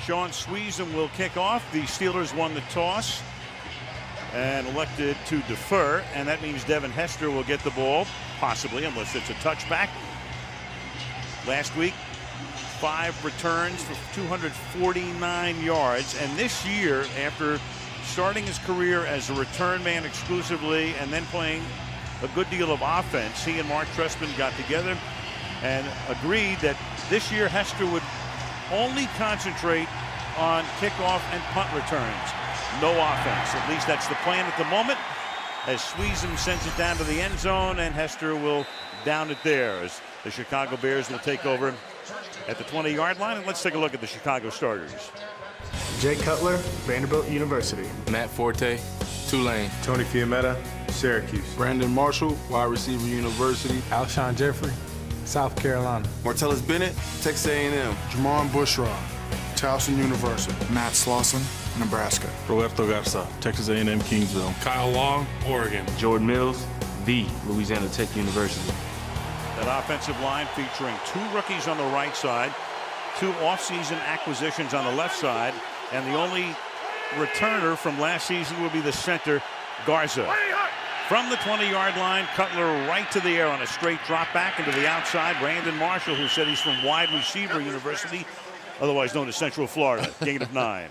Sean Sweezum will kick off. The Steelers won the toss and elected to defer, and that means Devin Hester will get the ball, possibly, unless it's a touchback. Last week, 5 returns for 249 yards, and this year, after starting his career as a return man exclusively and then playing a good deal of offense, he and Mark Trestman got together and agreed that this year Hester would only concentrate on kickoff and punt returns. No offense. At least that's the plan at the moment, as Sweezum sends it down to the end zone, and Hester will down it there as the Chicago Bears will take over at the 20-yard line. And let's take a look at the Chicago starters. Jay Cutler, Vanderbilt University. Matt Forte, Tulane. Tony Fiumetta, Syracuse. Brandon Marshall, wide receiver, University. Alshon Jeffrey, South Carolina. Martellus Bennett, Texas A&M. Jamon Bushrod, Towson University. Matt Slauson, Nebraska. Roberto Garza, Texas A&M Kingsville. Kyle Long, Oregon. Jordan Mills, the Louisiana Tech University. That offensive line featuring 2 rookies on the right side, 2 offseason acquisitions on the left side, and the only returner from last season will be the center, Garza. From the 20-yard line, Cutler right to the air on a straight drop back into the outside. Brandon Marshall, who said he's from Wide Receiver University, otherwise known as Central Florida, gain of 9.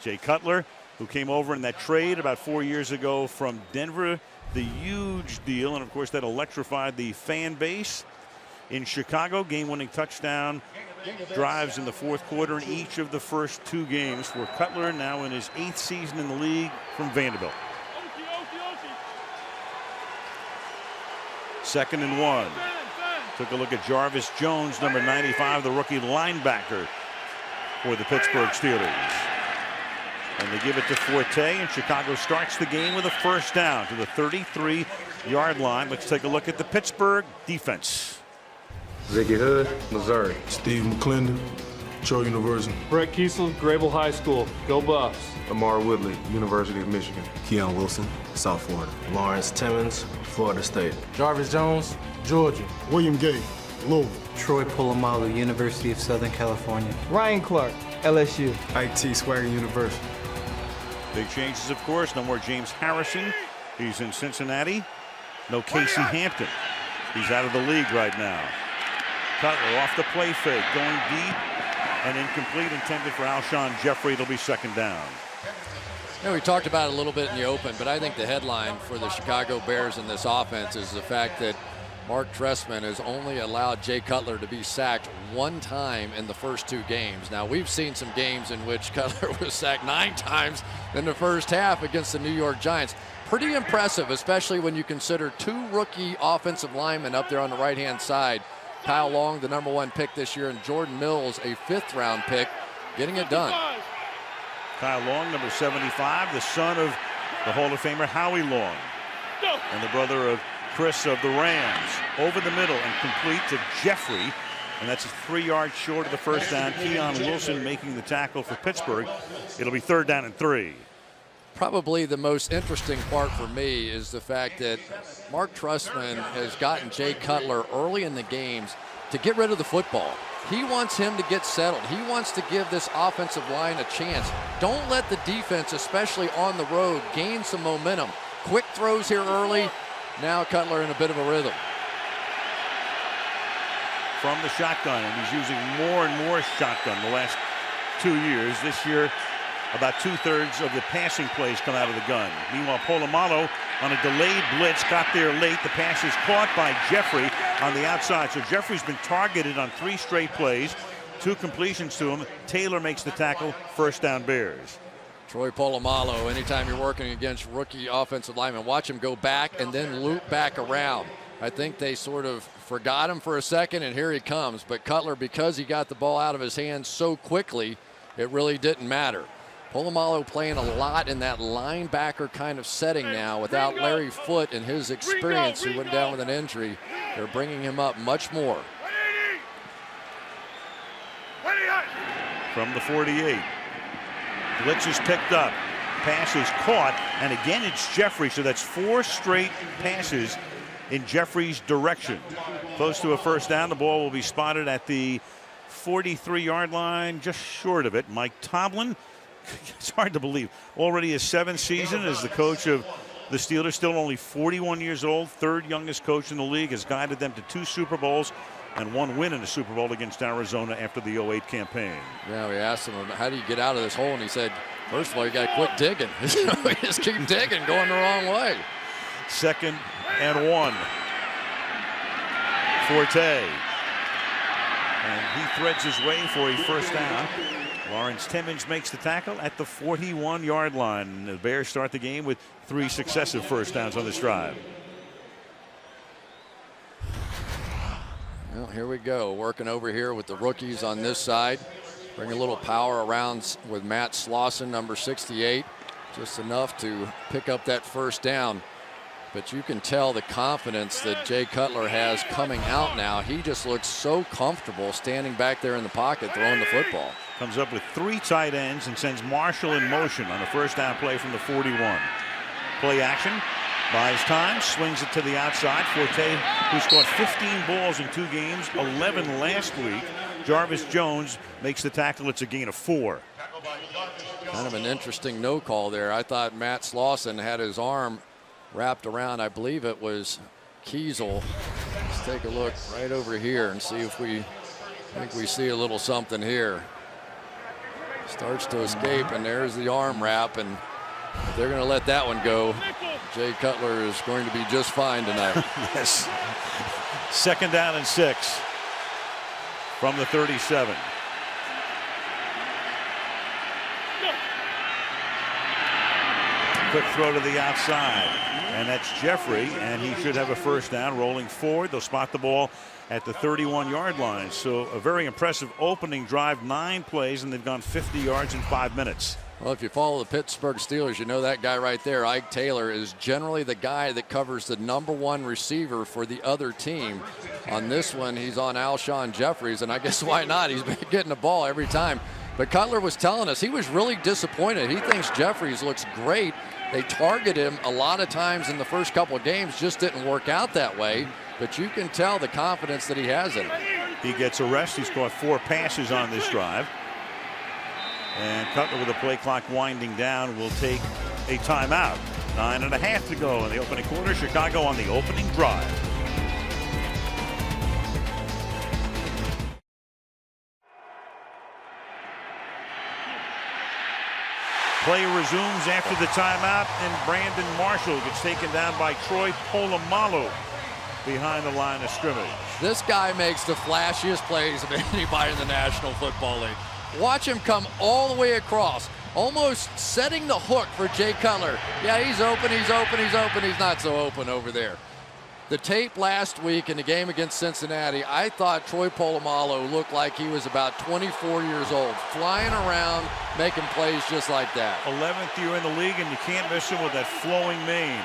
Jay Cutler, who came over in that trade about 4 years ago from Denver, the huge deal, and of course that electrified the fan base in Chicago. Game-winning touchdown drives in the fourth quarter in each of the first 2 games for Cutler, now in his 8th season in the league from Vanderbilt. 2nd and 1. Took a look at Jarvis Jones, number 95, the rookie linebacker for the Pittsburgh Steelers. And they give it to Forte, and Chicago starts the game with a first down to the 33-yard line. Let's take a look at the Pittsburgh defense. Ziggy Hood, Missouri. Steve McClendon, Troy University. Brett Kiesel, Grable High School. Go Buffs. Lamar Woodley, University of Michigan. Keon Wilson, South Florida. Lawrence Timmons, Florida State. Jarvis Jones, Georgia. William Gay, Louisville. Troy Polamalu, University of Southern California. Ryan Clark, LSU. IT Swagger University. Big changes, of course. No more James Harrison. He's in Cincinnati. No Casey Hampton. He's out of the league right now. Cutler off the play fake, going deep and incomplete, intended for Alshon Jeffrey. It'll be 2nd down. You know, we talked about it a little bit in the open, but I think the headline for the Chicago Bears in this offense is the fact that Mark Trestman has only allowed Jay Cutler to be sacked 1 time in the first 2 games. Now, we've seen some games in which Cutler was sacked 9 times in the first half against the New York Giants. Pretty impressive, especially when you consider 2 rookie offensive linemen up there on the right-hand side. Kyle Long, the number 1 pick this year, and Jordan Mills, a 5th-round pick, getting it done. Kyle Long, number 75, the son of the Hall of Famer Howie Long, and the brother of Chris of the Rams. Over the middle and complete to Jeffrey, and that's 3 yards short of the first down. Keon Wilson making the tackle for Pittsburgh. It'll be 3rd down and 3. Probably the most interesting part for me is the fact that Mark Trestman has gotten Jay Cutler early in the games to get rid of the football. He wants him to get settled. He wants to give this offensive line a chance. Don't let the defense, especially on the road, gain some momentum. Quick throws here early. Now Cutler in a bit of a rhythm. From the shotgun, and he's using more and more shotgun the last 2 years. This year, about 2/3 of the passing plays come out of the gun. Meanwhile, Polamalu on a delayed blitz got there late. The pass is caught by Jeffrey on the outside. So Jeffrey's been targeted on 3 straight plays, 2 completions to him. Taylor makes the tackle. First down Bears. Troy Polamalu, anytime you're working against rookie offensive linemen, watch him go back and then loop back around. I think they sort of forgot him for a second, and here he comes. But Cutler, because he got the ball out of his hands so quickly, it really didn't matter. Polamalu playing a lot in that linebacker kind of setting now without Larry Foote and his experience, who went down with an injury. They're bringing him up much more. From the 48. Blitz is picked up. Pass is caught. And again, it's Jeffrey. So that's 4 straight passes in Jeffrey's direction. Close to a first down. The ball will be spotted at the 43-yard line, just short of it. Mike Tomlin, it's hard to believe, already his 7th season as the coach of the Steelers, still only 41 years old, 3rd youngest coach in the league, has guided them to 2 Super Bowls and 1 win in the Super Bowl against Arizona after the 08 campain. Yeah, we asked him, how do you get out of this hole? And he said, first of all, you got to quit digging. We just keep digging, going the wrong way. 2nd and 1. Forte. And he threads his way for a first down. Lawrence Timmons makes the tackle at the 41-yard line. The Bears start the game with 3 successive first downs on this drive. Well, here we go, working over here with the rookies on this side. Bring a little power around with Matt Slauson, number 68. Just enough to pick up that first down. But you can tell the confidence that Jay Cutler has coming out now. He just looks so comfortable standing back there in the pocket throwing the football. Comes up with 3 tight ends and sends Marshall in motion on a first down play from the 41. Play action, buys time, swings it to the outside. Forte, who scored 15 balls in 2 games, 11 last week. Jarvis Jones makes the tackle. It's a gain of 4. Kind of an interesting no call there. I thought Matt Slauson had his arm wrapped around, I believe it was Kiesel. Let's take a look right over here and see if we think we see a little something here. Starts to escape, and there's the arm wrap, and if they're going to let that one go, Jay Cutler is going to be just fine tonight. Yes. 2nd down and 6 from the 37. Quick throw to the outside, and that's Jeffrey, and he should have a first down. Rolling forward, they'll spot the ball at the 31-yard line. So a very impressive opening drive, 9 plays, and they've gone 50 yards in 5 minutes. Well, if you follow the Pittsburgh Steelers, you know that guy right there, Ike Taylor, is generally the guy that covers the #1 receiver for the other team. On this one, he's on Alshon Jeffries, and I guess why not? He's been getting the ball every time. But Cutler was telling us he was really disappointed. He thinks Jeffries looks great. They target him a lot of times in the first couple of games, just didn't work out that way. But you can tell the confidence that he has in him. He gets a rest. He's caught 4 passes on this drive. And Cutler, with the play clock winding down, will take a timeout. 9.5 to go in the opening quarter. Chicago on the opening drive. Play resumes after the timeout, and Brandon Marshall gets taken down by Troy Polamalu behind the line of scrimmage. This guy makes the flashiest plays of anybody in the National Football League. Watch him come all the way across, almost setting the hook for Jay Cutler. Yeah, he's open, he's open, he's open. He's not so open over there. The tape last week in the game against Cincinnati, I thought Troy Polamalu looked like he was about 24 years old, flying around, making plays just like that. 11th year in the league, and you can't miss him with that flowing mane.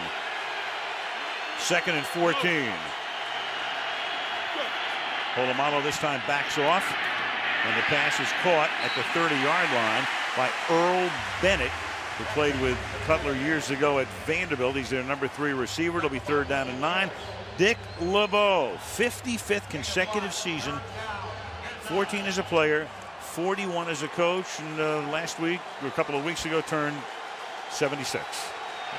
2nd and 14. Polamalu this time backs off, and the pass is caught at the 30-yard line by Earl Bennett, who played with Cutler years ago at Vanderbilt. He's their #3 receiver. It'll be 3rd down and 9. Dick LeBeau, 55th consecutive season, 14 as a player, 41 as a coach, and last week, or a couple of weeks ago, turned 76.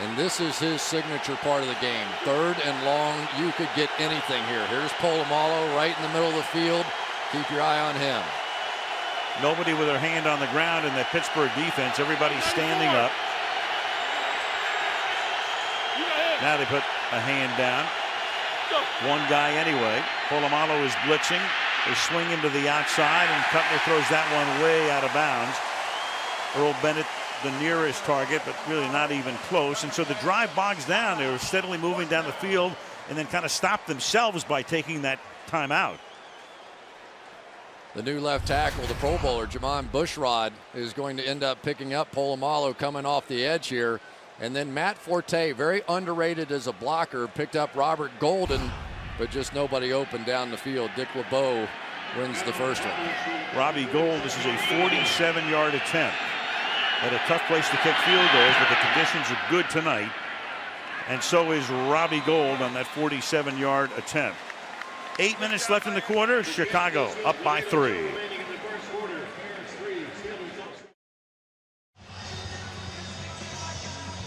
And this is his signature part of the game. 3rd and long, you could get anything here. Here's Polamalu right in the middle of the field. Keep your eye on him. Nobody with their hand on the ground in that Pittsburgh defense. Everybody's standing up. Now they put a hand down. One guy anyway. Polamalu is blitzing. They swing into the outside, and Cutler throws that one way out of bounds. Earl Bennett, the nearest target, but really not even close. And so the drive bogs down. They were steadily moving down the field and then kind of stopped themselves by taking that timeout. The new left tackle, the Pro Bowler, Jamon Bushrod, is going to end up picking up Polamalu coming off the edge here. And then Matt Forte, very underrated as a blocker, picked up Robert Golden, but just nobody open down the field. Dick LeBeau wins the first one. Robbie Gould, this is a 47-yard attempt. At a tough place to kick field goals, but the conditions are good tonight. And so is Robbie Gould on that 47-yard attempt. 8 minutes left in the quarter. Chicago up by 3.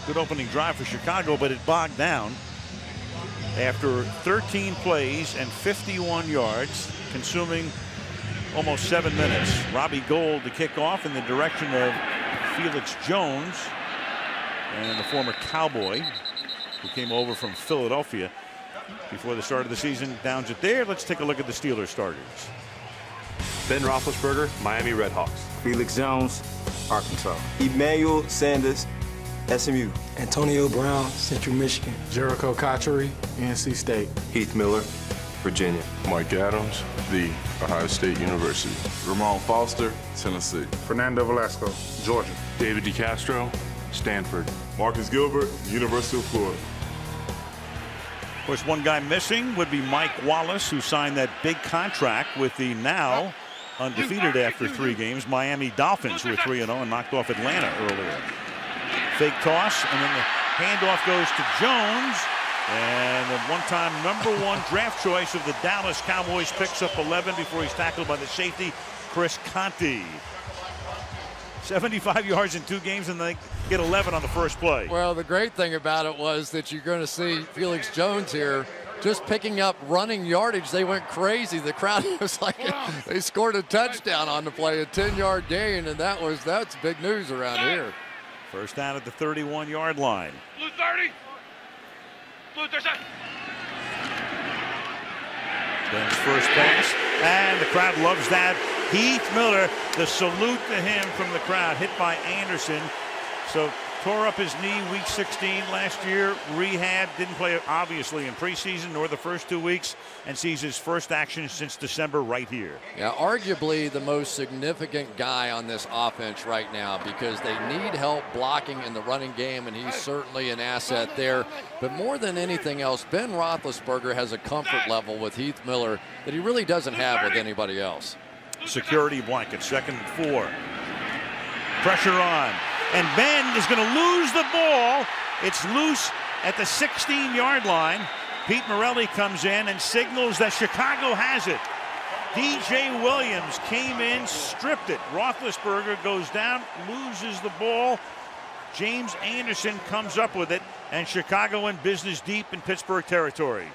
Good opening drive for Chicago, but it bogged down after 13 plays and 51 yards, consuming almost 7 minutes. Robbie Gould to kick off in the direction of Felix Jones, and the former Cowboy who came over from Philadelphia before the start of the season downs it there. Let's take a look at the Steelers starters. Ben Roethlisberger, Miami Redhawks. Felix Jones, Arkansas. Emmanuel Sanders, SMU. Antonio Brown, Central Michigan. Jericho Cotchery, NC State. Heath Miller, Virginia. Mike Adams, The Ohio State University. Ramon Foster, Tennessee. Fernando Velasco, Georgia. David DeCastro, Stanford. Marcus Gilbert, University of Florida. Of course, one guy missing would be Mike Wallace, who signed that big contract with the now undefeated after 3 games Miami Dolphins, who are 3-0 and knocked off Atlanta earlier. Fake toss, and then the handoff goes to Jones, and the one-time #1 draft choice of the Dallas Cowboys picks up 11 before he's tackled by the safety Chris Conte. 75 yards in 2 games, and they get 11 on the first play. Well, the great thing about it was that you're going to see Felix Jones here just picking up running yardage. They went crazy. The crowd was like, they scored a touchdown on the play, a 10-yard gain, and that's big news around here. First down at the 31-yard line. Blue 30. Blue 30. Ben's first pass, and the crowd loves that. Heath Miller, the salute to him from the crowd, hit by Anderson. So tore up his knee week 16 last year, rehab, didn't play obviously in preseason nor the first 2 weeks, and sees his first action since December right here. Yeah, arguably the most significant guy on this offense right now, because they need help blocking in the running game, and he's certainly an asset there. But more than anything else, Ben Roethlisberger has a comfort level with Heath Miller that he really doesn't have with anybody else. Security blanket, 2nd and 4. Pressure on. And Ben is going to lose the ball. It's loose at the 16-yard line. Pete Morelli comes in and signals that Chicago has it. DJ Williams came in, stripped it. Roethlisberger goes down, loses the ball. James Anderson comes up with it, and Chicago in business deep in Pittsburgh territory.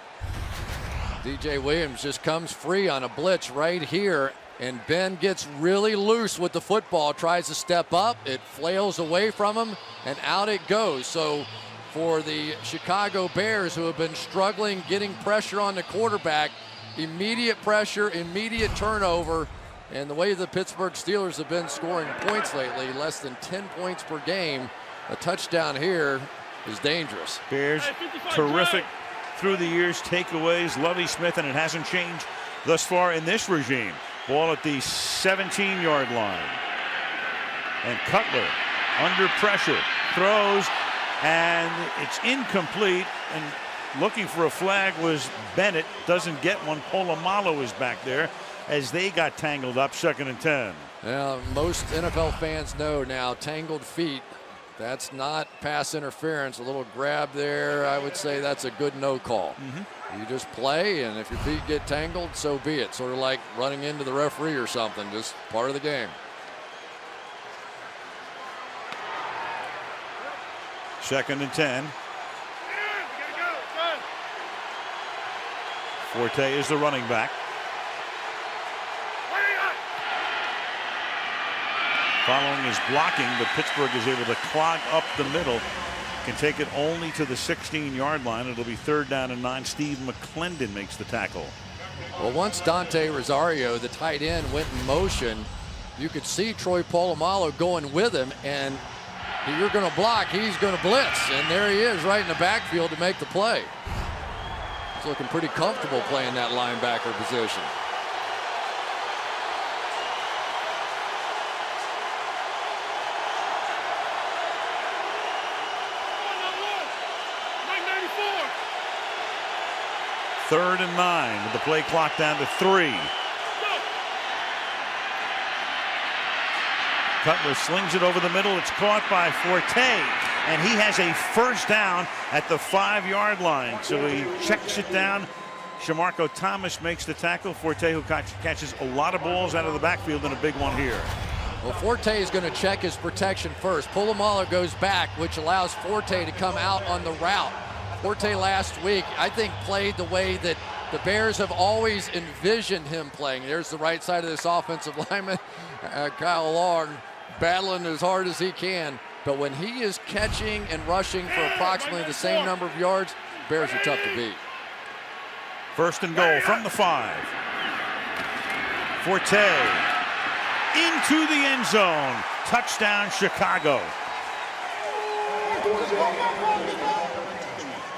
DJ Williams just comes free on a blitz right here. And Ben gets really loose with the football, tries to step up. It flails away from him, and out it goes. So for the Chicago Bears, who have been struggling getting pressure on the quarterback, immediate pressure, immediate turnover. And the way the Pittsburgh Steelers have been scoring points lately, less than 10 points per game, a touchdown here is dangerous. Bears, terrific through the years, takeaways, Lovie Smith, and it hasn't changed thus far in this regime. Ball at the 17-yard line. And Cutler under pressure, throws, and it's incomplete. And looking for a flag was Bennett, doesn't get one. Polamalu is back there as they got tangled up, 2nd and 10. Well, most NFL fans know now, tangled feet, that's not pass interference. A little grab there, I would say that's a good no call. You just play, and if your feet get tangled, so be it. Sort of like running into the referee or something, just part of the game. Second and 10. Forte is the running back. Following his blocking, but Pittsburgh is able to clog up the middle. Can take it only to the 16-yard line. It'll be 3rd down and 9. Steve McClendon makes the tackle. Well, once Dante Rosario, the tight end, went in motion, you could see Troy Polamalu going with him, and you're going to block, he's going to blitz, and there he is right in the backfield to make the play. He's looking pretty comfortable playing that linebacker position. Third and 9 with the play clock down to 3. Cutler slings it over the middle. It's caught by Forte, and he has a first down at the 5-yard line. So he checks it down. Shamarko Thomas makes the tackle. Forte, who catches a lot of balls out of the backfield, and a big one here. Well, Forte is going to check his protection first. Polamalu goes back, which allows Forte to come out on the route. Forte last week, I think, played the way that the Bears have always envisioned him playing. There's the right side of this offensive lineman, Kyle Long, battling as hard as he can. But when he is catching and rushing for approximately the same number of yards, Bears are tough to beat. First and goal from the 5. Forte into the end zone. Touchdown, Chicago.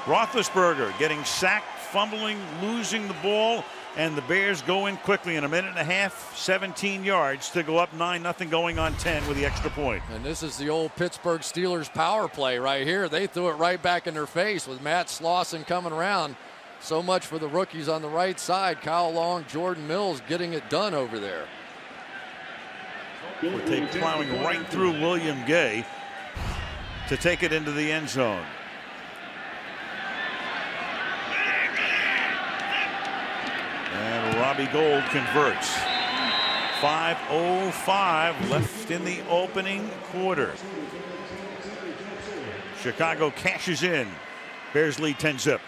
Roethlisberger getting sacked, fumbling, losing the ball, and the Bears go in quickly in a minute and a half, 17 yards to go up 9-0 going on 10 with the extra point. And this is the old Pittsburgh Steelers power play right here. They threw it right back in their face with Matt Slauson coming around. So much for the rookies on the right side. Kyle Long, Jordan Mills getting it done over there. Forte plowing right through William Gay to take it into the end zone. And Robbie Gould converts. 5:05 left in the opening quarter. Chicago cashes in. Bears lead 10-zip.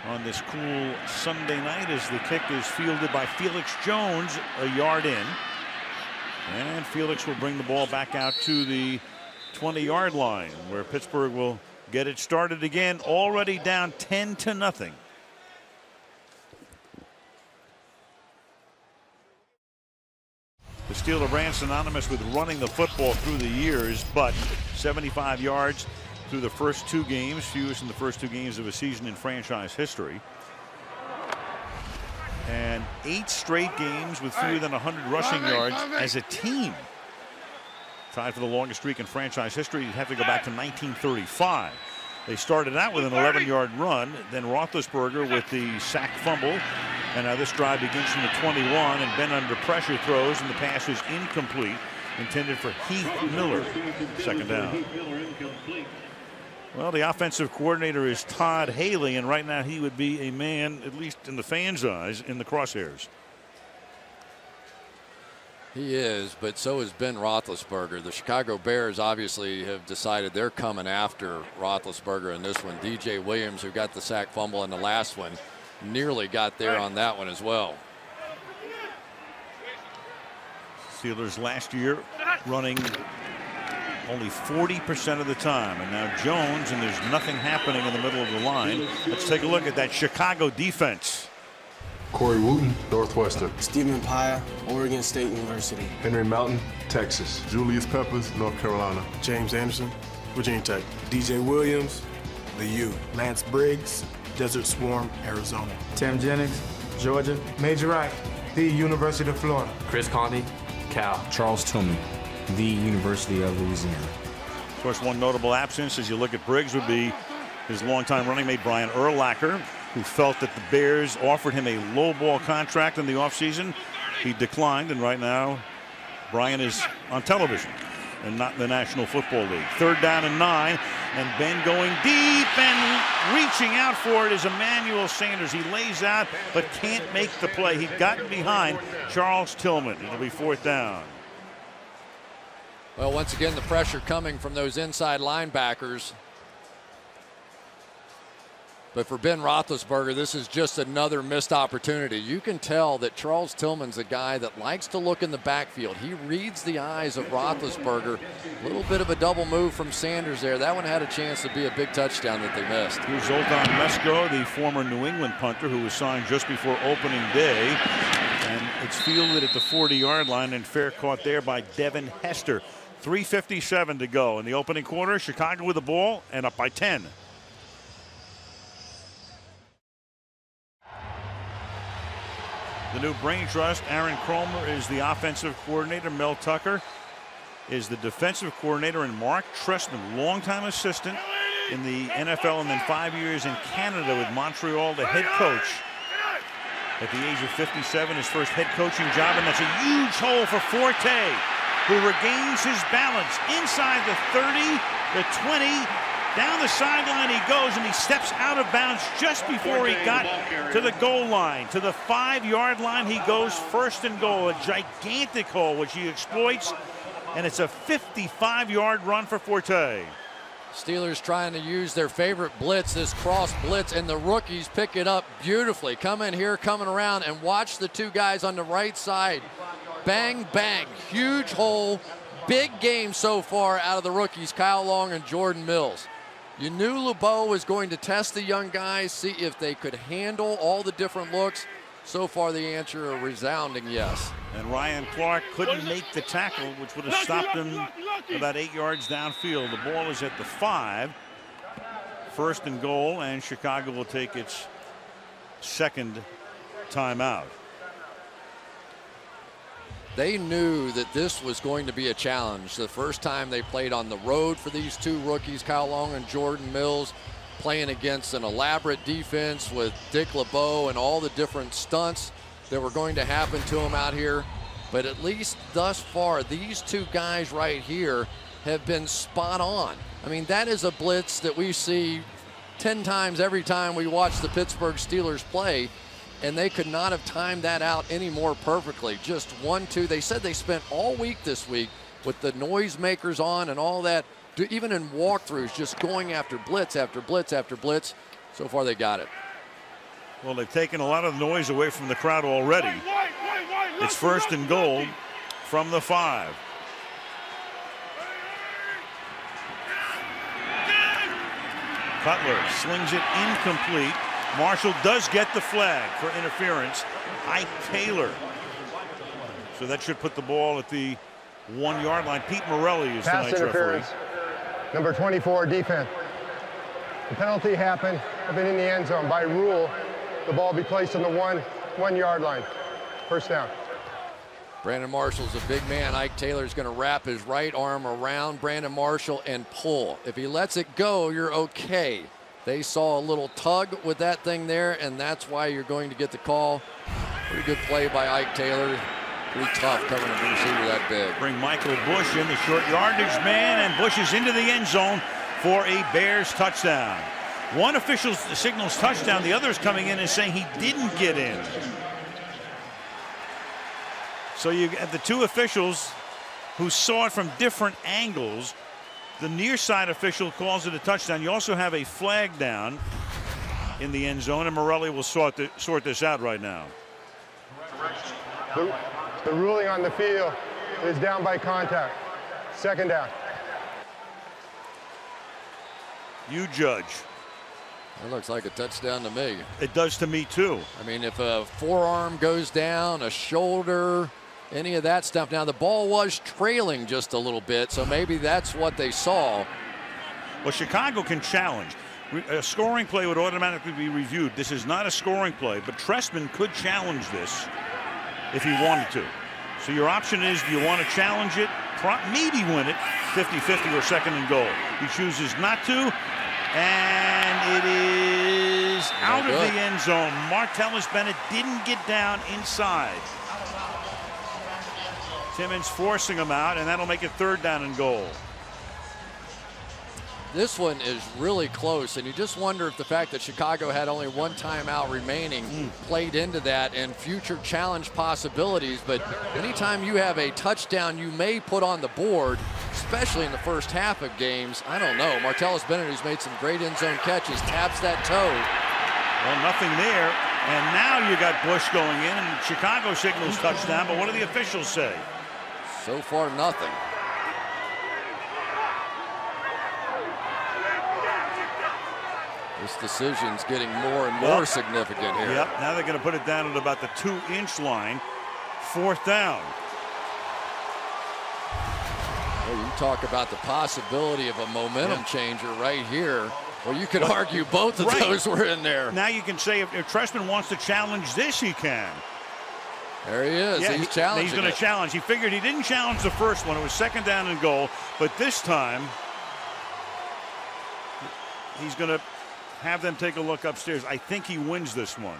On this cool Sunday night as the kick is fielded by Felix Jones a yard in. And Felix will bring the ball back out to the 20-yard line where Pittsburgh will get it started again, already down 10-0. The Steeler ran synonymous with running the football through the years, but 75 yards through the first 2 games, fewest in the first 2 games of a season in franchise history. And 8 straight games with fewer than 100 rushing yards as a team. Tied for the longest streak in franchise history. You'd have to go back to 1935. They started out with an 11-yard run, then Roethlisberger with the sack fumble. And now this drive begins from the 21, and Ben under pressure throws, and the pass is incomplete, intended for Heath Miller. Second down. Well, the offensive coordinator is Todd Haley, and right now he would be a man, at least in the fans' eyes, in the crosshairs. He is, but so is Ben Roethlisberger. The Chicago Bears obviously have decided they're coming after Roethlisberger in this one. DJ Williams, who got the sack fumble in the last one, nearly got there on that one as well. Steelers last year running only 40% of the time, and now Jones, and there's nothing happening in the middle of the line. Let's take a look at that Chicago defense. Corey Wooten, Northwestern. Stephen Paya, Oregon State University. Henry Mountain, Texas. Julius Peppers, North Carolina. James Anderson, Virginia Tech. DJ Williams, the U. Lance Briggs, Desert Swarm, Arizona. Tim Jennings, Georgia. Major Wright, the University of Florida. Chris Conde, Cal. Charles Tillman, the University of Louisiana. Of course, one notable absence as you look at Briggs would be his longtime running mate Brian Urlacher, who felt that the Bears offered him a low ball contract in the offseason. He declined, and right now Brian is on television and not in the National Football League. 3rd down and 9, and Ben going deep and reaching out for it is Emmanuel Sanders. He lays out but can't make the play. He'd gotten behind Charles Tillman. It'll be 4th down. Well, once again, the pressure coming from those inside linebackers. But for Ben Roethlisberger, this is just another missed opportunity. You can tell that Charles Tillman's a guy that likes to look in the backfield. He reads the eyes of Roethlisberger. A little bit of a double move from Sanders there. That one had a chance to be a big touchdown that they missed. Here's Zoltan Mesko, the former New England punter who was signed just before opening day. And it's fielded at the 40-yard line, and fair caught there by Devin Hester. 3:57 to go in the opening quarter. Chicago with the ball and up by 10. The new brain trust, Aaron Kromer is the offensive coordinator. Mel Tucker is the defensive coordinator, and Mark Trestman, longtime assistant in the NFL and then 5 years in Canada with Montreal, the head coach. At the age of 57, his first head coaching job, and that's a huge hole for Forte, who regains his balance inside the 30, the 20, Down the sideline he goes, and he steps out of bounds just before he got to the goal line. To the 5-yard line he goes, first and goal. A gigantic hole, which he exploits, and it's a 55-yard run for Forte. Steelers trying to use their favorite blitz, this cross blitz, and the rookies pick it up beautifully. Come in here, coming around, and watch the two guys on the right side. Bang, bang, huge hole. Big game so far out of the rookies, Kyle Long and Jordan Mills. You knew LeBeau was going to test the young guys, see if they could handle all the different looks. So far, the answer a resounding yes. And Ryan Clark couldn't make the tackle, which would have stopped him about 8 yards downfield. The ball is at the 5. First and goal, and Chicago will take its second timeout. They knew that this was going to be a challenge. The first time they played on the road for these two rookies, Kyle Long and Jordan Mills, playing against an elaborate defense with Dick LeBeau and all the different stunts that were going to happen to him out here. But at least thus far, these two guys right here have been spot on. I mean, that is a blitz that we see 10 times every time we watch the Pittsburgh Steelers play, and they could not have timed that out any more perfectly. Just 1-2. They said they spent all week this week with the noisemakers on and all that, even in walkthroughs, just going after blitz after blitz after blitz. So far, they got it. Well, they've taken a lot of noise away from the crowd already. It's first and goal from the 5. Cutler slings it incomplete. Marshall does get the flag for interference. Ike Taylor. So that should put the ball at the 1-yard line. Pete Morelli is tonight's referee. Number 24, defense. The penalty happened. I've been in the end zone. By rule, the ball be placed on the 1-yard line. First down. Brandon Marshall's a big man. Ike Taylor's going to wrap his right arm around Brandon Marshall and pull. If he lets it go, you're okay. They saw a little tug with that thing there, and that's why you're going to get the call. Pretty good play by Ike Taylor. Pretty tough coming to a receiver that big. Bring Michael Bush in, the short yardage man, and Bush is into the end zone for a Bears touchdown. One official signals touchdown. The other is coming in and saying he didn't get in. So you have the two officials who saw it from different angles. The near side official calls it a touchdown. You also have a flag down in the end zone, and Morelli will sort this out right now. The ruling on the field is down by contact. Second down. You judge. That looks like a touchdown to me. It does to me too. I mean, if a forearm goes down, a shoulder, any of that stuff. Now, the ball was trailing just a little bit, so maybe that's what they saw. Well, Chicago can challenge. A scoring play would automatically be reviewed. This is not a scoring play, but Trestman could challenge this if he wanted to. So your option is, do you want to challenge it, maybe win it, 50-50 or second and goal. He chooses not to, and it is out of the end zone. Martellus Bennett didn't get down inside. Timmons forcing him out, and that'll make it third down and goal. This one is really close, and you just wonder if the fact that Chicago had only one timeout remaining played into that and future challenge possibilities. But anytime you have a touchdown you may put on the board, especially in the first half of games, I don't know. Martellus Bennett, who's made some great end zone catches, taps that toe. Well, nothing there. And now you got Bush going in, and Chicago signals touchdown, but what do the officials say? So far, nothing. This decision's getting more and more significant here. Yep, now they're going to put it down at about the 2-inch line. Fourth down. Well, you talk about the possibility of a momentum changer right here. Well, you could argue both of those were in there. Now you can say if Trestman wants to challenge this, he can. There he is. Yeah, he's challenging. He's going to challenge. He figured he didn't challenge the first one. It was second down and goal. But this time, he's going to have them take a look upstairs. I think he wins this one.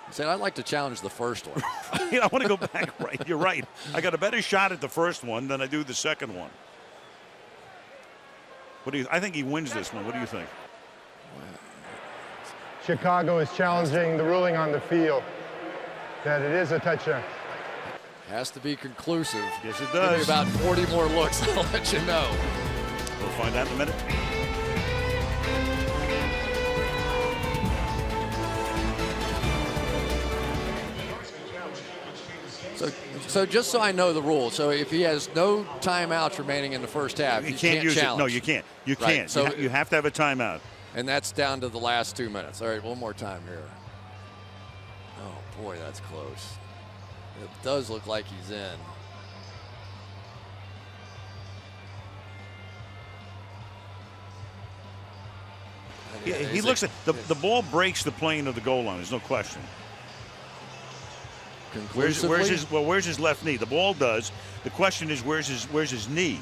I said, I'd like to challenge the first one. I want to go back. Right, you're right. I got a better shot at the first one than I do the second one. What do you? I think he wins this one. What do you think? Chicago is challenging the ruling on the field that it is a touchdown. Has to be conclusive. Yes, it Give me does. about 40 more looks. I'll let you know. We'll find out in a minute. So just so I know the rule, so if he has no timeouts remaining in the first half, You can't use challenge. it. No, you can't. You Right, can't. so you have to have a timeout. And that's down to the last 2 minutes. All right, one more time here. Oh, boy, that's close. It does look like he's in. Yeah, he looks at the ball breaks the plane of the goal line. There's no question. Where's his left knee? The ball does. The question is where's his knee?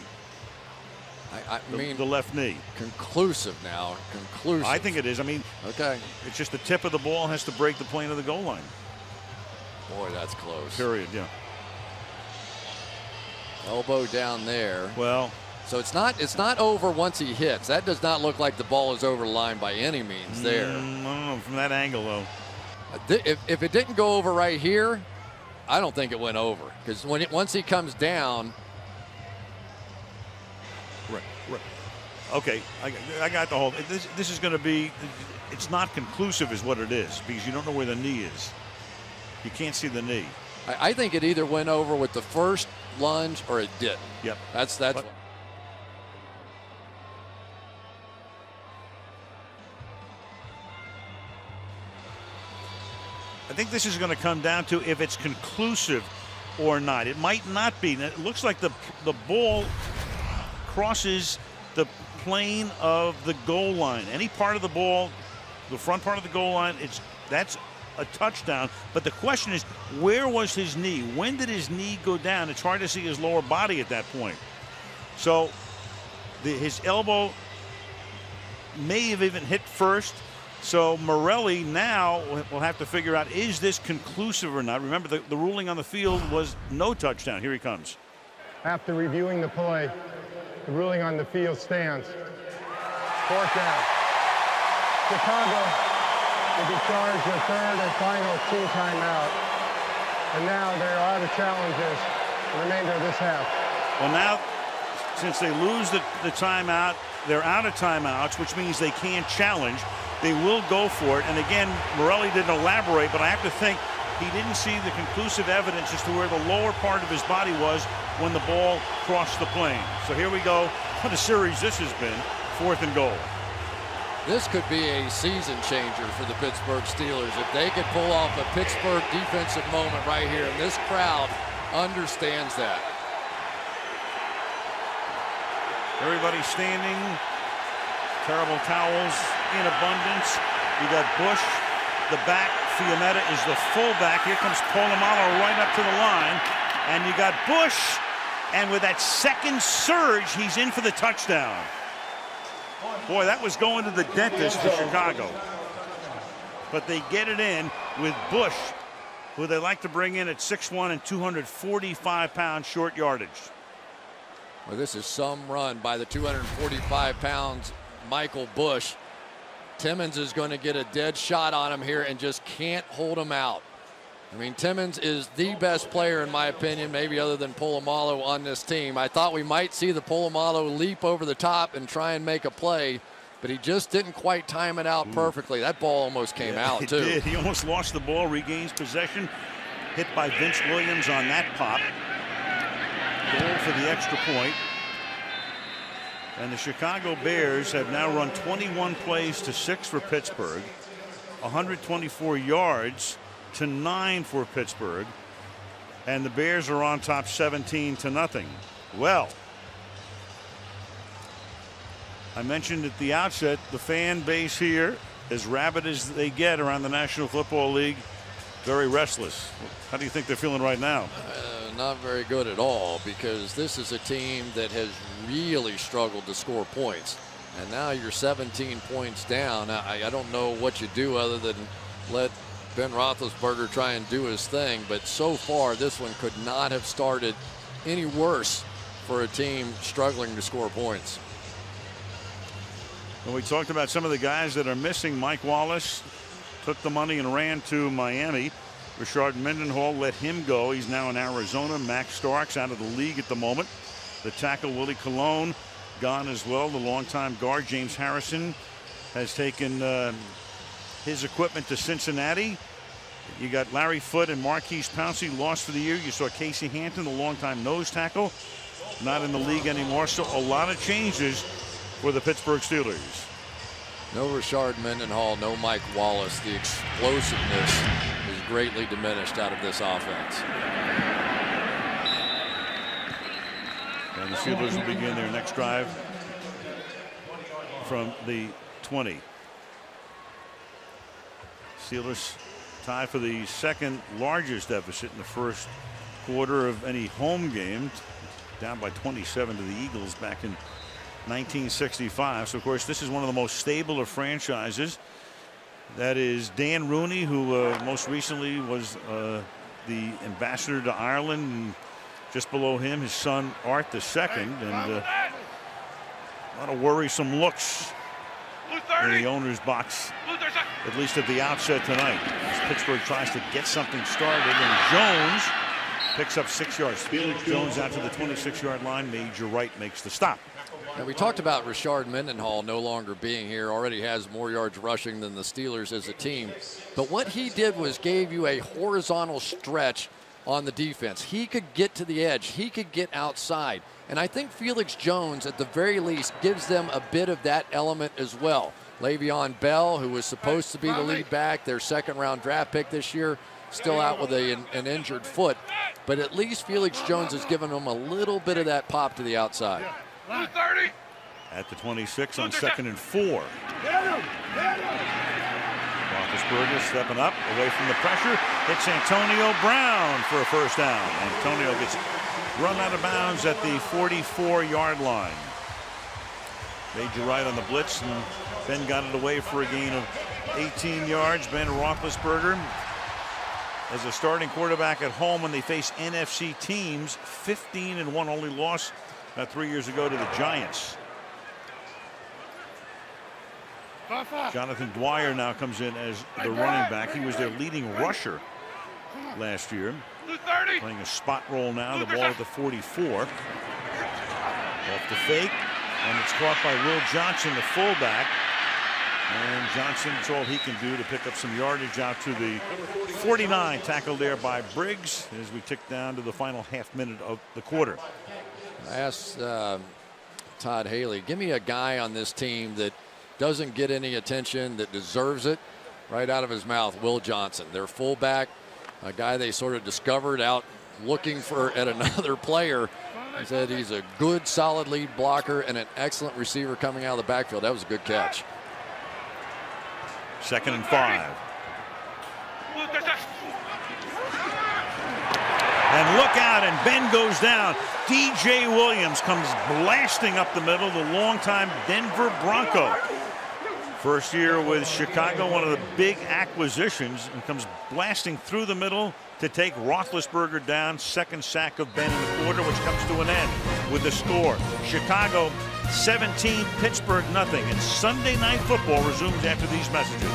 I mean, the left knee. Conclusive now. Conclusive. I think it is. I mean, okay. It's just the tip of the ball has to break the plane of the goal line. Boy, that's close. Period. Yeah. Elbow down there. Well, so it's not over once he hits. That does not look like the ball is over the line by any means there. I don't know from that angle though. If it didn't go over right here, I don't think it went over because once he comes down. Right. Okay, I got the whole. This is going to be. It's not conclusive, is what it is, because you don't know where the knee is. You can't see the knee. I think it either went over with the first lunge or it didn't. Yep. That's. I think this is going to come down to if it's conclusive or not. It might not be. It looks like the ball crosses the plane of the goal line. Any part of the ball, the front part of the goal line, that's a touchdown. But the question is, where was his knee? When did his knee go down? It's hard to see his lower body at that point. So his elbow may have even hit first. So Morelli now will have to figure out, is this conclusive or not? Remember, the ruling on the field was no touchdown. Here he comes. After reviewing the play, the ruling on the field stands. Fourth down. Chicago will be charged with third and final team timeout. And now they're out of challenges the remainder of this half. Well, now, since they lose the timeout, they're out of timeouts, which means they can't challenge. They will go for it. And again, Morelli didn't elaborate, but I have to think he didn't see the conclusive evidence as to where the lower part of his body was when the ball crossed the plane. So here we go. What a series this has been. 4th and goal. This could be a season changer for the Pittsburgh Steelers if they could pull off a Pittsburgh defensive moment right here. And this crowd understands that. Everybody standing. Terrible towels in abundance. You got Bush, the back. Fiumetta is the fullback. Here comes Polamalu right up to the line. And you got Bush. And with that second surge, he's in for the touchdown. Boy, that was going to the dentist for Chicago. But they get it in with Bush, who they like to bring in at 6'1" and 245-pound short yardage. Well, this is some run by the 245 pounds Michael Bush. Timmons is going to get a dead shot on him here and just can't hold him out. I mean, Timmons is the best player, in my opinion, maybe other than Polamalu on this team. I thought we might see the Polamalu leap over the top and try and make a play, but he just didn't quite time it out perfectly. That ball almost came out, too. Did. He almost lost the ball, regains possession. Hit by Vince Williams on that pop. Goal for the extra point. And the Chicago Bears have now run 21 plays to 6 for Pittsburgh, 124 yards to 9 for Pittsburgh, and the Bears are on top 17-0. Well, I mentioned at the outset, the fan base here, as rabid as they get around the National Football League, very restless. How do you think they're feeling right now? Not very good at all, because this is a team that has really struggled to score points. And now you're 17 points down. I don't know what you do other than let Ben Roethlisberger try and do his thing, but so far this one could not have started any worse for a team struggling to score points. And we talked about some of the guys that are missing. Mike Wallace took the money and ran to Miami. Rashard Mendenhall let him go. He's now in Arizona. Max Starks out of the league at the moment. The tackle Willie Colon gone as well. The longtime guard James Harrison has taken his equipment to Cincinnati. You got Larry Foote and Marquise Pouncey lost for the year. You saw Casey Hampton, the longtime nose tackle, not in the league anymore. So a lot of changes for the Pittsburgh Steelers. No Rashard Mendenhall, no Mike Wallace. The explosiveness is greatly diminished out of this offense. And the Steelers will begin their next drive from the 20. Steelers tie for the second largest deficit in the first quarter of any home game, down by 27 to the Eagles back in 1965. So of course this is one of the most stable of franchises. That is Dan Rooney, who most recently was the ambassador to Ireland, and just below him his son Art II, and a lot of worrisome looks in the owner's box, at least at the outset tonight, as Pittsburgh tries to get something started, and Jones picks up 6 yards. Felix Jones out to the 26-yard line. Major Wright makes the stop. Now, we talked about Rashard Mendenhall no longer being here. Already has more yards rushing than the Steelers as a team. But what he did was gave you a horizontal stretch on the defense. He could get to the edge. He could get outside. And I think Felix Jones, at the very least, gives them a bit of that element as well. Le'Veon Bell, who was supposed to be the lead back, their second-round draft pick this year, still out with an injured foot. But at least Felix Jones has given them a little bit of that pop to the outside. At the 26 on 2nd and 4. Roethlisberger stepping up away from the pressure. Hits Antonio Brown for a first down. Antonio gets run out of bounds at the 44-yard line. Major Wright on the blitz, and Ben got it away for a gain of 18 yards. Ben Roethlisberger, as a starting quarterback at home when they face NFC teams, 15-1, only loss 3 years ago to the Giants. Jonathan Dwyer now comes in as the running back. He was their leading rusher last year. Playing a spot roll now. The ball at the 44. Off the fake, and it's caught by Will Johnson, the fullback. And Johnson, it's all he can do to pick up some yardage out to the 49. Tackled there by Briggs as we tick down to the final half minute of the quarter. I asked Todd Haley, give me a guy on this team that doesn't get any attention, that deserves it. Right out of his mouth, Will Johnson, their fullback, a guy they sort of discovered out looking at another player. He said he's a good, solid lead blocker and an excellent receiver coming out of the backfield. That was a good catch. 2nd and 5. And look out, and Ben goes down. DJ Williams comes blasting up the middle, the longtime Denver Bronco. First year with Chicago, one of the big acquisitions, and comes blasting through the middle to take Roethlisberger down. Second sack of Ben in the quarter, which comes to an end with the score. Chicago 17, Pittsburgh nothing. And Sunday Night Football resumes after these messages.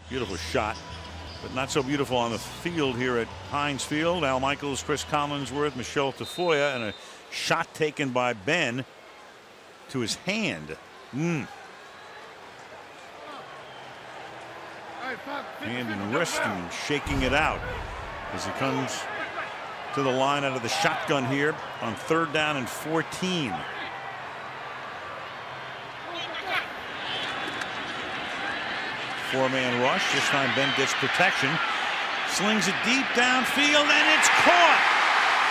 Beautiful shot, but not so beautiful on the field here at Heinz Field. Al Michaels, Chris Collinsworth, Michelle Tafoya, and a shot taken by Ben to his hand. Hand and wrist, and shaking it out as he comes to the line out of the shotgun here on 3rd down and 14. Four-man rush. This time Ben gets protection. Slings it deep downfield, and it's caught.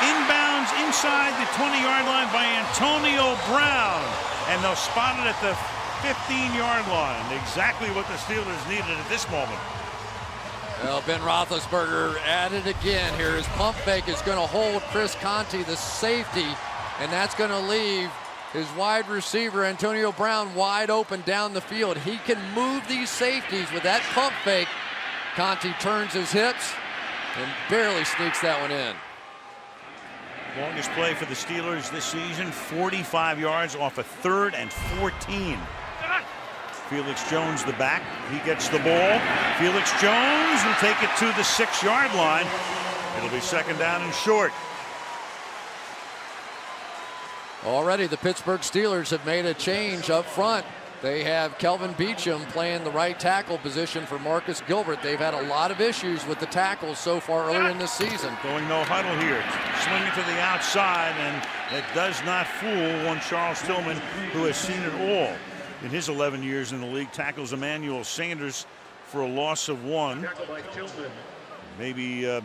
Inbounds inside the 20-yard line by Antonio Brown. And they'll spot it at the 15-yard line. Exactly what the Steelers needed at this moment. Well, Ben Roethlisberger at it again here. His pump fake is going to hold Chris Conte, the safety, and that's going to leave his wide receiver, Antonio Brown, wide open down the field. He can move these safeties with that pump fake. Conti turns his hips and barely sneaks that one in. Longest play for the Steelers this season, 45 yards off a 3rd and 14. Felix Jones, the back. He gets the ball. Felix Jones will take it to the 6-yard line. It'll be 2nd down and short. Already the Pittsburgh Steelers have made a change up front. They have Kelvin Beachum playing the right tackle position for Marcus Gilbert. They've had a lot of issues with the tackles so far earlier in this season. Going no huddle here. Swinging to the outside, and it does not fool one Charles Tillman, who has seen it all in his 11 years in the league. Tackles Emmanuel Sanders for a loss of 1. Maybe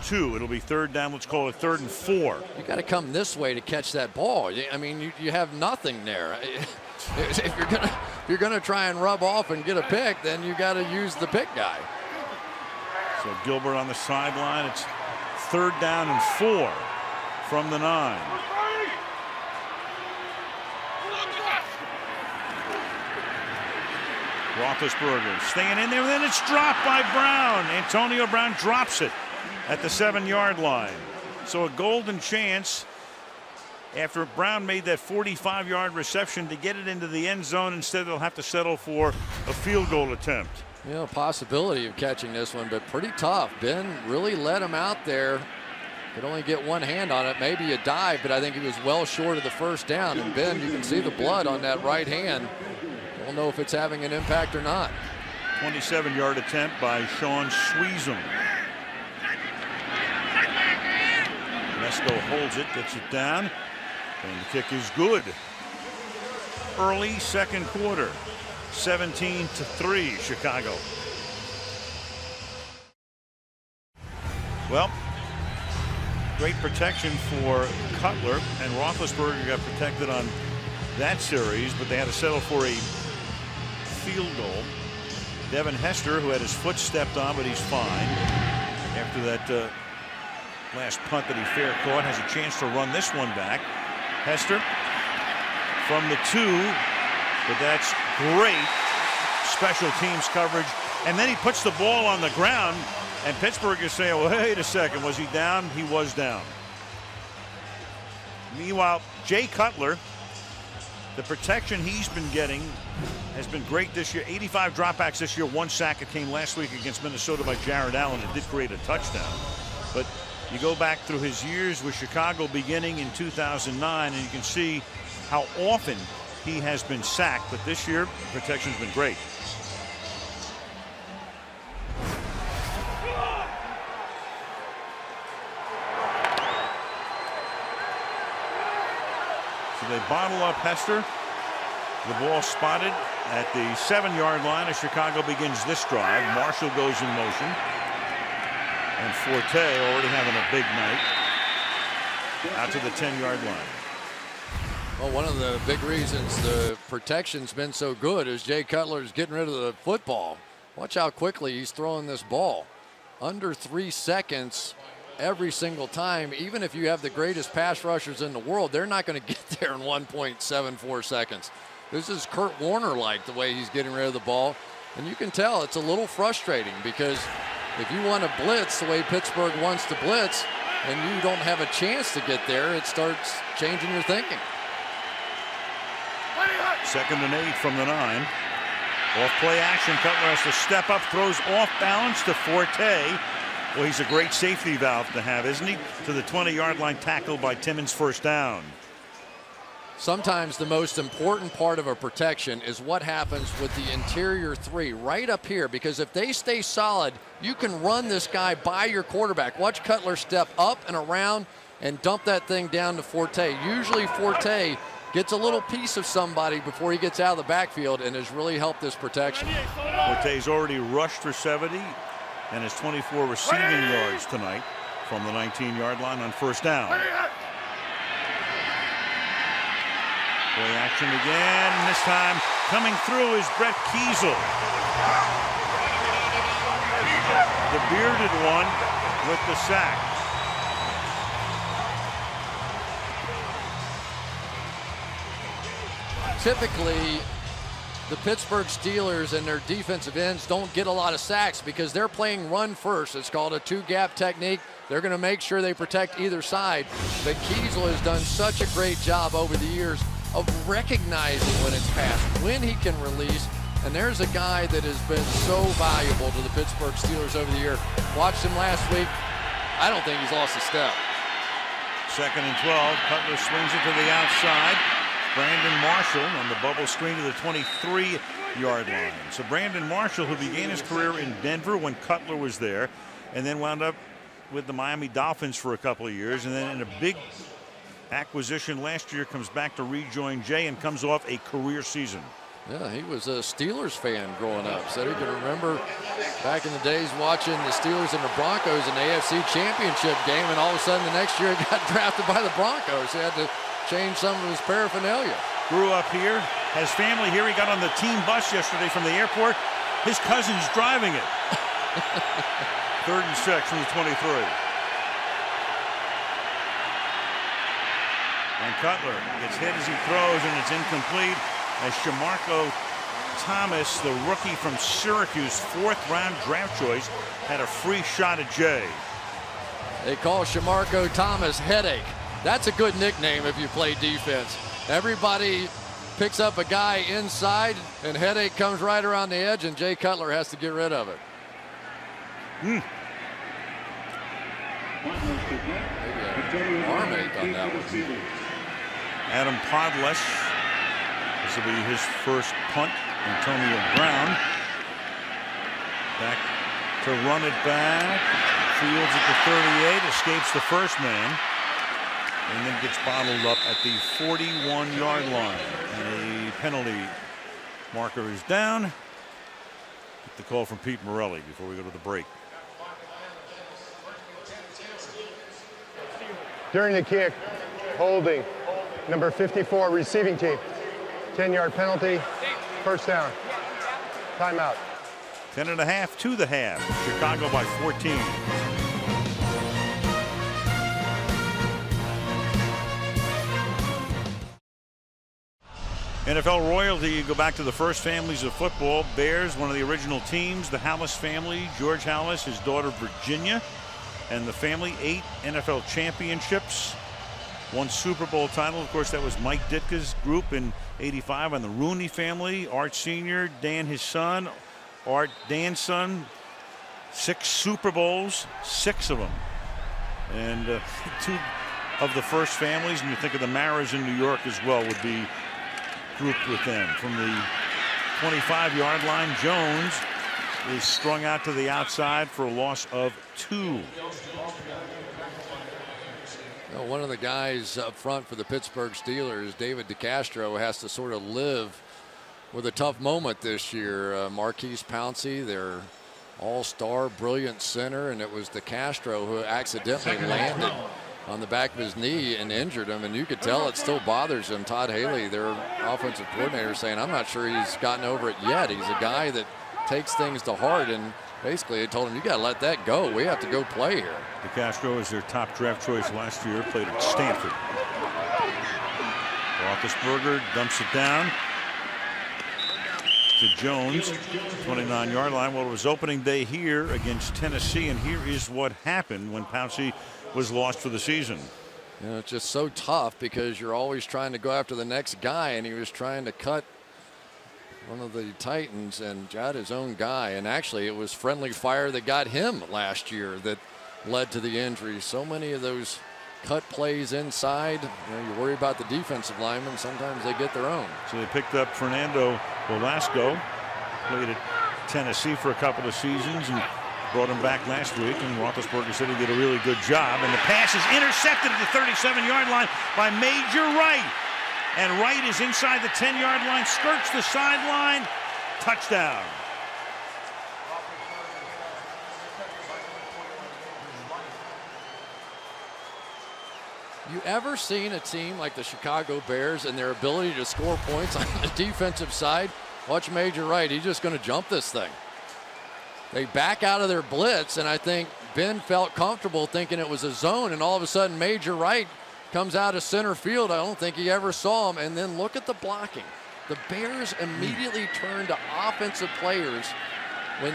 2. It'll be 3rd down. Let's call it 3rd and 4. You got to come this way to catch that ball. I mean, you have nothing there. If you're gonna try and rub off and get a pick, then you got to use the pick guy. So Gilbert on the sideline. It's 3rd down and 4 from the 9. Roethlisberger staying in there, and then it's dropped by Brown. Antonio Brown drops it at the 7-yard line. So a golden chance after Brown made that 45-yard reception to get it into the end zone. Instead, they'll have to settle for a field goal attempt. You know, possibility of catching this one, but pretty tough. Ben really let him out there. Could only get one hand on it, maybe a dive, but I think he was well short of the 1st down. And Ben, you can see the blood on that right hand. Don't know if it's having an impact or not. 27-yard attempt by Sean Sweezum. Mesco holds it, gets it down, and the kick is good. Early 2nd quarter, 17-3 Chicago. Well, great protection for Cutler, and Roethlisberger got protected on that series, but they had to settle for a field goal. Devin Hester, who had his foot stepped on, but he's fine. After that last punt that he fair caught, has a chance to run this one back. Hester from the 2, but that's great special teams coverage. And then he puts the ball on the ground, and Pittsburgh is saying, well, wait a second, was he down? He was down. Meanwhile, Jay Cutler, the protection he's been getting has been great this year. 85 dropbacks this year, 1 sack. It came last week against Minnesota by Jared Allen. It did create a touchdown. But you go back through his years with Chicago beginning in 2009, and you can see how often he has been sacked. But this year, protection's been great. So they bottle up Hester. The ball spotted at the 7-yard line as Chicago begins this drive. Marshall goes in motion. And Forte already having a big night. Out to the 10-yard line. Well, one of the big reasons the protection's been so good is Jay Cutler's getting rid of the football. Watch how quickly he's throwing this ball. Under 3 seconds every single time. Even if you have the greatest pass rushers in the world, they're not going to get there in 1.74 seconds. This is Kurt Warner-like, the way he's getting rid of the ball. And you can tell it's a little frustrating because if you want to blitz the way Pittsburgh wants to blitz and you don't have a chance to get there, it starts changing your thinking. 2nd and 8 from the 9. Off play action. Cutler has to step up, throws off balance to Forte. Well, he's a great safety valve to have, isn't he? To the 20-yard line, tackled by Timmons, 1st down. Sometimes the most important part of a protection is what happens with the interior 3 right up here, because if they stay solid, you can run this guy by your quarterback. Watch Cutler step up and around and dump that thing down to Forte. Usually Forte gets a little piece of somebody before he gets out of the backfield and has really helped this protection. Forte's already rushed for 70 and has 24 receiving yards tonight from the 19-yard line on 1st down. Play action again. This time coming through is Brett Kiesel. The bearded one with the sack. typically the Pittsburgh Steelers and their defensive ends don't get a lot of sacks because they're playing run first. It's called a two-gap technique. They're going to make sure they protect either side. But Kiesel has done such a great job over the years of recognizing when it's passed, when he can release. And there's a guy that has been so valuable to the Pittsburgh Steelers over the year. Watched him last week. I don't think he's lost a step. 2nd and 12. Cutler swings it to the outside. Brandon Marshall on the bubble screen to the 23-yard line. So Brandon Marshall, who began his career in Denver when Cutler was there, and then wound up with the Miami Dolphins for a couple of years, and then in a big acquisition last year comes back to rejoin Jay and comes off a career season. Yeah, he was a Steelers fan growing up. Said he could remember back in the days watching the Steelers and the Broncos in the AFC Championship game, and all of a sudden the next year he got drafted by the Broncos. He had to change some of his paraphernalia. Grew up here, has family here. He got on the team bus yesterday from the airport. His cousin's driving it. 3rd and 6 from the 23. And Cutler gets hit as he throws, and it's incomplete as Shamarko Thomas, the rookie from Syracuse, 4th-round draft choice, had a free shot at Jay. They call Shamarko Thomas Headache. That's a good nickname if you play defense. Everybody picks up a guy inside, and Headache comes right around the edge, and Jay Cutler has to get rid of it. Armache on that one. Adam Podles. This will be his first punt. Antonio Brown back to run it back. Fields at the 38, escapes the first man, and then gets bottled up at the 41-yard line. And a penalty marker is down. Get the call from Pete Morelli before we go to the break. During the kick, holding, number 54, receiving team. 10-yard penalty, first down. Timeout. 10.5 to the half. Chicago by 14. NFL royalty, you go back to the first families of football. Bears, one of the original teams. The Hallis family, George Hallis, his daughter Virginia, and the family, 8 NFL championships. 1 Super Bowl title. Of course, that was Mike Ditka's group in '85 on the Rooney family. Art Sr., Dan, his son. Art, Dan's son. 6 Super Bowls, 6 of them. And 2 of the first families, and you think of the Maras in New York as well, would be grouped with them. From the 25-yard line, Jones is strung out to the outside for a loss of 2. One of the guys up front for the Pittsburgh Steelers, David DeCastro, has to sort of live with a tough moment this year. Marquise Pouncey, their all-star, brilliant center, and it was DeCastro who accidentally landed on the back of his knee and injured him, and you could tell it still bothers him. Todd Haley, their offensive coordinator, saying, I'm not sure he's gotten over it yet. He's a guy that takes things to heart, and basically they told him, you got to let that go. We have to go play here. DeCastro is their top draft choice last year, played at Stanford. Roethlisberger dumps it down to Jones, 29-yard line. Well, it was opening day here against Tennessee, and here is what happened when Pouncey was lost for the season. You know, it's just so tough because you're always trying to go after the next guy, and he was trying to cut one of the Titans and got his own guy. And actually, it was friendly fire that got him last year that led to the injury. So many of those cut plays inside, you worry about the defensive linemen. Sometimes they get their own. So they picked up Fernando Velasco, played at Tennessee for a couple of seasons, and brought him back last week, and Roethlisberger said he did a really good job. And the pass is intercepted at the 37-yard line by Major Wright. And Wright is inside the 10-yard line, skirts the sideline, touchdown. You ever seen a team like the Chicago Bears and their ability to score points on the defensive side? Watch Major Wright. He's just going to jump this thing. They back out of their blitz, and I think Ben felt comfortable thinking it was a zone, and all of a sudden Major Wright comes out of center field. I don't think he ever saw him. And then look at the blocking. The Bears immediately turn to offensive players when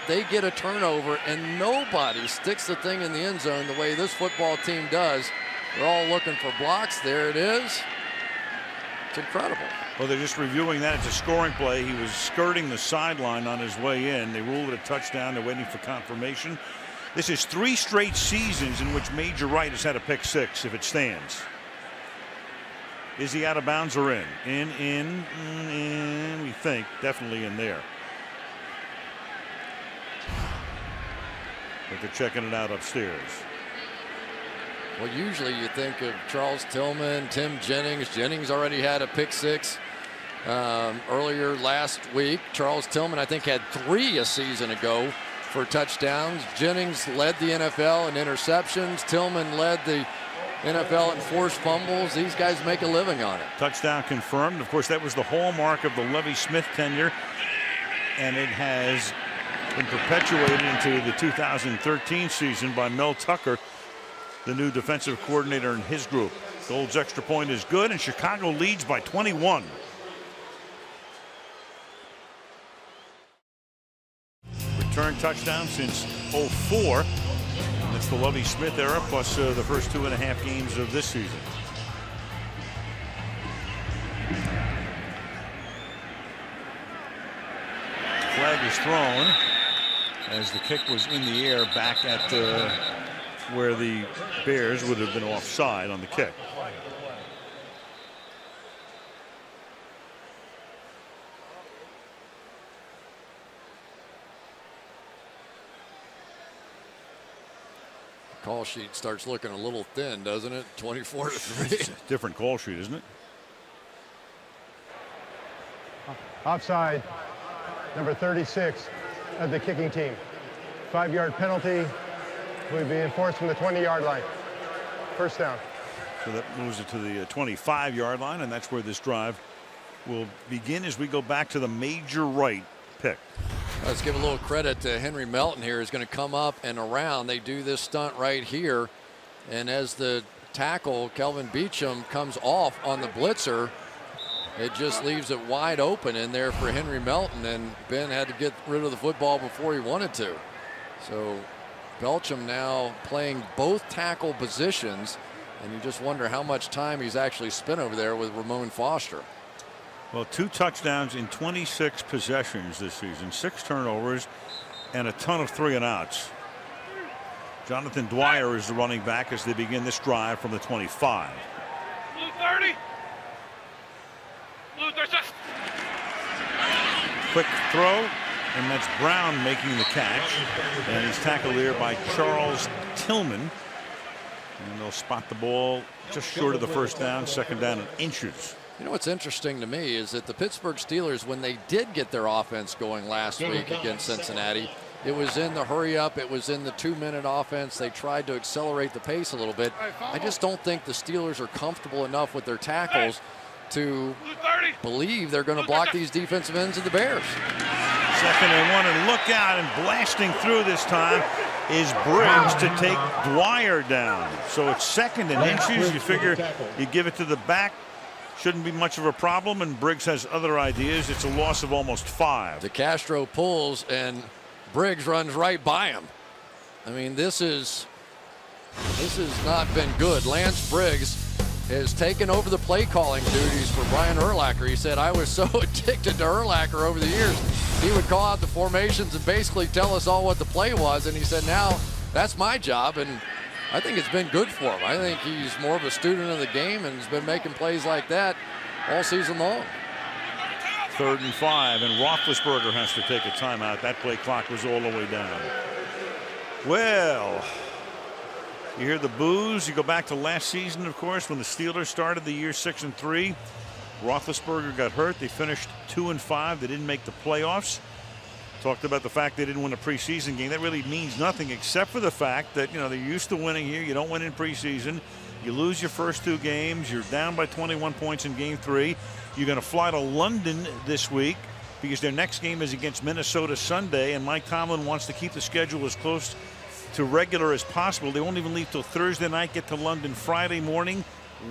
they get a turnover, and nobody sticks the thing in the end zone the way this football team does. They're all looking for blocks. There it is. It's incredible. Well, they're just reviewing that. It's a scoring play. He was skirting the sideline on his way in. They ruled it a touchdown. They're waiting for confirmation. This is 3 straight seasons in which Major Wright has had a pick six if it stands. Is he out of bounds or in? In, we think. Definitely in there. But they're checking it out upstairs. Well, usually you think of Charles Tillman, Tim Jennings. Jennings already had a pick six earlier last week. Charles Tillman, I think, had 3 a season ago for touchdowns. Jennings led the NFL in interceptions. Tillman led the NFL in forced fumbles. These guys make a living on it. Touchdown confirmed. Of course, that was the hallmark of the Lovie Smith tenure, and it has been perpetuated into the 2013 season by Mel Tucker, the new defensive coordinator in his group. Gold's extra point is good, and Chicago leads by 21. Return touchdown since 04. That's the Lovie Smith era, plus the first 2.5 games of this season. Flag is thrown as the kick was in the air back at where the Bears would have been offside on the kick. Call sheet starts looking a little thin, doesn't it? 24-3. It's a different call sheet, isn't it? Offside, number 36 of the kicking team. 5-yard penalty will be enforced from the 20-yard line. First down. So that moves it to the 25-yard line, and that's where this drive will begin as we go back to the Major Wright pick. Let's give a little credit to Henry Melton here. He's going to come up and around. They do this stunt right here, and as the tackle, Kelvin Beachum, comes off on the blitzer, it just leaves it wide open in there for Henry Melton, and Ben had to get rid of the football before he wanted to. So Belcham now playing both tackle positions, and you just wonder how much time he's actually spent over there with Ramon Foster. Well, 2 touchdowns in 26 possessions this season, 6 turnovers, and a ton of 3-and-outs. Jonathan Dwyer is the running back as they begin this drive from the 25. Blue 30. Blue 30. Quick throw, and that's Brown making the catch, and he's tackled there by Charles Tillman, and they'll spot the ball just short of the first down, second down in inches. You know what's interesting to me is that the Pittsburgh Steelers, when they did get their offense going last week against Cincinnati, it was in the hurry up, it was in the 2-minute offense. They tried to accelerate the pace a little bit. I just don't think the Steelers are comfortable enough with their tackles to believe they're going to block these defensive ends of the Bears. 2nd and 1, and look out, and blasting through this time is Briggs to take Dwyer down. So it's 2nd and inches. You figure you give it to the back, shouldn't be much of a problem, and Briggs has other ideas. It's a loss of almost 5. DeCastro pulls, and Briggs runs right by him. I mean, this has not been good. Lance Briggs has taken over the play calling duties for Brian Urlacher. He said, I was so addicted to Urlacher over the years. He would call out the formations and basically tell us all what the play was, and he said, now that's my job, and I think it's been good for him. I think he's more of a student of the game and has been making plays like that all season long. 3rd and 5, and Roethlisberger has to take a timeout. That play clock was all the way down. Well, you hear the boos. You go back to last season, of course, when the Steelers started the year 6-3. Roethlisberger got hurt. They finished 2-5. They didn't make the playoffs. Talked about the fact they didn't win a preseason game. That really means nothing except for the fact that, you know, they're used to winning here. You don't win in preseason. You lose your first 2 games. You're down by 21 points in game 3. You're going to fly to London this week because their next game is against Minnesota Sunday, and Mike Tomlin wants to keep the schedule as close to regular as possible. They won't even leave till Thursday night, get to London Friday morning,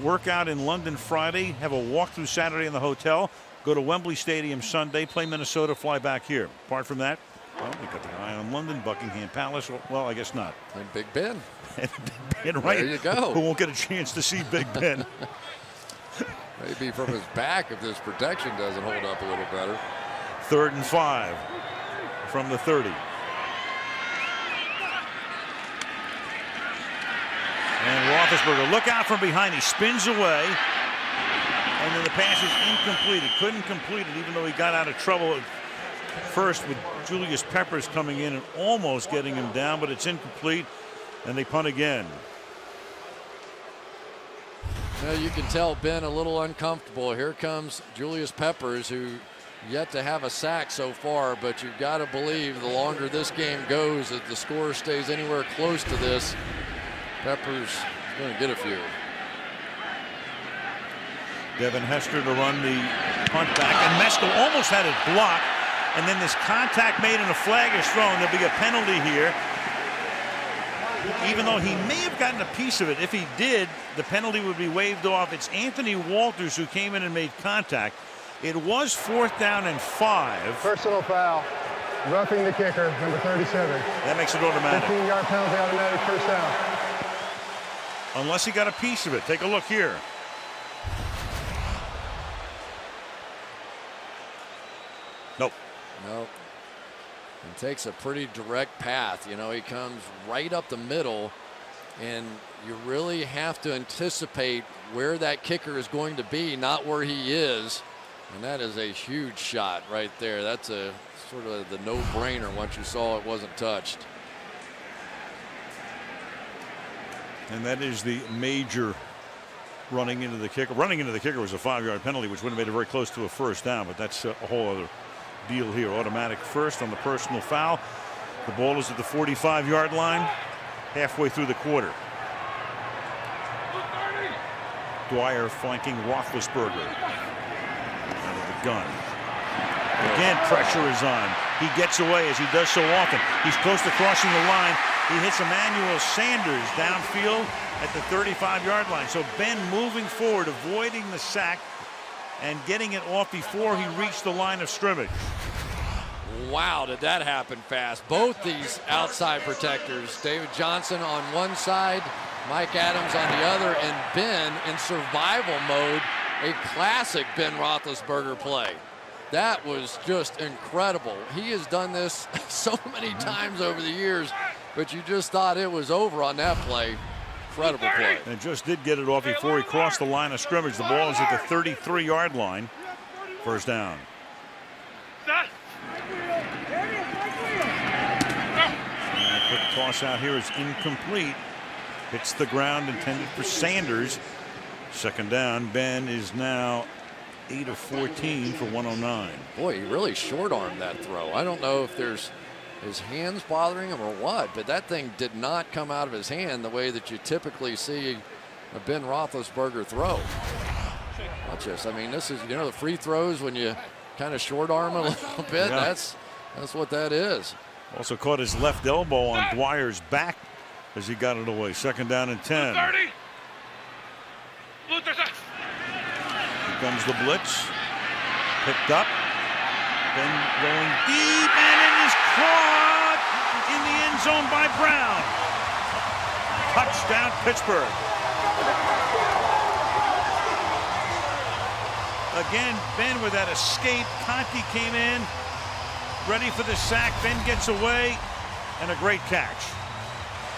work out in London Friday, have a walkthrough Saturday in the hotel, go to Wembley Stadium Sunday, play Minnesota, fly back here. Apart from that, well, we got the eye on London, Buckingham Palace. Well, I guess not. And Big Ben. And Big Ben, right? There you go. Who won't get a chance to see Big Ben. Maybe from his back if this protection doesn't hold up a little better. 3rd and 5 from the 30. And Roethlisberger, look out from behind. He spins away. And then the pass is incomplete. He couldn't complete it even though he got out of trouble at first with Julius Peppers coming in and almost getting him down, but it's incomplete. And they punt again. Now you can tell Ben a little uncomfortable. Here comes Julius Peppers, who yet to have a sack so far, but you've got to believe the longer this game goes, if the score stays anywhere close to this, Peppers is going to get a few. Devin Hester to run the punt back, and Meskel almost had it blocked, and then this contact made and a flag is thrown. There'll be a penalty here. Even though he may have gotten a piece of it, if he did, the penalty would be waived off. It's Anthony Walters who came in and made contact. It was 4th down and 5. Personal foul. Roughing the kicker, number 37. That makes it automatic. 15-yard penalty, automatic first down. Unless he got a piece of it. Take a look here. Nope. Nope. And takes a pretty direct path. You know, he comes right up the middle, and you really have to anticipate where that kicker is going to be, not where he is. And that is a huge shot right there. That's a sort of the no-brainer once you saw it wasn't touched. And that is the major running into the kicker. Running into the kicker was a 5-yard penalty, which would have made it very close to a first down, but that's a whole other deal here. Automatic first on the personal foul. The ball is at the 45-yard line, halfway through the quarter. Dwyer flanking Roethlisberger out of the gun. Again, pressure is on. He gets away as he does so often. He's close to crossing the line. He hits Emmanuel Sanders downfield at the 35-yard line. So Ben moving forward, avoiding the sack and getting it off before he reached the line of scrimmage. Wow, did that happen fast. Both these outside protectors, David Johnson on one side, Mike Adams on the other, and Ben in survival mode, a classic Ben Roethlisberger play. That was just incredible. He has done this so many times over the years, but you just thought it was over on that play. Incredible play. And just did get it off before he crossed the line of scrimmage. The ball is at the 33-yard line. First down. And a quick toss out here is incomplete. Hits the ground, intended for Sanders. Second down. Ben is now 8 of 14 for 109. Boy, he really short-armed that throw. I don't know if there's his hands bothering him or what, but that thing did not come out of his hand the way that you typically see a Ben Roethlisberger throw. Watch this. I mean, this is, you know, the free throws when you kind of short arm a little bit. Yeah. That's what that is. Also caught his left elbow on Dwyer's back as he got it away. Second down and 10. 30. Here comes the blitz. Picked up. Ben going deep, and it is caught in the end zone by Brown. Touchdown, Pittsburgh. Again, Ben with that escape. Conti came in, ready for the sack. Ben gets away, and a great catch.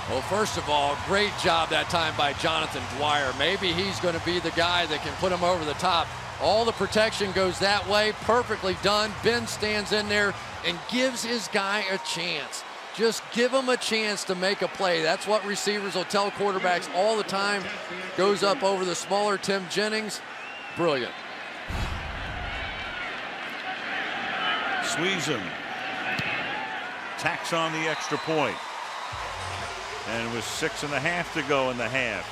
Well, first of all, great job that time by Jonathan Dwyer. Maybe he's going to be the guy that can put him over the top. All the protection goes that way. Perfectly done. Ben stands in there and gives his guy a chance. Just give him a chance to make a play. That's what receivers will tell quarterbacks all the time. Goes up over the smaller Tim Jennings. Brilliant. Squeeze him. Tacks on the extra point. And with 6.5 to go in the half.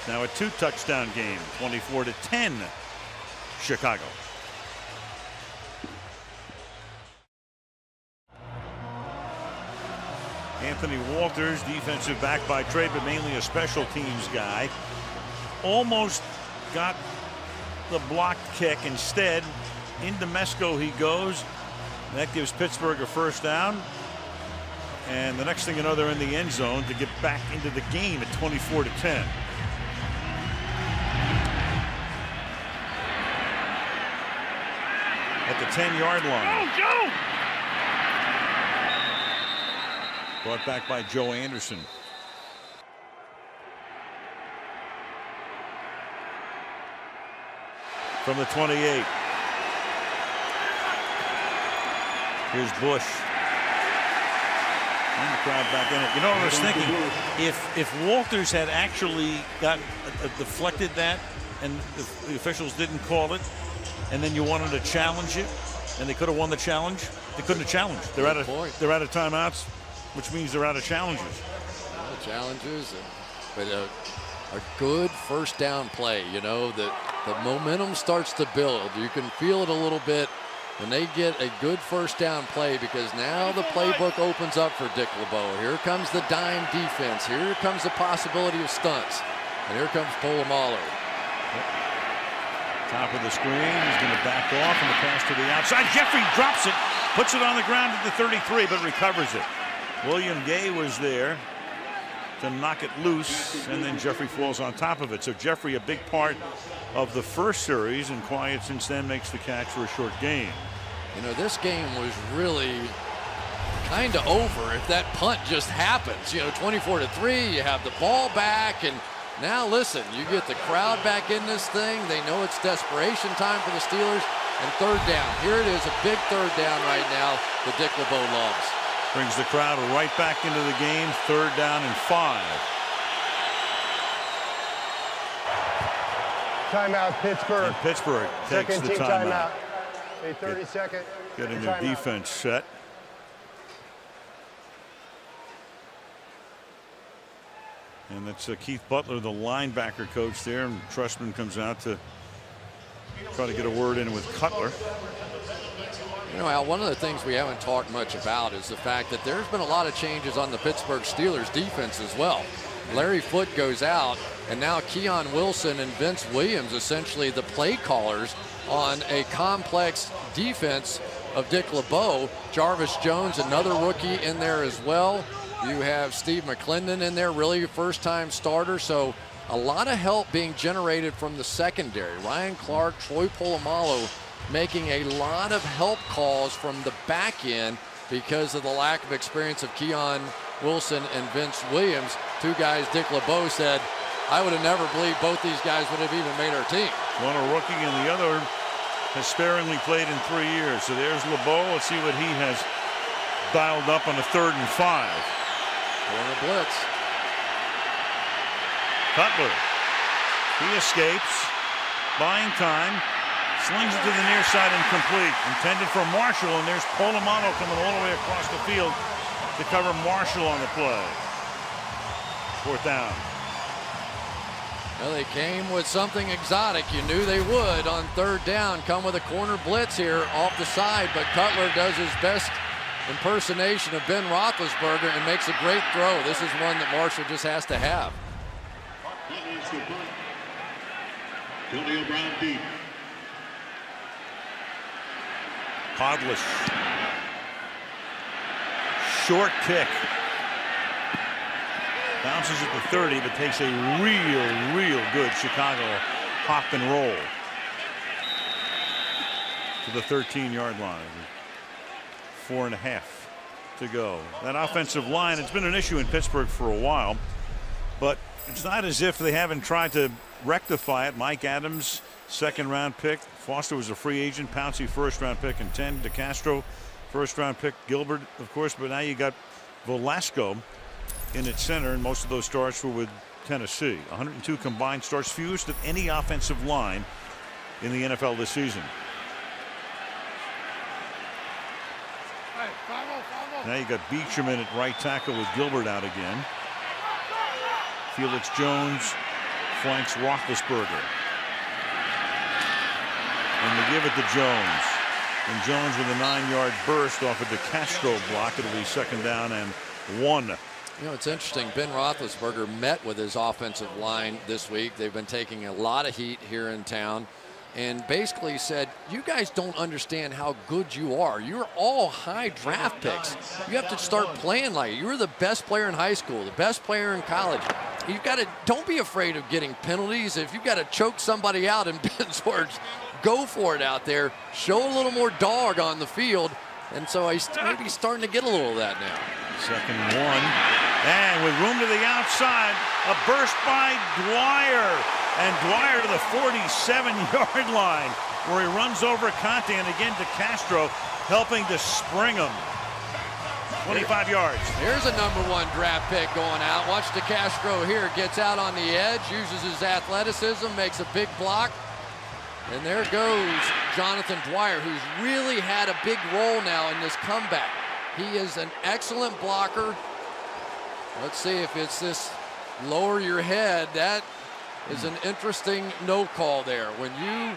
Now a 2-touchdown game, 24-10, Chicago. Anthony Walters, defensive back by trade, but mainly a special teams guy. Almost got the blocked kick. Instead, Into Mesco he goes. That gives Pittsburgh a first down. And the next thing you know, they're in the end zone to get back into the game at 24-10. At the 10-yard line. Joe! Brought back by Joe Anderson. From the 28. Here's Bush. And the crowd back in it. You know what I was thinking? If Walters had actually got deflected that and the officials didn't call it, and then you wanted to challenge it, and they could have won the challenge, they couldn't have challenged. They're out of timeouts, which means they're out of challenges. Challenges, but a good first down play. You know, the momentum starts to build. You can feel it a little bit when they get a good first down play, because now the playbook opens up for Dick LeBeau. Here comes the dime defense. Here comes the possibility of stunts. And here comes Polamalu. Top of the screen. He's going to back off and the pass to the outside. Jeffrey drops it, puts it on the ground at the 33, but recovers it. William Gay was there to knock it loose, and then Jeffrey falls on top of it. So Jeffrey, a big part of the first series, and quiet since then, makes the catch for a short gain. You know, this game was really kind of over if that punt just happens. You know, 24-3, you have the ball back, and now listen, you get the crowd back in this thing. They know it's desperation time for the Steelers, and third down. Here it is, a big third down right now that Dick LeBeau loves. Brings the crowd right back into the game. Third down and 5. Timeout, Pittsburgh. And Pittsburgh takes Second the team timeout. A 30-second. Getting their defense set. And that's Keith Butler, the linebacker coach there. And Trustman comes out to try to get a word in with Cutler. You know, Al, one of the things we haven't talked much about is the fact that there's been a lot of changes on the Pittsburgh Steelers defense as well. Larry Foote goes out, and now Keon Wilson and Vince Williams, essentially the play callers on a complex defense of Dick LeBeau. Jarvis Jones, another rookie in there as well. You have Steve McClendon in there, really a first-time starter. So a lot of help being generated from the secondary. Ryan Clark, Troy Polamalu making a lot of help calls from the back end because of the lack of experience of Keon Wilson and Vince Williams. Two guys Dick LeBeau said, I would have never believed both these guys would have even made our team. One a rookie and the other has sparingly played in 3 years. So there's LeBeau. Let's see what he has dialed up on a 3rd and 5. Corner blitz. Cutler. He escapes. Buying time. Slings it to the near side and complete. Intended for Marshall, and there's Polamalu coming all the way across the field to cover Marshall on the play. 4th down. Well, they came with something exotic. You knew they would on 3rd down. Come with a corner blitz here off the side, but Cutler does his best impersonation of Ben Roethlisberger and makes a great throw. This is one that Marshall just has to have. Billy O'Brien deep. Podlish. Short kick. Bounces at the 30, but takes a real good Chicago hop and roll to the 13-yard line. 4.5 to go. That offensive line, it's been an issue in Pittsburgh for a while, but it's not as if they haven't tried to rectify it. Mike Adams, 2nd-round pick. Foster was a free agent. Pouncey, 1st-round pick, and 10. DeCastro, 1st-round pick. Gilbert, of course, but now you got Velasco in its center, and most of those starts were with Tennessee. 102 combined starts, fewest of any offensive line in the NFL this season. Now you got Beacham in at right tackle with Gilbert out again. Felix Jones flanks Roethlisberger. And they give it to Jones. And Jones with a 9-yard burst off a DeCastro block. It'll be 2nd down and 1. You know, it's interesting. Ben Roethlisberger met with his offensive line this week. They've been taking a lot of heat here in town. and basically said, you guys don't understand how good you are. You're all high draft picks. You have to start playing like it. You're the best player in high school, the best player in college. You've got to, don't be afraid of getting penalties. If you've got to choke somebody out, in Ben's words, go for it out there. Show a little more dog on the field. And so he's maybe starting to get a little of that now. 2nd and 1. And with room to the outside, a burst by Dwyer. And Dwyer to the 47-yard line, where he runs over Conte, and again DeCastro helping to spring him. 25 yards. Here's a #1 draft pick going out. Watch DeCastro here. Gets out on the edge, uses his athleticism, makes a big block. And there goes Jonathan Dwyer, who's really had a big role now in this comeback. He is an excellent blocker. Let's see if it's this lower your head. That is an interesting no call there. When you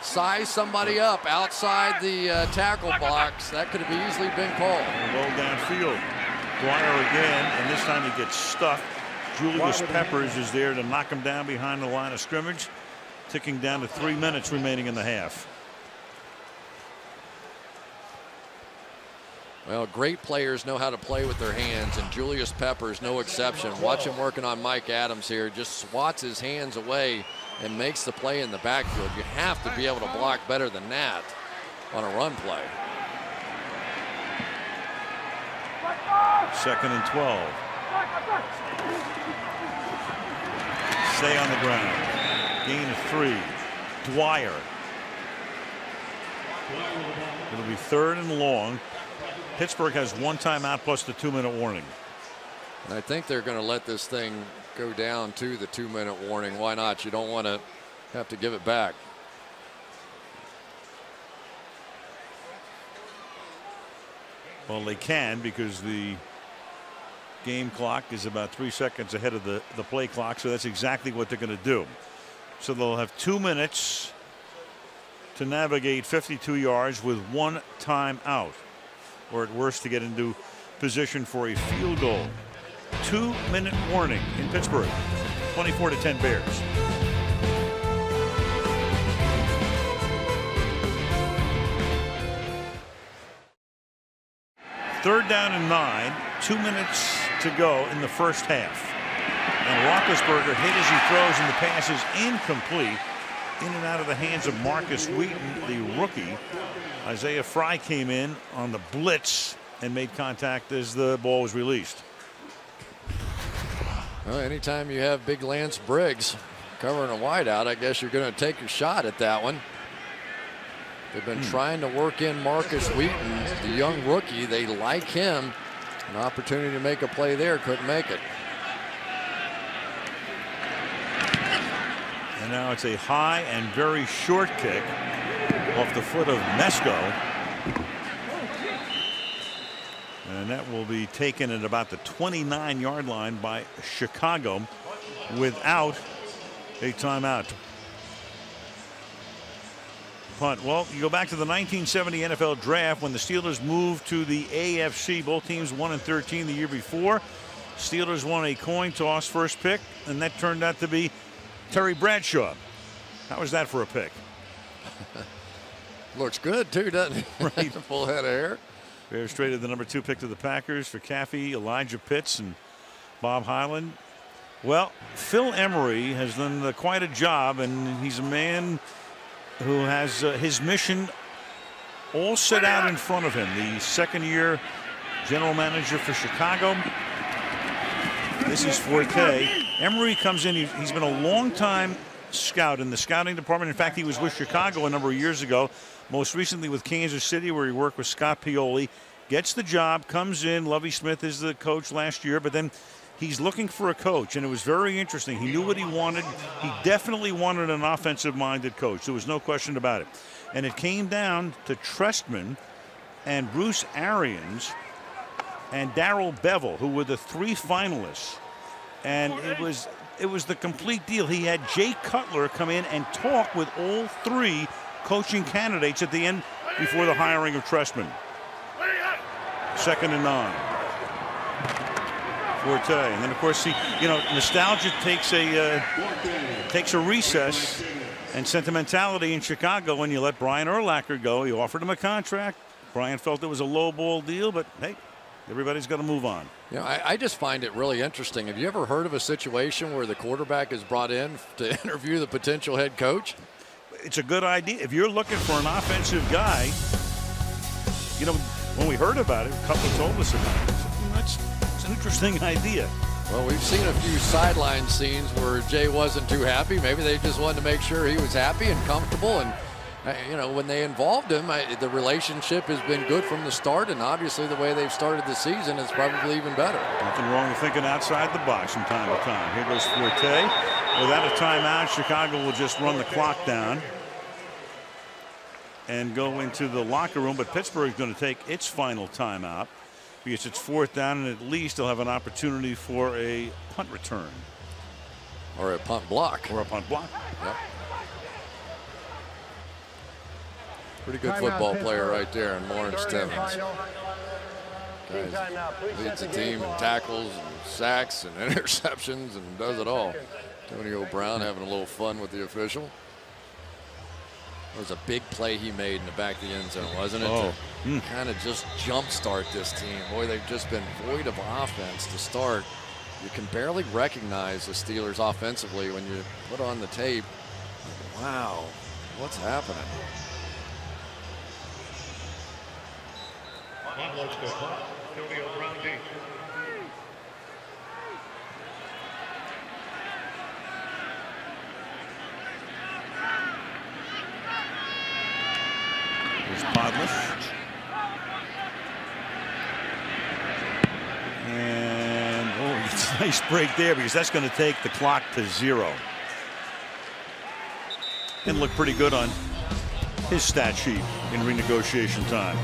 size somebody up outside the tackle box, that could have easily been called. Well downfield. Dwyer again, and this time he gets stuffed. Julius Peppers is there to knock him down behind the line of scrimmage. Ticking down to 3 minutes remaining in the half. Well, great players know how to play with their hands, and Julius Peppers no exception. Watch him working on Mike Adams here. Just swats his hands away and makes the play in the backfield. You have to be able to block better than that on a run play. 2nd and 12. Stay on the ground. Gain of 3. Dwyer. It'll be 3rd and long. Pittsburgh has 1 timeout plus the 2-minute warning. And I think they're going to let this thing go down to the 2-minute warning. Why not? You don't want to have to give it back. Well, they can, because the game clock is about 3 seconds ahead of the play clock, so that's exactly what they're going to do. So they'll have 2 minutes to navigate 52 yards with 1 timeout, or at worst to get into position for a field goal. 2-minute warning in Pittsburgh. 24-10 Bears. Third down and 9. 2 minutes to go in the first half. And Roethlisberger hit as he throws, and the pass is incomplete. In and out of the hands of Marcus Wheaton, the rookie. Isaiah Fry came in on the blitz and made contact as the ball was released. Well, anytime you have big Lance Briggs covering a wideout, I guess you're going to take your shot at that one. They've been trying to work in Marcus Wheaton, the young rookie. They like him. An opportunity to make a play there, couldn't make it. And now it's a high and very short kick off the foot of Mesko. And that will be taken at about the 29-yard line by Chicago without a timeout. Punt. Well, you go back to the 1970 NFL draft when the Steelers moved to the AFC. Both teams 1-13 the year before. Steelers won a coin toss first pick, and that turned out to be Terry Bradshaw. How was that for a pick? Looks good too, doesn't it? Right. Full head of hair. Bears traded the number 2 pick to the Packers for Caffey, Elijah Pitts, and Bob Hyland. Well, Phil Emery has done quite a job, and he's a man who has his mission all set out in front of him. The second-year general manager for Chicago. This is Forte. Emery comes in. He's been a long-time scout in the scouting department. In fact, he was with Chicago a number of years ago, most recently with Kansas City, where he worked with Scott Pioli. Gets the job, comes in. Lovie Smith is the coach last year, but then he's looking for a coach, and it was very interesting. He knew what he wanted. He definitely wanted an offensive-minded coach. There was no question about it. And it came down to Trestman and Bruce Arians and Darrell Bevell, who were the 3 finalists. And it was the complete deal. He had Jay Cutler come in and talk with all 3 coaching candidates at the end before the hiring of Trestman. 2nd and 9. Forte, and then of course nostalgia takes a recess, And sentimentality in Chicago when you let Brian Urlacher go. He offered him a contract. Brian felt it was a low ball deal, but hey, everybody's got to move on. You know, I just find it really interesting. Have you ever heard of a situation where the quarterback is brought in to interview the potential head coach? It's a good idea. If you're looking for an offensive guy, you know, when we heard about it, a couple told us about it. It's an interesting idea. Well, we've seen a few sideline scenes where Jay wasn't too happy. Maybe they just wanted to make sure he was happy and comfortable. And, you know, when they involved him, the relationship has been good from the start. And obviously the way they've started the season is probably even better. Nothing wrong with thinking outside the box from time to time. Here goes Forte. Without a timeout, Chicago will just run the clock down and go into the locker room. But Pittsburgh's going to take its final timeout, because it's 4th down, and at least they'll have an opportunity for a punt return. Or a punt block. Or a punt block. Yep. Pretty good football player right there in Lawrence Timmons. Guys leads the team in tackles and sacks and interceptions and does it all. Antonio Brown having a little fun with the official. It was a big play he made in the back of the end zone, wasn't it? Oh. To kind of just jumpstart this team. Boy, they've just been void of offense to start. You can barely recognize the Steelers offensively when you put on the tape. Wow, what's happening? Here's Podlish. And it's a nice break there, because that's going to take the clock to 0. And look pretty good on his stat sheet in renegotiation time.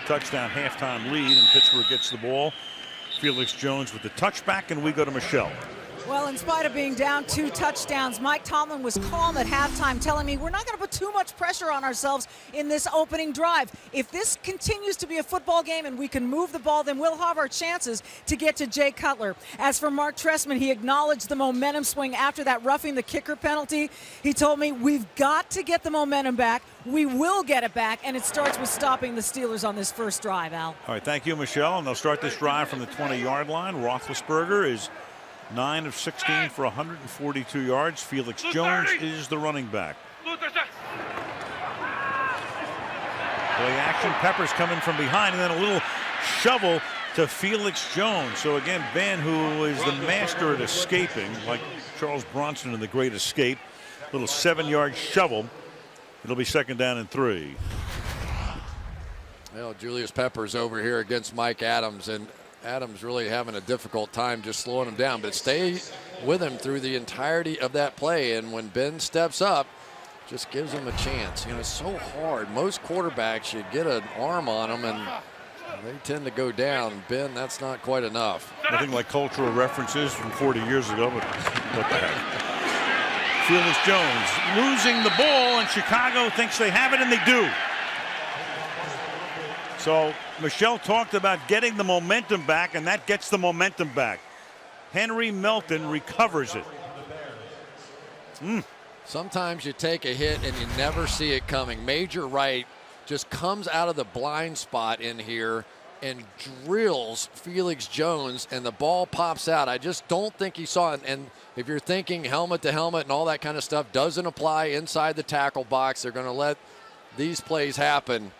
Touchdown halftime lead, and Pittsburgh gets the ball. Felix Jones with the touchback, and we go to Michelle. Well, in spite of being down 2 touchdowns, Mike Tomlin was calm at halftime, telling me we're not going to put too much pressure on ourselves in this opening drive. If this continues to be a football game and we can move the ball, then we'll have our chances to get to Jay Cutler. As for Mark Trestman, he acknowledged the momentum swing after that roughing the kicker penalty. He told me we've got to get the momentum back. We will get it back, and it starts with stopping the Steelers on this first drive, Al. All right, thank you, Michelle. And they'll start this drive from the 20-yard line. Roethlisberger is 9 of 16 for 142 yards. Felix Jones is the running back. Play action. Peppers coming from behind, and then a little shovel to Felix Jones. So again, Ben, who is the master at escaping, like Charles Bronson in The Great Escape, little 7-yard shovel. It'll be 2nd down and 3. Well, Julius Peppers over here against Mike Adams, and Adams really having a difficult time just slowing him down, but stay with him through the entirety of that play. And when Ben steps up, just gives him a chance. You know, it's so hard. Most quarterbacks, you get an arm on them and they tend to go down. Ben, that's not quite enough. Nothing like cultural references from 40 years ago, but what the heck. Felix Jones losing the ball, and Chicago thinks they have it, and they do. So Michelle talked about getting the momentum back, and that gets the momentum back. Henry Melton recovers it. Sometimes you take a hit and you never see it coming. Major Wright just comes out of the blind spot in here and drills Felix Jones, and the ball pops out. I just don't think he saw it. And if you're thinking helmet to helmet and all that kind of stuff doesn't apply inside the tackle box, they're going to let these plays happen.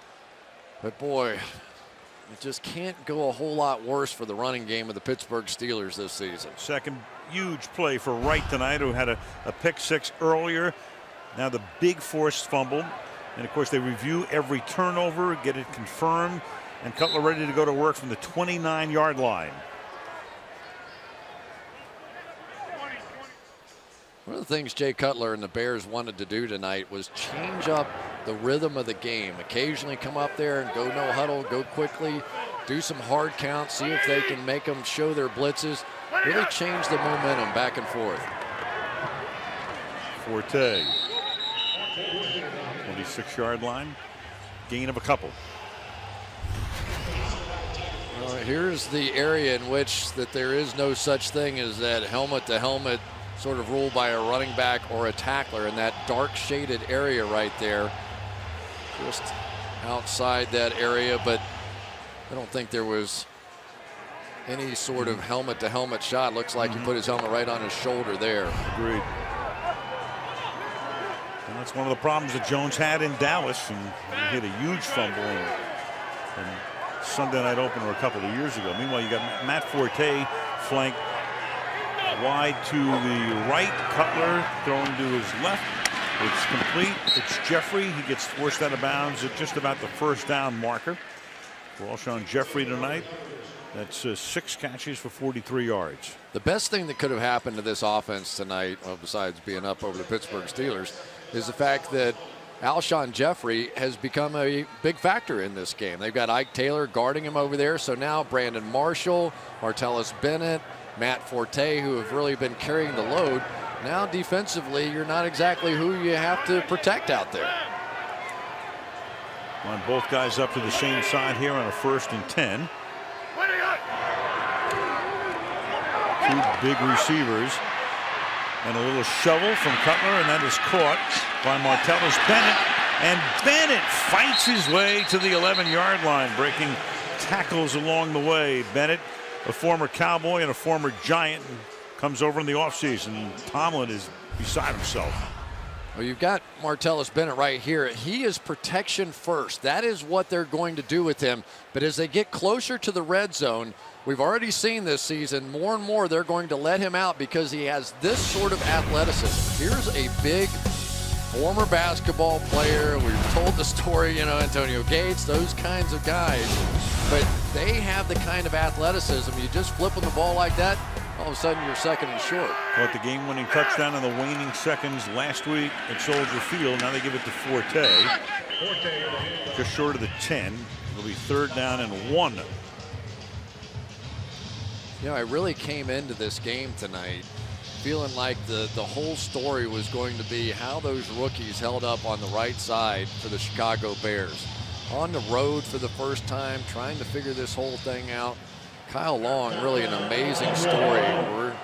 But boy, it just can't go a whole lot worse for the running game of the Pittsburgh Steelers this season. Second huge play for Wright tonight, who had a pick 6 earlier. Now the big forced fumble. And of course they review every turnover, get it confirmed, and Cutler ready to go to work from the 29-yard line. One of the things Jay Cutler and the Bears wanted to do tonight was change up the rhythm of the game. Occasionally come up there and go no huddle, go quickly, do some hard counts, see if they can make them show their blitzes. Really change the momentum back and forth. Forte. 26-yard line. Gain of a couple. Well, Well, here's the area in which that there is no such thing as that helmet-to-helmet sort of rule by a running back or a tackler in that dark shaded area right there. Just outside that area, but I don't think there was any sort of helmet-to-helmet shot. Looks like he put his helmet right on his shoulder there. Agreed. And that's one of the problems that Jones had in Dallas, and he hit a huge fumble in Sunday night opener a couple of years ago. Meanwhile, you got Matt Forte flanked wide to the right. Cutler throwing to his left. It's complete. It's Jeffrey. He gets forced out of bounds at just about the first down marker. For Alshon Jeffrey tonight. That's 6 catches for 43 yards. The best thing that could have happened to this offense tonight, well, besides being up over the Pittsburgh Steelers, is the fact that Alshon Jeffrey has become a big factor in this game. They've got Ike Taylor guarding him over there. So now Brandon Marshall, Martellus Bennett, Matt Forte, who have really been carrying the load. Now defensively, you're not exactly who you have to protect out there. On both guys up to the same side here on a 1st and 10. 2 big receivers. And a little shovel from Cutler, and that is caught by Martellus Bennett. And Bennett fights his way to the 11-yard line, breaking tackles along the way. Bennett, a former Cowboy and a former Giant, comes over in the offseason. Tomlin is beside himself. Well, you've got Martellus Bennett right here. He is protection first. That is what they're going to do with him. But as they get closer to the red zone, we've already seen this season, more and more they're going to let him out because he has this sort of athleticism. Here's a big former basketball player. We've told the story, you know, Antonio Gates, those kinds of guys. But they have the kind of athleticism. You just flip them the ball like that, all of a sudden you're 2nd and short. But the game-winning touchdown in the waning seconds last week at Soldier Field. Now they give it to Forte. Just short of the 10. It'll be 3rd down and 1. You know, I really came into this game tonight feeling like the whole story was going to be how those rookies held up on the right side for the Chicago Bears. On the road for the first time, trying to figure this whole thing out. Kyle Long, really an amazing story for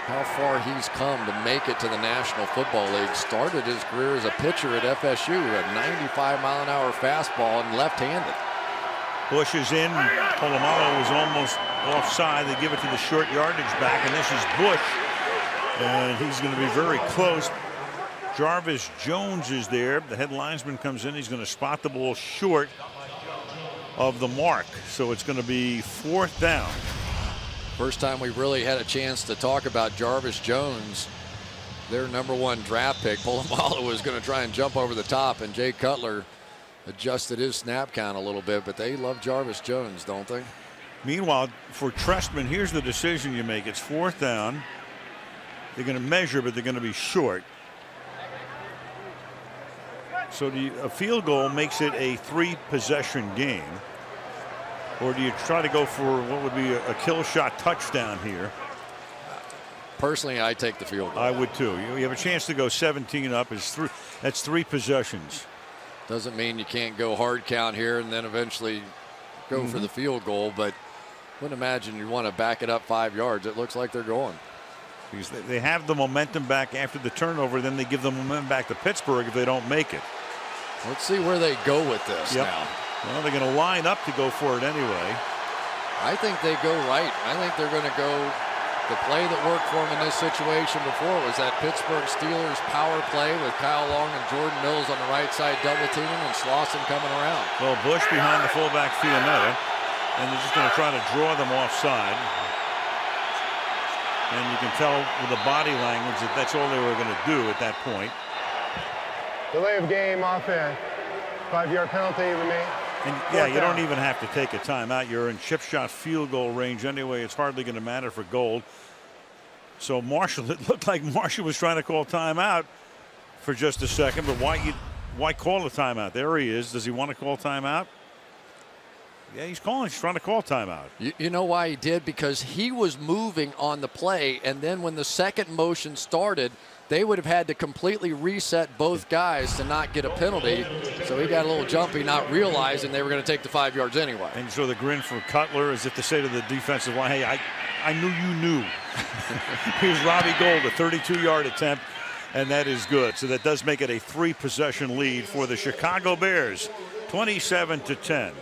how far he's come to make it to the National Football League. Started his career as a pitcher at FSU, a 95-mile-an-hour fastball and left-handed. Bush is in. Polamalu was almost offside. They give it to the short yardage back, and this is Bush. And he's going to be very close. Jarvis Jones is there. The head linesman comes in. He's going to spot the ball short of the mark. So it's going to be 4th down. First time we really had a chance to talk about Jarvis Jones, their #1 draft pick. Polamalu was going to try and jump over the top, and Jay Cutler adjusted his snap count a little bit, but they love Jarvis Jones, don't they? Meanwhile, for Trestman, here's the decision you make. It's 4th down. They're going to measure, but they're going to be short. So a field goal makes it a 3-possession game. Or do you try to go for what would be a kill shot touchdown here? Personally, I take the field goal. I would too. You have a chance to go 17 up. That's 3 possessions. Doesn't mean you can't go hard count here and then eventually go for the field goal, but wouldn't imagine you want to back it up 5 yards. It looks like they're going. Because they have the momentum back after the turnover, then they give the momentum back to Pittsburgh if they don't make it. Let's see where they go with this now. Well, they're going to line up to go for it anyway. I think they go right. I think they're going to go. The play that worked for them in this situation before was that Pittsburgh Steelers power play with Kyle Long and Jordan Mills on the right side double teaming and Slauson coming around. Well, Bush behind the fullback Fiametta, and they're just going to try to draw them offside. And you can tell with the body language that that's all they were going to do at that point. Delay of game offense. 5-yard penalty remain. And yeah, you don't even have to take a timeout. You're in chip shot field goal range anyway. It's hardly going to matter for gold. So Marshall, it looked like Marshall was trying to call timeout for just a second, but why call a timeout? There he is. Does he want to call timeout? Yeah, he's trying to call timeout. You know why he did? Because he was moving on the play, and then when the second motion started, they would have had to completely reset both guys to not get a penalty. So he got a little jumpy, not realizing they were going to take the 5 yards anyway. And so the grin from Cutler as if to say to the defensive line, hey, I knew you knew. Here's Robbie Gould, a 32-yard attempt, and that is good. So that does make it a 3-possession lead for the Chicago Bears, 27-10.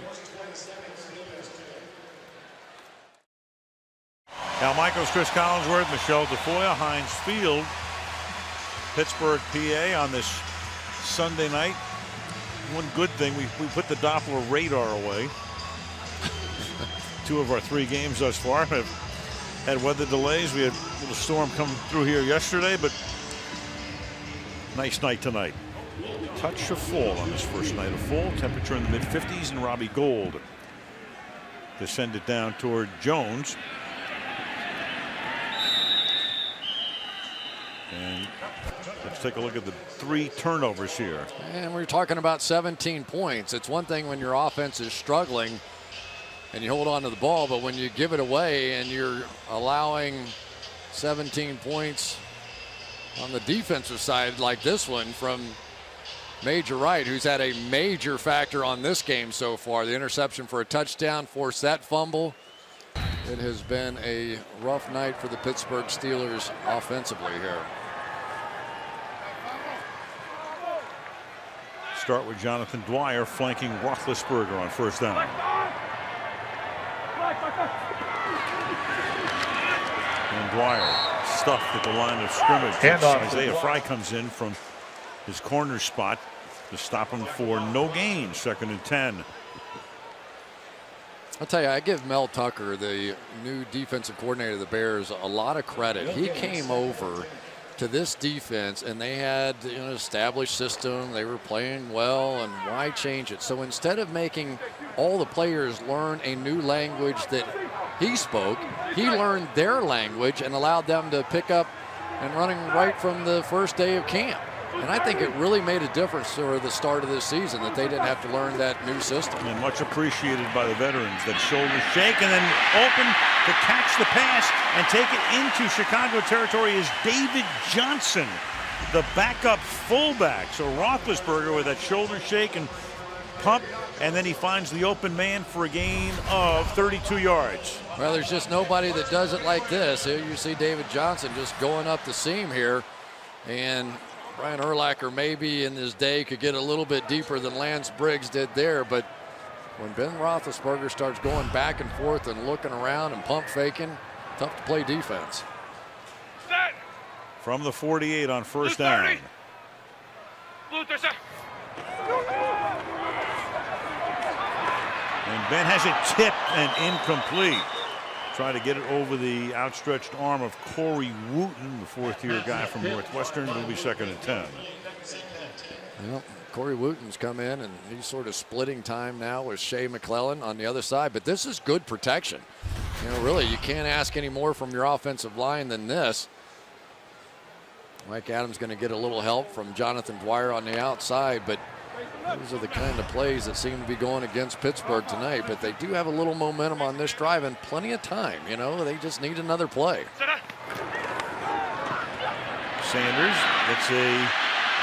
Now Michaels, Chris Collinsworth, Michelle Tafoya, Heinz Field, Pittsburgh, PA on this Sunday night. One good thing, we put the Doppler radar away. 2 of our 3 games thus far have had weather delays. We had a little storm come through here yesterday, but nice night tonight. Touch of fall on this first night of fall. Temperature in the mid-50s, and Robbie Gould to send it down toward Jones. And let's take a look at the 3 turnovers here. And we're talking about 17 points. It's one thing when your offense is struggling and you hold on to the ball, but when you give it away and you're allowing 17 points on the defensive side like this one from Major Wright, who's had a major factor on this game so far. The interception for a touchdown forced that fumble. It has been a rough night for the Pittsburgh Steelers offensively here. Start with Jonathan Dwyer flanking Roethlisberger on first down. And Dwyer stuffed at the line of scrimmage. Isaiah Fry comes in from his corner spot to stop him for no gain. 2nd and 10. I'll tell you, I give Mel Tucker, the new defensive coordinator of the Bears, a lot of credit. He came over to this defense and they had an established system. They were playing well, and why change it? So instead of making all the players learn a new language that he spoke, he learned their language and allowed them to pick up and running right from the first day of camp. And I think it really made a difference for the start of this season that they didn't have to learn that new system. And much appreciated by the veterans. That shoulder shake and then open to catch the pass and take it into Chicago territory is David Johnson, the backup fullback. So Roethlisberger with that shoulder shake and pump, and then he finds the open man for a gain of 32 yards. Well, there's just nobody that does it like this. Here you see David Johnson just going up the seam here, and Brian Urlacher maybe in his day could get a little bit deeper than Lance Briggs did there, but when Ben Roethlisberger starts going back and forth and looking around and pump faking, tough to play defense. From the 48 on first down. And Ben has it tipped and incomplete. Try to get it over the outstretched arm of Corey Wooten, the 4th-year guy from Northwestern. It'll be 2nd and 10. Well, Corey Wooten's come in, and he's sort of splitting time now with Shea McClellan on the other side. But this is good protection. You know, really, you can't ask any more from your offensive line than this. Mike Adams going to get a little help from Jonathan Dwyer on the outside, but those are the kind of plays that seem to be going against Pittsburgh tonight. But they do have a little momentum on this drive and plenty of time. You know, they just need another play. Sanders gets a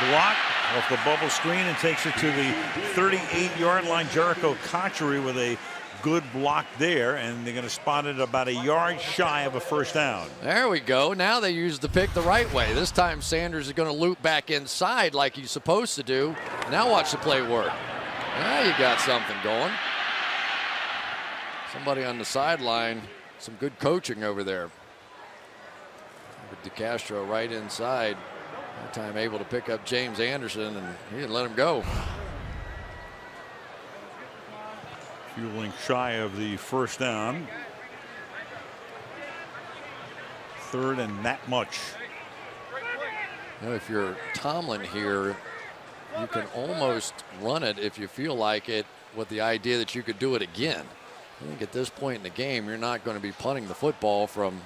block off the bubble screen and takes it to the 38-yard line. Jericho Cotchery with a good block there, and they're going to spot it about a yard shy of a first down. There we go. Now they use the pick the right way. This time Sanders is going to loop back inside like he's supposed to do. Now watch the play work. Now you got something going. Somebody on the sideline, some good coaching over there. With DeCastro right inside. That time able to pick up James Anderson, and he didn't let him go. Fueling shy of the first down. 3rd and that much. You know, if you're Tomlin here, you can almost run it if you feel like it, with the idea that you could do it again. I think at this point in the game, you're not going to be punting the football from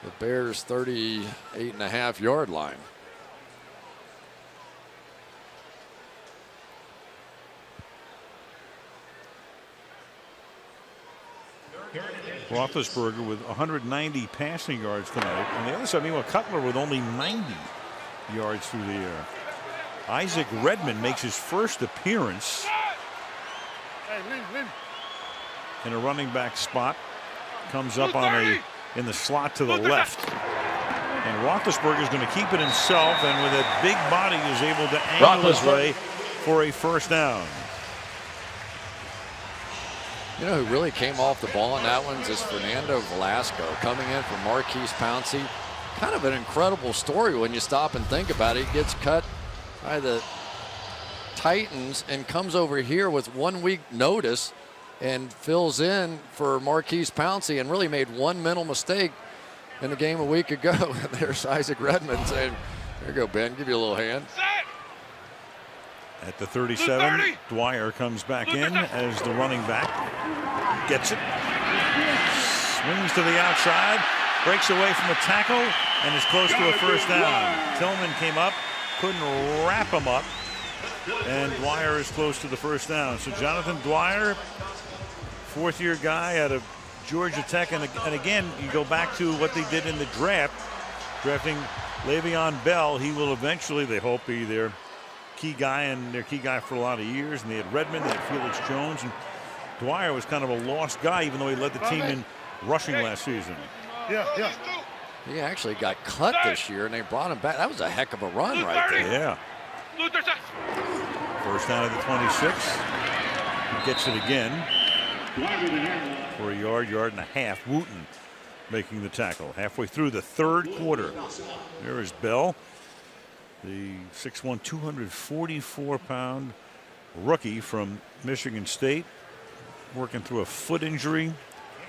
the Bears' 38.5-yard line. Roethlisberger with 190 passing yards tonight. On the other side, meanwhile, Cutler with only 90 yards through the air. Isaac Redman makes his first appearance in a running back spot. Comes up in the slot to the left. And Roethlisberger is going to keep it himself, and with a big body is able to angle his way for a first down. You know who really came off the ball in that one is Fernando Velasco, coming in for Marquise Pouncey. Kind of an incredible story when you stop and think about it. He gets cut by the Titans and comes over here with 1 week notice and fills in for Marquise Pouncey, and really made one mental mistake in the game a week ago. And there's Isaac Redman saying, there you go, Ben, give you a little hand. At the 37, Dwyer comes back in as the running back. Gets it. Swings to the outside. Breaks away from a tackle and is close to a first down. Tillman came up. Couldn't wrap him up. And Dwyer is close to the first down. So Jonathan Dwyer, fourth-year guy out of Georgia Tech. And again, you go back to what they did in the draft, drafting Le'Veon Bell. He will eventually, they hope, be their key guy, and their key guy for a lot of years. And they had Redmond, they had Felix Jones, and Dwyer was kind of a lost guy, even though he led the team in rushing last season. Yeah. He actually got cut this year, and they brought him back. That was a heck of a run right there. Yeah. First down at the 26. He gets it again for a yard and a half. Wooten making the tackle halfway through the third quarter. There is Bell, the 6'1", 244-pound rookie from Michigan State, working through a foot injury.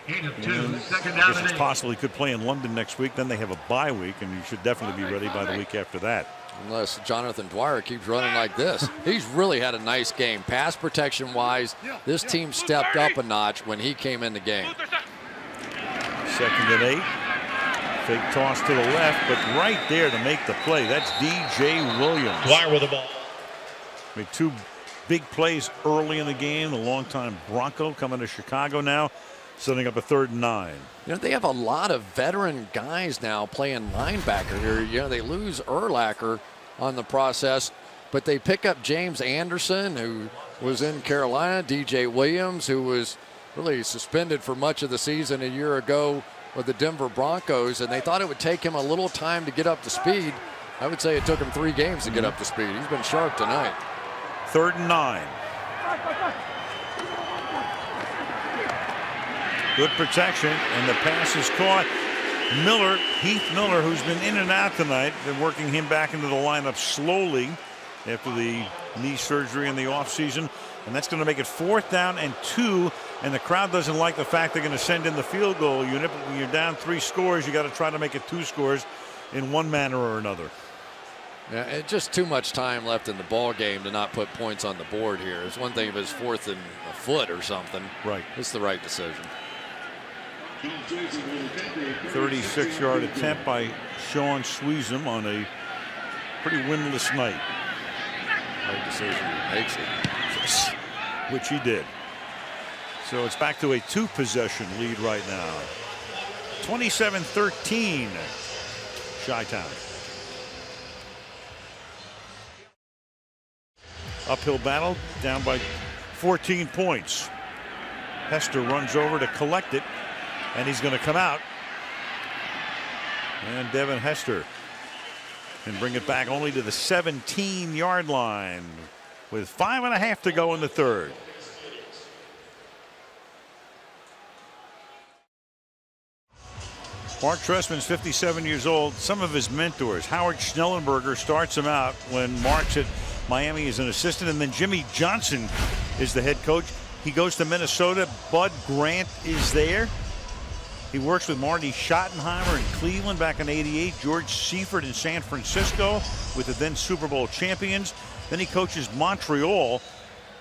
I guess it's possible he could play in London next week. Then they have a bye week, and he should definitely be ready by the week after that. Unless Jonathan Dwyer keeps running like this. He's really had a nice game. Pass protection-wise, this team stepped up a notch when he came in the game. 2nd and 8. Fake toss to the left, but right there to make the play. That's DJ Williams. Dwyer with the ball. Made 2 big plays early in the game. The longtime Bronco coming to Chicago now, setting up a 3rd and 9. You know, they have a lot of veteran guys now playing linebacker here. You know, they lose Urlacher on the process, but they pick up James Anderson, who was in Carolina, DJ Williams, who was really suspended for much of the season a year ago with the Denver Broncos, and they thought it would take him a little time to get up to speed. I would say it took him 3 games to get up to speed. He's been sharp tonight. 3rd and 9. Good protection, and the pass is caught. Heath Miller, who's been in and out tonight, been working him back into the lineup slowly after the knee surgery in the offseason. And that's going to make it 4th down and 2. And the crowd doesn't like the fact they're going to send in the field goal unit. But when you're down 3 scores, you got to try to make it 2 scores in one manner or another. Yeah, it's just too much time left in the ball game to not put points on the board here. It's one thing if it's 4th and a foot or something. Right. It's the right decision. 36-yard attempt by Sean Sweezum on a pretty winless night. Right decision. He makes it. Which he did. So it's back to a 2-possession lead right now. 27-13. Chi-Town. Uphill battle, down by 14 points. Hester runs over to collect it, and he's going to come out. And Devin Hester can bring it back only to the 17-yard line with 5.5 to go in the third. Mark Trestman's 57 years old. Some of his mentors, Howard Schnellenberger, starts him out when Mark's at Miami as an assistant, and then Jimmy Johnson is the head coach. He goes to Minnesota. Bud Grant is there. He works with Marty Schottenheimer in Cleveland back in '88. George Seifert in San Francisco with the then Super Bowl champions. Then he coaches Montreal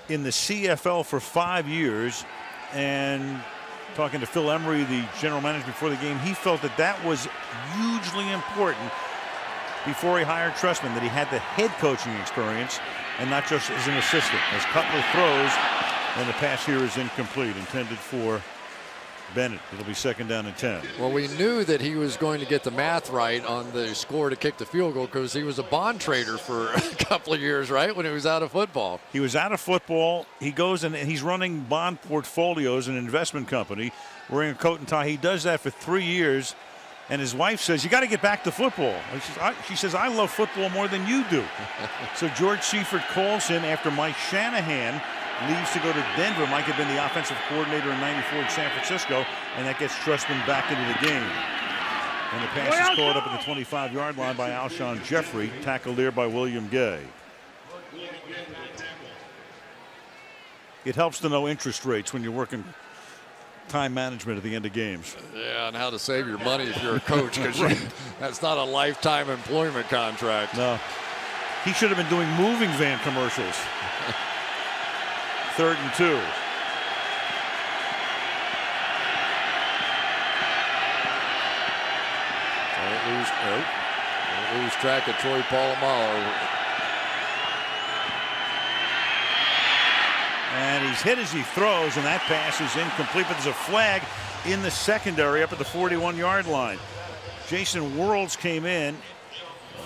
in the CFL for 5 years. And talking to Phil Emery, the general manager, before the game, he felt that that was hugely important before he hired Trestman, that he had the head coaching experience and not just as an assistant. As Cutler throws, and the pass here is incomplete, intended for Bennett. It'll be 2nd down and 10. Well, we knew that he was going to get the math right on the score to kick the field goal because he was a bond trader for a couple of years, right, when he was out of football. He was out of football. He goes and he's running bond portfolios, an investment company, wearing a coat and tie. He does that for 3 years. And his wife says, you got to get back to football. And she says, I love football more than you do. So George Seifert calls him after Mike Shanahan leaves to go to Denver. Mike had been the offensive coordinator in '94 in San Francisco, and that gets Trestman back into the game. And the pass is caught up at the 25-yard line by Alshon Jeffrey, tackled there by William Gay. It helps to know interest rates when you're working time management at the end of games. Yeah, and how to save your money if you're a coach, because that's not a lifetime employment contract. No. He should have been doing moving van commercials. 3rd and 2. Don't lose track of Troy Polamalu. And he's hit as he throws, and that pass is incomplete, but there's a flag in the secondary up at the 41-yard line. Jason Worlds came in.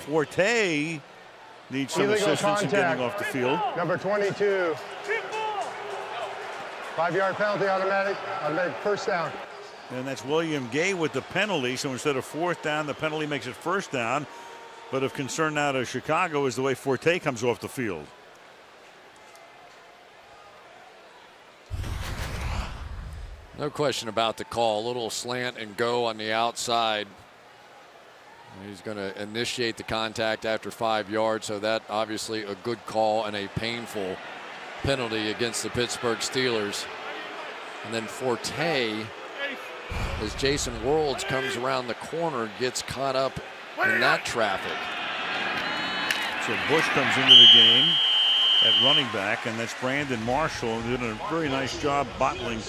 Forte needs some illegal assistance in contact. getting off the field. Number 22. 5-yard penalty, automatic 1st down. And that's William Gay with the penalty. So instead of 4th down, the penalty makes it 1st down. But of concern now to Chicago is the way Forte comes off the field. No question about the call. A little slant and go on the outside. He's going to initiate the contact after 5 yards. So that obviously a good call and a painful penalty against the Pittsburgh Steelers. And then Forte, as Jason Worlds comes around the corner, gets caught up in that traffic. So Bush comes into the game at running back, and that's Brandon Marshall, who did a very nice job bottling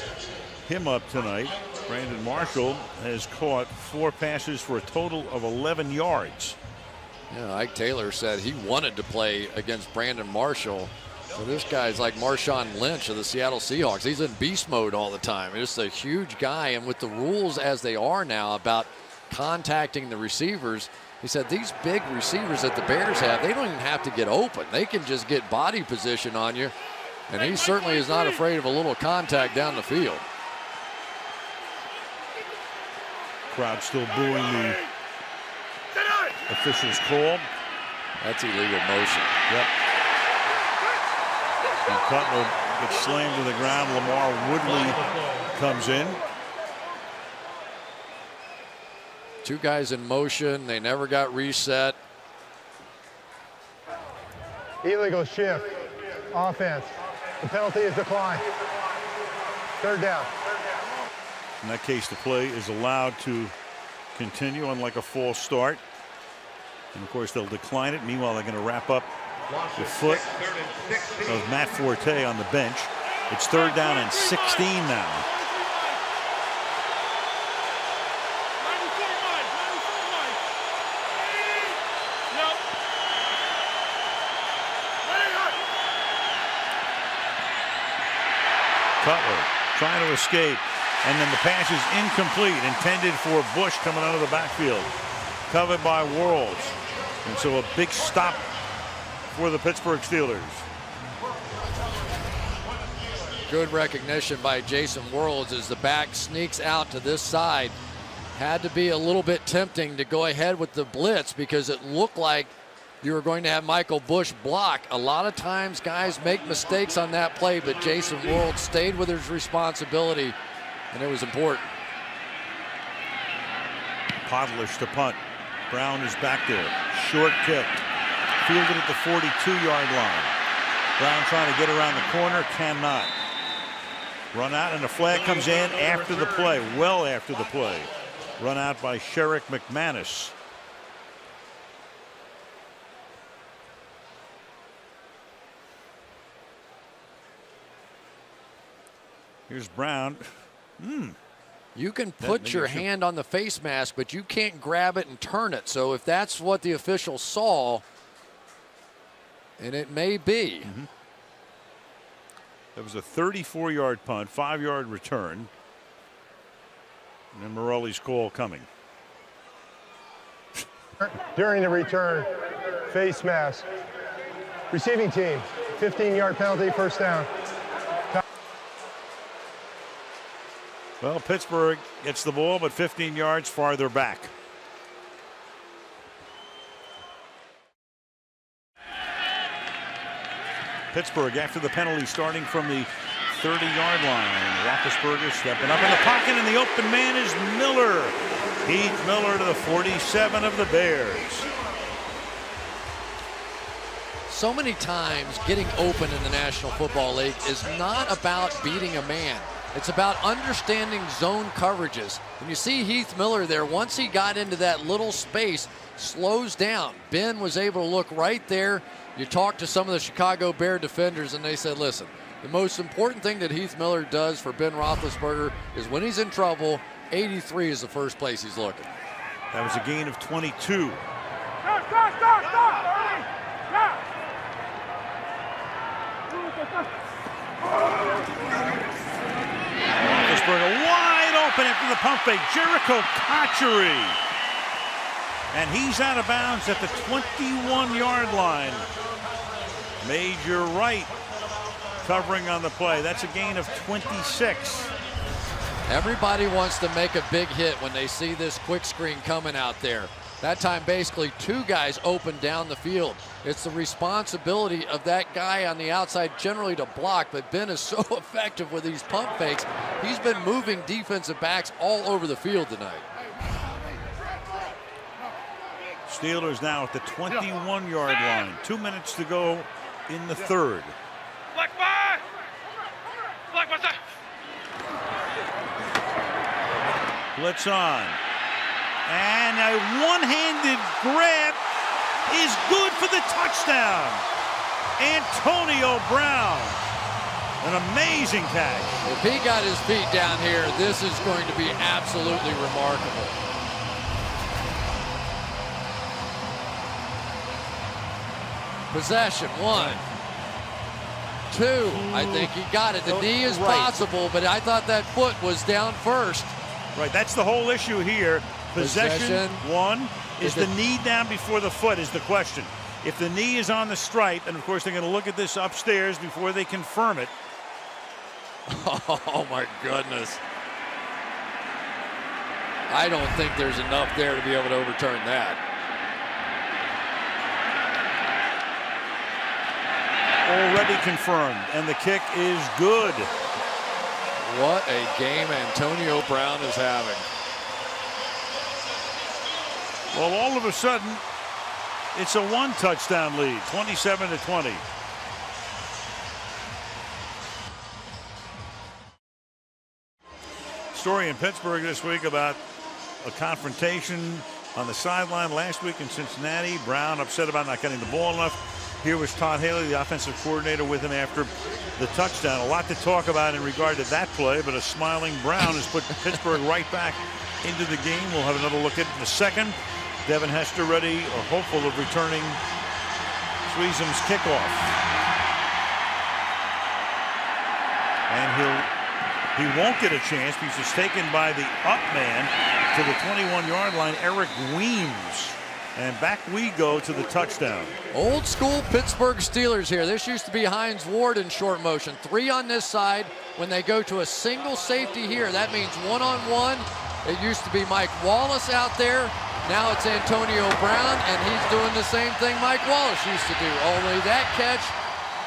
him up tonight. Brandon Marshall has caught 4 passes for a total of 11 yards. Yeah, Ike Taylor said he wanted to play against Brandon Marshall. So this guy's like Marshawn Lynch of the Seattle Seahawks. He's in beast mode all the time. He's just a huge guy, and with the rules as they are now about contacting the receivers, he said these big receivers that the Bears have, they don't even have to get open. They can just get body position on you, and he certainly is not afraid of a little contact down the field. Crowd still booing the official's call. That's illegal motion. Yep. And Cutler gets slammed to the ground. Lamar Woodley comes in. 2 guys in motion. They never got reset. Illegal shift. Offense. The penalty is declined. 3rd down. In that case, the play is allowed to continue, unlike a false start. And of course, they'll decline it. Meanwhile, they're going to wrap up the foot of Matt Forte on the bench. It's 3rd down and 16 now. Cutler trying to escape, and then the pass is incomplete, intended for Bush coming out of the backfield, covered by Worlds. And so a big stop for the Pittsburgh Steelers. Good recognition by Jason Worlds as the back sneaks out to this side. Had to be a little bit tempting to go ahead with the blitz because it looked like you were going to have Michael Bush block. A lot of times guys make mistakes on that play, but Jason Worlds stayed with his responsibility, and it was important. Podlish to punt. Brown is back there. Short kick. Fielded at the 42-yard line. Brown trying to get around the corner, cannot. Run out, and the flag comes in after the play, well after the play. Run out by Sherrick McManus. Here's Brown. You can put your hand on the face mask, but you can't grab it and turn it. So if that's what the official saw, and it may be. That was a 34-yard punt, 5-yard return. And Morelli's call coming. During the return, face mask. Receiving team, 15-yard penalty, first down. Well, Pittsburgh gets the ball, but 15 yards farther back. Pittsburgh, after the penalty, starting from the 30-yard line. Roethlisberger stepping up in the pocket, and the open man is Miller. Heath Miller to the 47 of the Bears. So many times getting open in the National Football League is not about beating a man. It's about understanding zone coverages. And you see Heath Miller there, once he got into that little space, slows down. Ben was able to look right there. You talk to some of the Chicago Bear defenders, and they said, listen, the most important thing that Heath Miller does for Ben Roethlisberger is when he's in trouble, 83 is the first place he's looking. That was a gain of 22. Roethlisberger wide open after the pump fake. Jericho Cotchery. And he's out of bounds at the 21-yard line. Major Wright covering on the play. That's a gain of 26. Everybody wants to make a big hit when they see this quick screen coming out there. That time, basically, two guys open down the field. It's the responsibility of that guy on the outside generally to block, but Ben is so effective with these pump fakes. He's been moving defensive backs all over the field tonight. Steelers now at the 21-yard line. 2 minutes to go in the third. Blitz on. And a one-handed grab is good for the touchdown. Antonio Brown. An amazing catch. If he got his feet down here, this is going to be absolutely remarkable. Possession, 1, 2. I think he got it. The knee is possible, but I thought that foot was down first. Right, that's the whole issue here. Possession 1. Is the knee down before the foot is the question. If the knee is on the stripe, and of course they're going to look at this upstairs before they confirm it. Oh my goodness. I don't think there's enough there to be able to overturn that. Already confirmed, and the kick is good. What a game Antonio Brown is having. Well, all of a sudden, it's a one-touchdown lead, 27-20. Story in Pittsburgh this week about a confrontation on the sideline last week in Cincinnati. Brown upset about not getting the ball enough. Here was Todd Haley, the offensive coordinator, with him after the touchdown. A lot to talk about in regard to that play, but a smiling Brown has put Pittsburgh right back into the game. We'll have another look at it in a second. Devin Hester ready or hopeful of returning Sweezum's kickoff. And he won't get a chance because it's taken by the up man to the 21-yard line, Eric Weems. And back we go to the touchdown. Old school Pittsburgh Steelers here. This used to be Hines Ward in short motion. 3 on this side. When they go to a single safety here, that means 1-on-1. It used to be Mike Wallace out there. Now it's Antonio Brown, and he's doing the same thing Mike Wallace used to do. Only that catch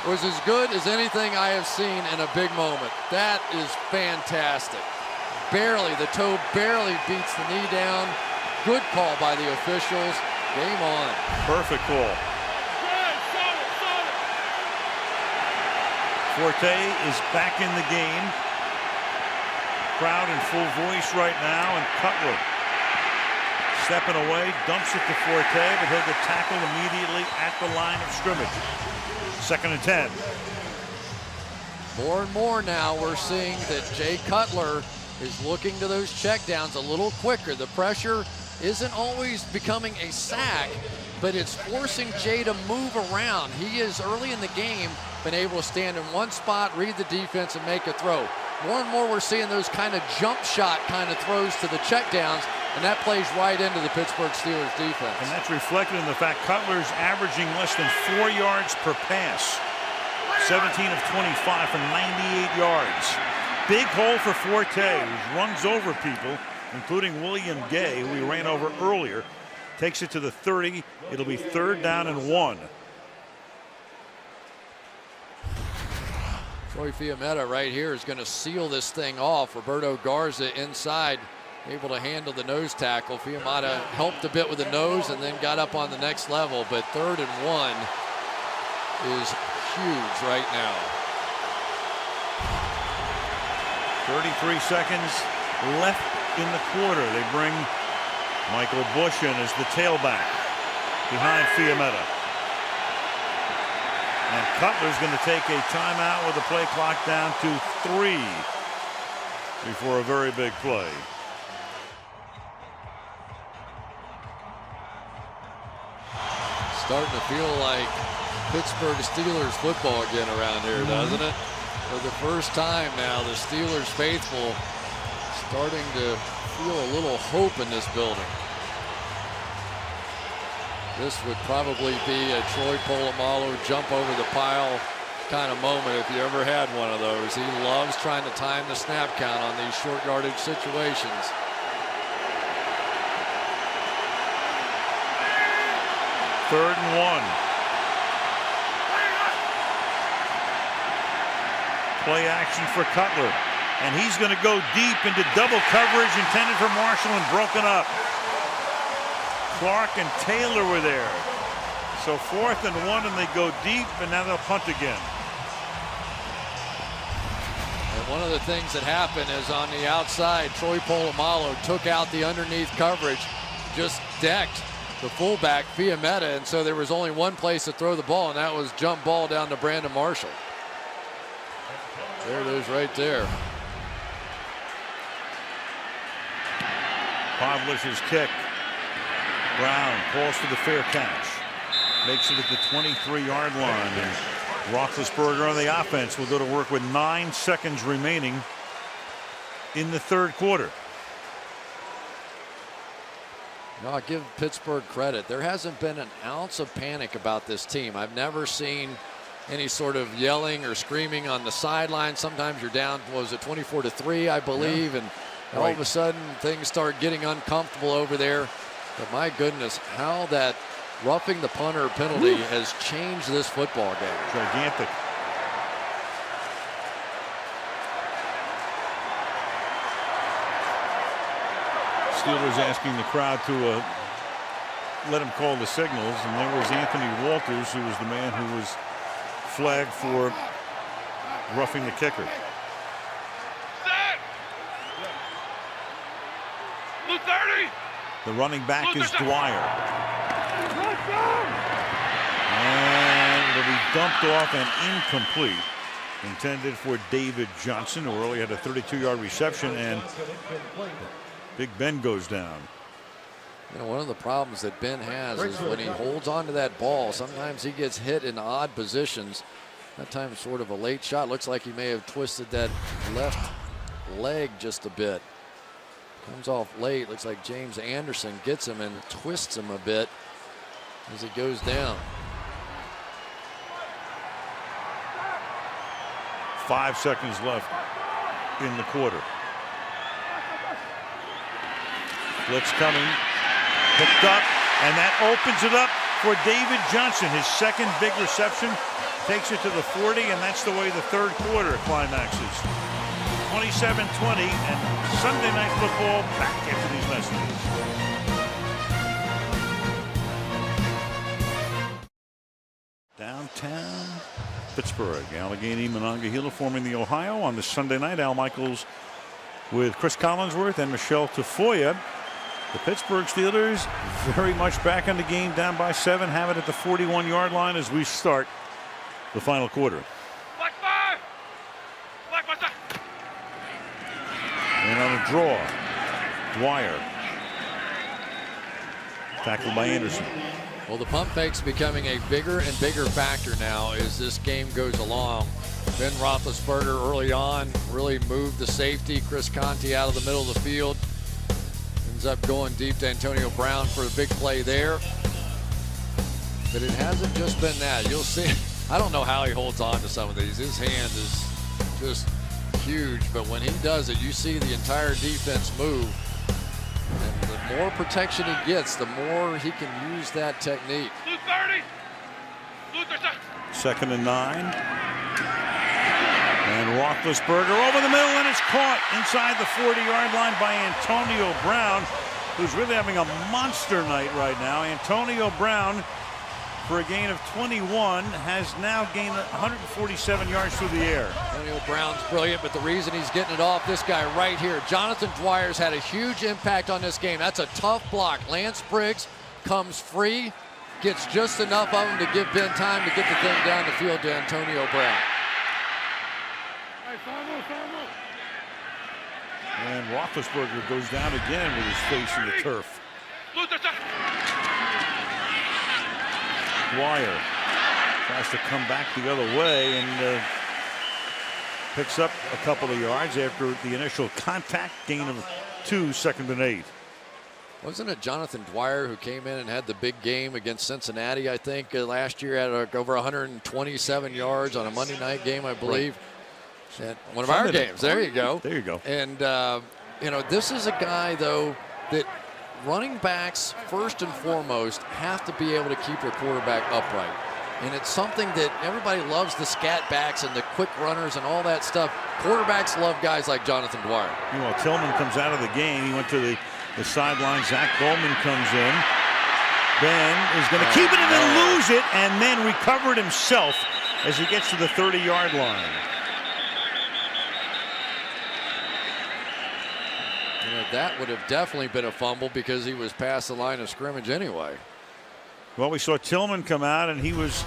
was as good as anything I have seen in a big moment. That is fantastic. Barely, the toe barely beats the knee down. Good call by the officials. Game on. Perfect call. Forte is back in the game. Crowd in full voice right now, and Cutler stepping away, dumps it to Forte, but he'll get tackled immediately at the line of scrimmage. 2nd and 10. More and more now we're seeing that Jay Cutler is looking to those checkdowns a little quicker. The pressure isn't always becoming a sack, but it's forcing Jay to move around. He is early in the game been able to stand in one spot, read the defense, and make a throw. more and more we're seeing those kind of jump shot kind of throws to the checkdowns, and that plays right into the Pittsburgh Steelers defense. And that's reflected in the fact Cutler's averaging less than 4 yards per pass. 17 of 25 for 98 yards. Big hole for Forte, who runs over people, including William Gay, who we ran over earlier. Takes it to the 30. It'll be 3rd down and 1. Troy Fiumetta right here is going to seal this thing off. Roberto Garza inside, able to handle the nose tackle. Fiumetta helped a bit with the nose and then got up on the next level, but 3rd and 1 is huge right now. 33 seconds left in the quarter. They bring Michael Bush in as the tailback behind Fiumetta. And Cutler's going to take a timeout with the play clock down to 3 before a very big play. Starting to feel like Pittsburgh Steelers football again around here, doesn't it? For the first time now, the Steelers faithful starting to feel a little hope in this building. This would probably be a Troy Polamalu jump over the pile kind of moment if you ever had one of those. He loves trying to time the snap count on these short yardage situations. Third and 1. Play action for Cutler. And he's going to go deep into double coverage intended for Marshall and broken up. Clark and Taylor were there. So 4th and 1, and they go deep, and now they'll punt again. And one of the things that happened is on the outside, Troy Polamalu took out the underneath coverage, just decked the fullback, Fiumetta, and so there was only one place to throw the ball, and that was jump ball down to Brandon Marshall. There it is right there. Pavlich's kick. Brown calls for the fair catch. Makes it at the 23-yard line. And Roethlisberger on the offense will go to work with 9 seconds remaining in the 3rd quarter. No, I'll give Pittsburgh credit. There hasn't been an ounce of panic about this team. I've never seen any sort of yelling or screaming on the sideline. Sometimes you're down, what was it, 24-3, I believe, and all of a sudden things start getting uncomfortable over there. But my goodness, how that roughing the punter penalty has changed this football game. Gigantic. Steelers asking the crowd to let him call the signals, and there was Anthony Walters, who was the man who was flagged for roughing the kicker. The running back is Dwyer. And it'll be dumped off and incomplete. Intended for David Johnson, who early had a 32-yard reception, and Big Ben goes down. You know, one of the problems that Ben has is when he holds on to that ball, sometimes he gets hit in odd positions. That time sort of a late shot. Looks like he may have twisted that left leg just a bit. Comes off late. Looks like James Anderson gets him and twists him a bit as he goes down. 5 seconds left in the quarter. Blitz coming. Picked up, and that opens it up for David Johnson. His second big reception takes it to the 40, and that's the way the 3rd quarter climaxes. 27-20, and Sunday Night Football back after these messages. Downtown Pittsburgh, Allegheny Monongahela forming the Ohio on this Sunday night. Al Michaels with Chris Collinsworth and Michelle Tafoya. The Pittsburgh Steelers very much back in the game, down by 7, have it at the 41-yard line as we start the final quarter. And on a draw, Dwyer. Tackled by Anderson. Well, the pump fake's becoming a bigger and bigger factor now as this game goes along. Ben Roethlisberger early on really moved the safety, Chris Conte, out of the middle of the field. Ends up going deep to Antonio Brown for a big play there. But it hasn't just been that. You'll see. I don't know how he holds on to some of these. His hand is just huge, but when he does it, you see the entire defense move. And the more protection he gets, the more he can use that technique. 2nd and 9. And Roethlisberger over the middle, and it's caught inside the 40-yard line by Antonio Brown, who's really having a monster night right now. Antonio Brown, for a gain of 21, has now gained 147 yards through the air. Antonio Brown's brilliant, but the reason he's getting it off this guy right here, Jonathan Dwyer's had a huge impact on this game. That's a tough block. Lance Briggs comes free, gets just enough of him to give Ben time to get the thing down the field to Antonio Brown. And Roethlisberger goes down again with his face in the turf. Dwyer tries to come back the other way and picks up a couple of yards after the initial contact, gain of 2, 2nd and 8. Wasn't it Jonathan Dwyer who came in and had the big game against Cincinnati, I think, last year, had over 127 yards on a Monday night game, I believe. Right. At one of our games. There you go. There you go. And, you know, this is a guy, though, that running backs, first and foremost, have to be able to keep their quarterback upright. And it's something that everybody loves, the scat backs and the quick runners and all that stuff. Quarterbacks love guys like Jonathan Dwyer. Meanwhile, Tillman comes out of the game. He went to the sideline. Zach Bowman comes in. Ben is going to keep it and then lose it, and then recover it himself as he gets to the 30-yard line. You know, that would have definitely been a fumble because he was past the line of scrimmage anyway. Well, we saw Tillman come out, and he was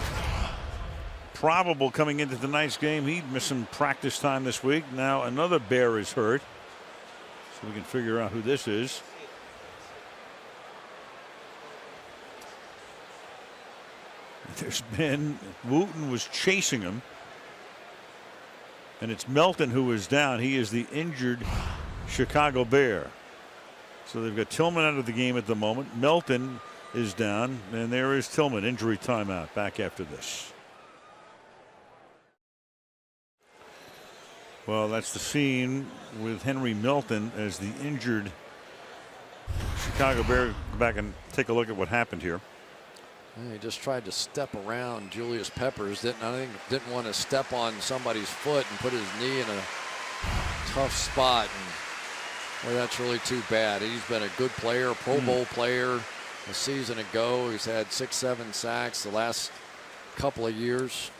probable coming into tonight's game. He'd missed some practice time this week. Now another Bear is hurt. So we can figure out who this is. There's been, Wooten was chasing him. And it's Melton who is down. He is the injured Chicago Bear. So they've got Tillman out of the game at the moment. Melton is down, and there is Tillman, injury timeout. Back after this. Well, that's the scene with Henry Melton as the injured Chicago Bear. Go back and take a look at what happened here. He just tried to step around Julius Peppers. Didn't want to step on somebody's foot and put his knee in a tough spot. And well, that's really too bad. He's been a good player, Pro Bowl player a season ago. He's had 6-7 sacks the last couple of years.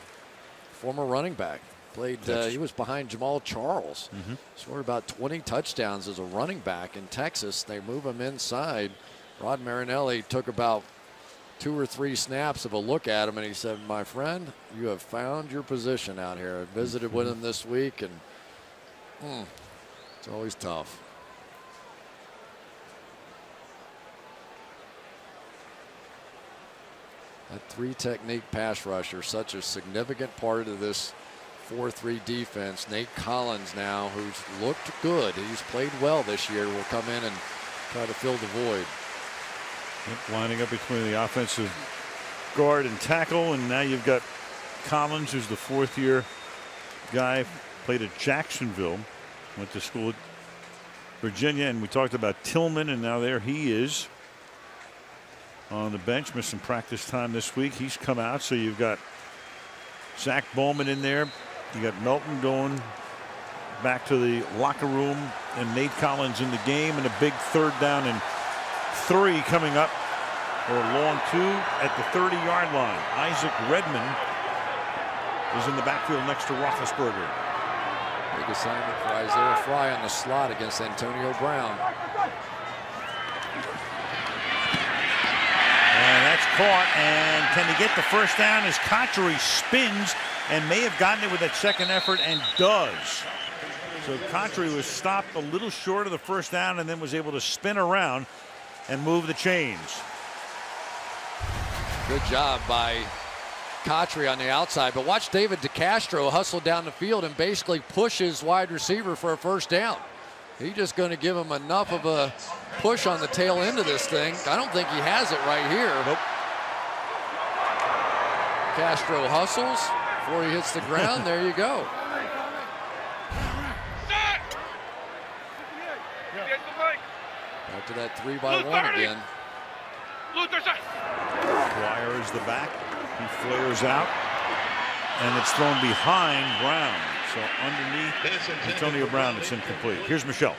Former running back. Played. He was behind Jamal Charles. Scored about 20 touchdowns as a running back in Texas. They move him inside. Rod Marinelli took about 2 or 3 snaps of a look at him, and he said, "My friend, you have found your position out here." I visited with him this week, and it's always tough. That 3 technique pass rusher, such a significant part of this 4-3 defense. Nate Collins now, who's looked good. He's played well this year, will come in and try to fill the void. Lining up between the offensive guard and tackle, and now you've got Collins, who's the 4th-year guy, played at Jacksonville, went to school at Virginia, and we talked about Tillman, and now there he is on the bench. Missed some practice time this week. He's come out, so you've got Zach Bowman in there. You got Melton going back to the locker room, and Nate Collins in the game, and a big 3rd down and 3 coming up, or a long 2 at the 30-yard line. Isaac Redman is in the backfield next to Roethlisberger. Big assignment for Isaiah Fry on the slot against Antonio Brown. And that's caught, and can he get the first down as Cotchery spins and may have gotten it with that second effort, and does. So Cotchery was stopped a little short of the first down and then was able to spin around and move the chains. Good job by Kotri on the outside, but watch David DeCastro hustle down the field and basically push his wide receiver for a first down. He's just going to give him enough of a push on the tail end of this thing. I don't think he has it right here. Nope. Castro hustles before he hits the ground. There you go. Back to that 3-by-1 again. Dwyer is the back. He flares out, and it's thrown behind Brown. So underneath Antonio Brown, it's incomplete. Here's Michelle.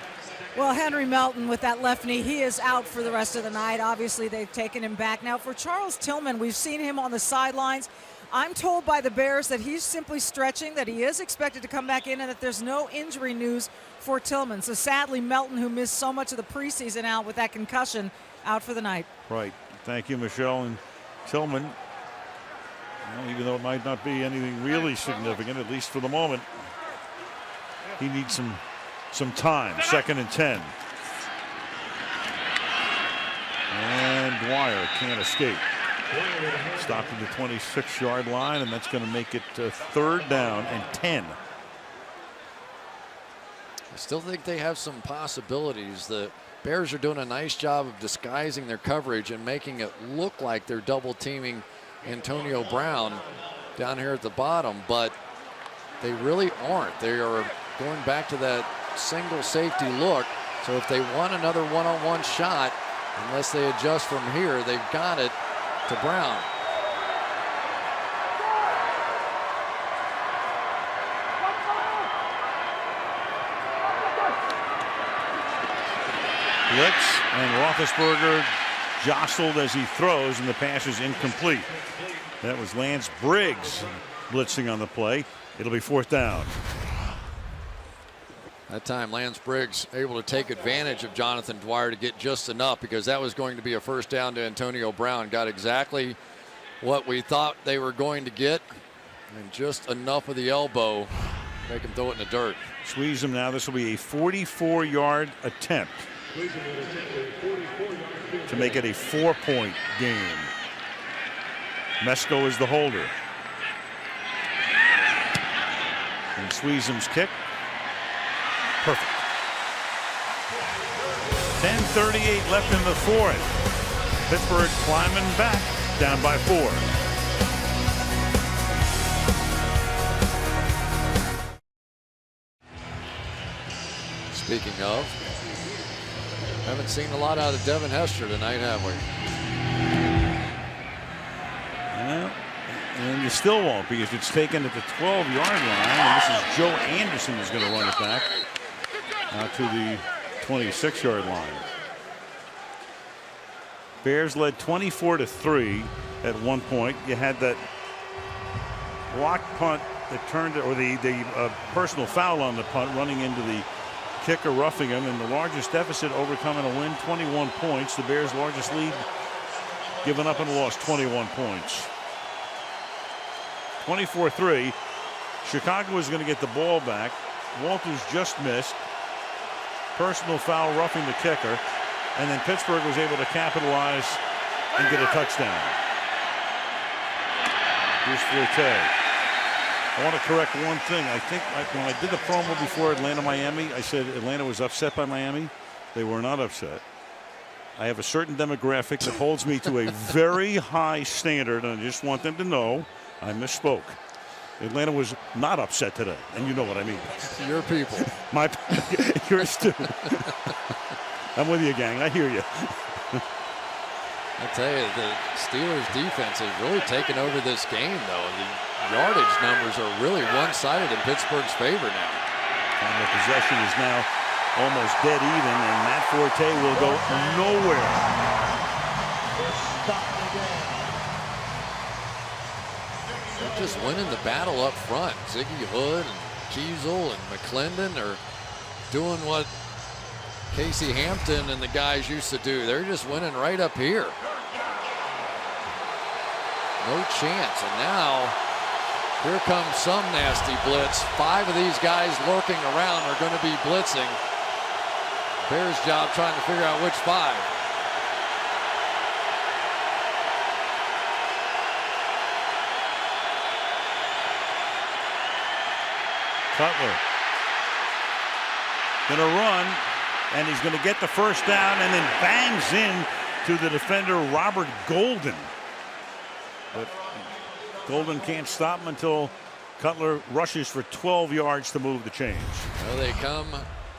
Well, Henry Melton with that left knee, he is out for the rest of the night. Obviously, they've taken him back. Now, for Charles Tillman, we've seen him on the sidelines. I'm told by the Bears that he's simply stretching, that he is expected to come back in, and that there's no injury news for Tillman. So sadly, Melton, who missed so much of the preseason out with that concussion, out for the night. Right. Thank you, Michelle. And Tillman, well, even though it might not be anything really significant, at least for the moment, he needs some time. 2nd and 10. And Dwyer can't escape. Stopped at the 26-yard line, and that's going to make it 3rd down and 10. I still think they have some possibilities. The Bears are doing a nice job of disguising their coverage and making it look like they're double teaming Antonio Brown down here at the bottom, but they really aren't. They are going back to that single safety look. So if they want another one-on-one shot, unless they adjust from here, they've got it to Brown. Blitz, and Roethlisberger jostled as he throws, and the pass is incomplete. That was Lance Briggs blitzing on the play. It'll be 4th down. That time Lance Briggs able to take advantage of Jonathan Dwyer to get just enough, because that was going to be a first down to Antonio Brown. Got exactly what we thought they were going to get, and just enough of the elbow make him throw it in the dirt. Squeeze him now. This will be a 44-yard attempt to make it a 4-point game. Mesko is the holder. And Sweezum's kick. Perfect. 10:38 left in the 4th. Pittsburgh climbing back, down by 4. Speaking of, haven't seen a lot out of Devin Hester tonight, have we? Well, and you still won't, because it's taken at the 12-yard line, and this is Joe Anderson who's going to run it back out to the 26-yard line. Bears led 24-3 at one point. You had that blocked punt that turned, or the personal foul on the punt, running into the kicker, roughing him, and the largest deficit overcome in a win, 21 points. The Bears' largest lead given up and lost, 21 points. 24-3. Chicago is going to get the ball back. Walters just missed. Personal foul roughing the kicker. And then Pittsburgh was able to capitalize and get a touchdown. Here's Forte. I want to correct one thing. I think when I did the promo before Atlanta-Miami, I said Atlanta was upset by Miami. They were not upset. I have a certain demographic that holds me to a very high standard, and I just want them to know I misspoke. Atlanta was not upset today, and you know what I mean. Your people. Yours too. I'm with you, gang. I hear you. I tell you, the Steelers defense has really taken over this game, though. The yardage numbers are really one-sided in Pittsburgh's favor now. And the possession is now almost dead even, and Matt Forte will go nowhere. They're just winning the battle up front. Ziggy Hood and Kiesel and McClendon are doing what Casey Hampton and the guys used to do. They're just winning right up here. No chance. And now here comes some nasty blitz. 5 of these guys lurking around are going to be blitzing. Bears' job trying to figure out which 5. Cutler going to run, and he's going to get the first down and then bangs in to the defender, Robert Golden. But Golden can't stop him until Cutler rushes for 12 yards to move the change. Well, they come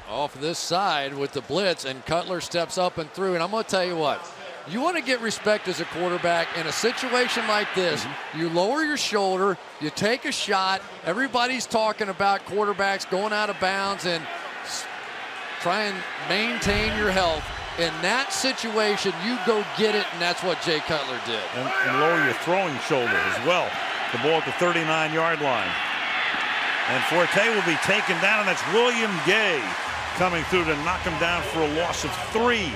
off this side with the blitz, and Cutler steps up and through. And I'm going to tell you what, you want to get respect as a quarterback in a situation like this. You lower your shoulder, you take a shot. Everybody's talking about quarterbacks going out of bounds and try and maintain your health. In that situation, you go get it, and that's what Jay Cutler did. And lower your throwing shoulder as well. The ball at the 39-yard line. And Forte will be taken down. That's William Gay coming through to knock him down for a loss of 3.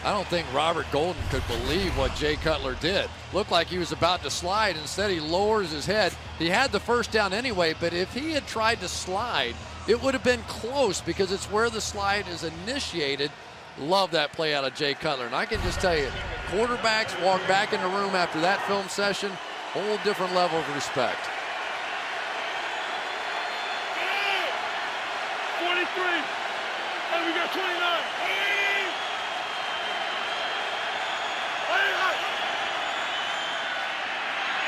I don't think Robert Golden could believe what Jay Cutler did. Looked like he was about to slide. Instead, he lowers his head. He had the first down anyway, but if he had tried to slide, it would have been close because it's where the slide is initiated. Love that play out of Jay Cutler. And I can just tell you, quarterbacks walk back in the room after that film session, whole different level of respect. 43. And we got 29.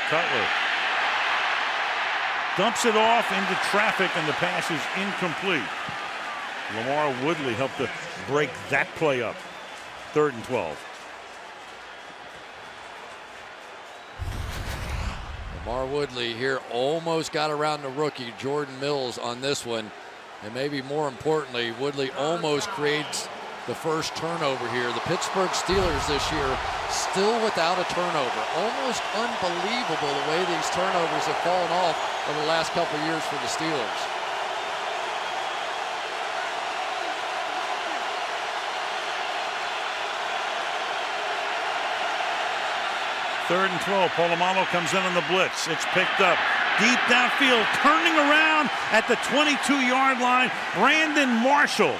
Cutler dumps it off into traffic, and the pass is incomplete. Lamar Woodley helped to break that play up. 3rd and 12. Lamar Woodley here almost got around the rookie Jordan Mills on this one. And maybe more importantly, Woodley almost creates the first turnover here. The Pittsburgh Steelers this year still without a turnover. Almost unbelievable the way these turnovers have fallen off over the last couple of years for the Steelers. Third and 12. Polamalu comes in on the blitz. It's picked up deep downfield, turning around at the 22-yard line. Brandon Marshall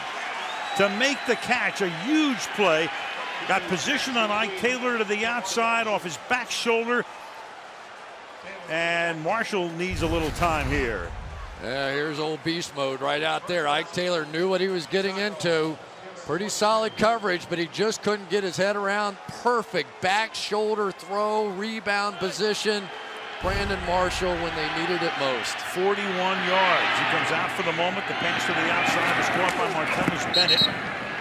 to make the catch. A huge play. Got position on Ike Taylor to the outside off his back shoulder. And Marshall needs a little time here. Yeah, here's old beast mode right out there. Ike Taylor knew what he was getting into. Pretty solid coverage, but he just couldn't get his head around. Perfect back shoulder throw, rebound position. Brandon Marshall when they needed it most. 41 yards. He comes out for the moment. The pass to the outside is caught by Martellus Bennett,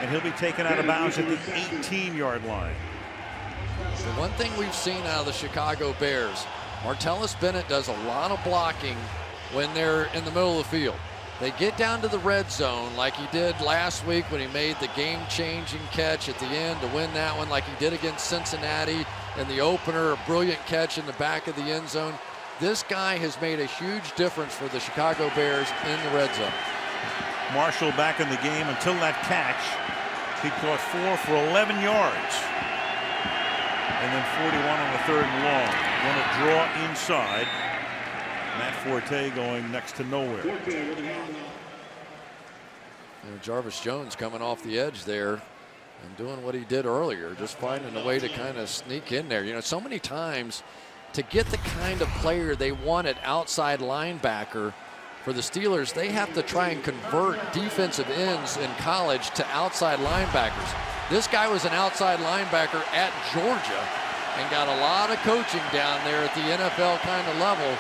and he'll be taken out of bounds at the 18-yard line. The one thing we've seen out of the Chicago Bears, Martellus Bennett does a lot of blocking when they're in the middle of the field. They get down to the red zone like he did last week when he made the game-changing catch at the end to win that one, like he did against Cincinnati in the opener, a brilliant catch in the back of the end zone. This guy has made a huge difference for the Chicago Bears in the red zone. Marshall back in the game until that catch. He caught 4 for 11 yards. And then 41 on the 3rd and long. Going to draw inside. Matt Forte going next to nowhere. Jarvis Jones coming off the edge there and doing what he did earlier, just finding a way to kind of sneak in there. You know, so many times to get the kind of player they want at outside linebacker for the Steelers, they have to try and convert defensive ends in college to outside linebackers. This guy was an outside linebacker at Georgia and got a lot of coaching down there at the NFL kind of level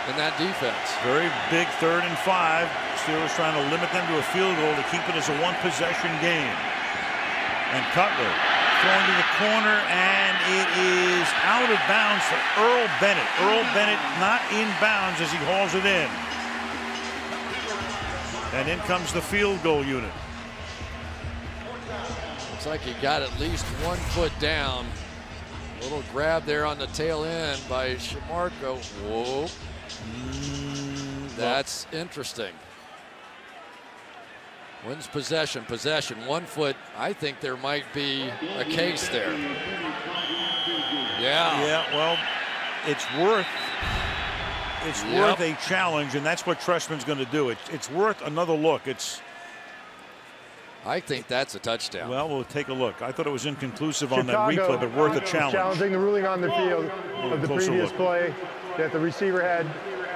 in that defense. Very big 3rd and 5. Steelers trying to limit them to a field goal to keep it as a one-possession game. And Cutler throwing to the corner, and it is out of bounds for Earl Bennett. Earl Bennett not in bounds as he hauls it in. And in comes the field goal unit. Looks like he got at least 1 foot down. A little grab there on the tail end by Shamarko. Whoa. That's interesting. Wins possession, 1 foot. I think there might be a case there. Yeah, well, it's worth a challenge, and that's what Trestman's going to do. It's worth another look. I think that's a touchdown. Well, we'll take a look. I thought it was inconclusive on that replay, but worth a challenge. Challenging the ruling on the field of the previous play that the receiver had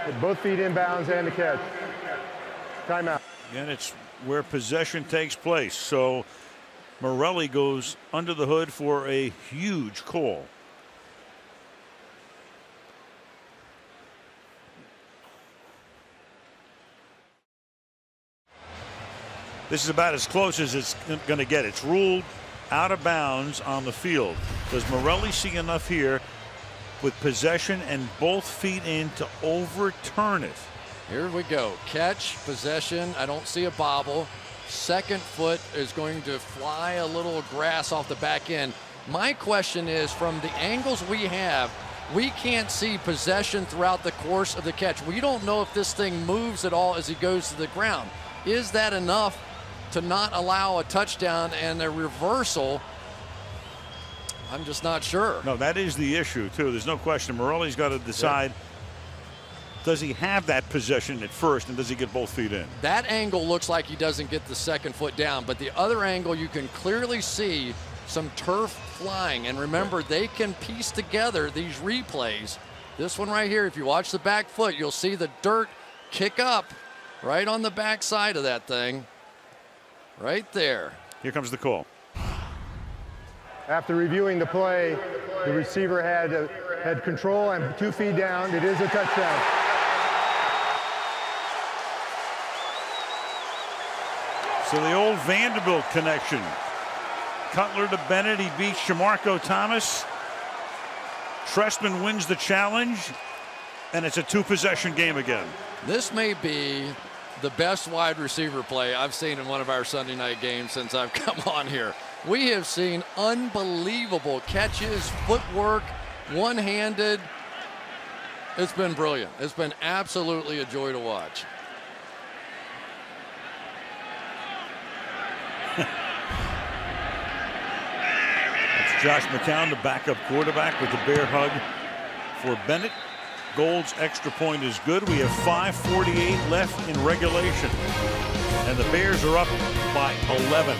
with both feet inbounds and the catch. Timeout. And it's where possession takes place. So Morelli goes under the hood for a huge call. This is about as close as it's going to get. It's ruled out of bounds on the field. Does Morelli see enough here with possession and both feet in to overturn it? Here we go. Catch, possession. I don't see a bobble. Second foot is going to fly a little grass off the back end. My question is, from the angles we have, we can't see possession throughout the course of the catch. We don't know if this thing moves at all as he goes to the ground. Is that enough to not allow a touchdown and a reversal? I'm just not sure. No, that is the issue, too. There's no question. Morelli's got to decide, does he have that possession at first, and does he get both feet in? That angle looks like he doesn't get the second foot down, but the other angle, you can clearly see some turf flying. And remember, they can piece together these replays. This one right here, if you watch the back foot, you'll see the dirt kick up right on the back side of that thing. Right there. Here comes the call. After reviewing the play, the receiver had control and 2 feet down. It is a touchdown. So the old Vanderbilt connection. Cutler to Bennett. He beats Shamarko Thomas. Trestman wins the challenge, and it's a 2-possession game again. This may be the best wide receiver play I've seen in one of our Sunday night games since I've come on here. We have seen unbelievable catches, footwork, one-handed. It's been brilliant. It's been absolutely a joy to watch. It's Josh McCown, the backup quarterback, with the bear hug for Bennett. Gold's extra point is good. We have 5:48 left in regulation, and the Bears are up by 11.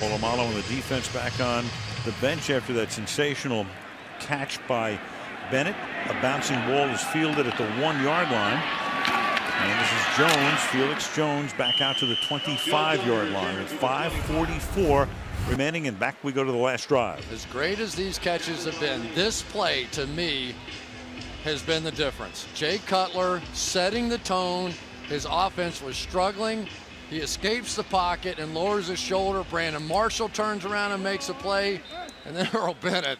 Polamalu and the defense back on the bench after that sensational catch by Bennett. A bouncing ball is fielded at the 1-yard line. And this is Jones, Felix Jones, back out to the 25-yard line with 5:44 remaining, and back we go to the last drive. As great as these catches have been, this play to me has been the difference. Jay Cutler setting the tone. His offense was struggling. He escapes the pocket and lowers his shoulder. Brandon Marshall turns around and makes a play. And then Earl Bennett.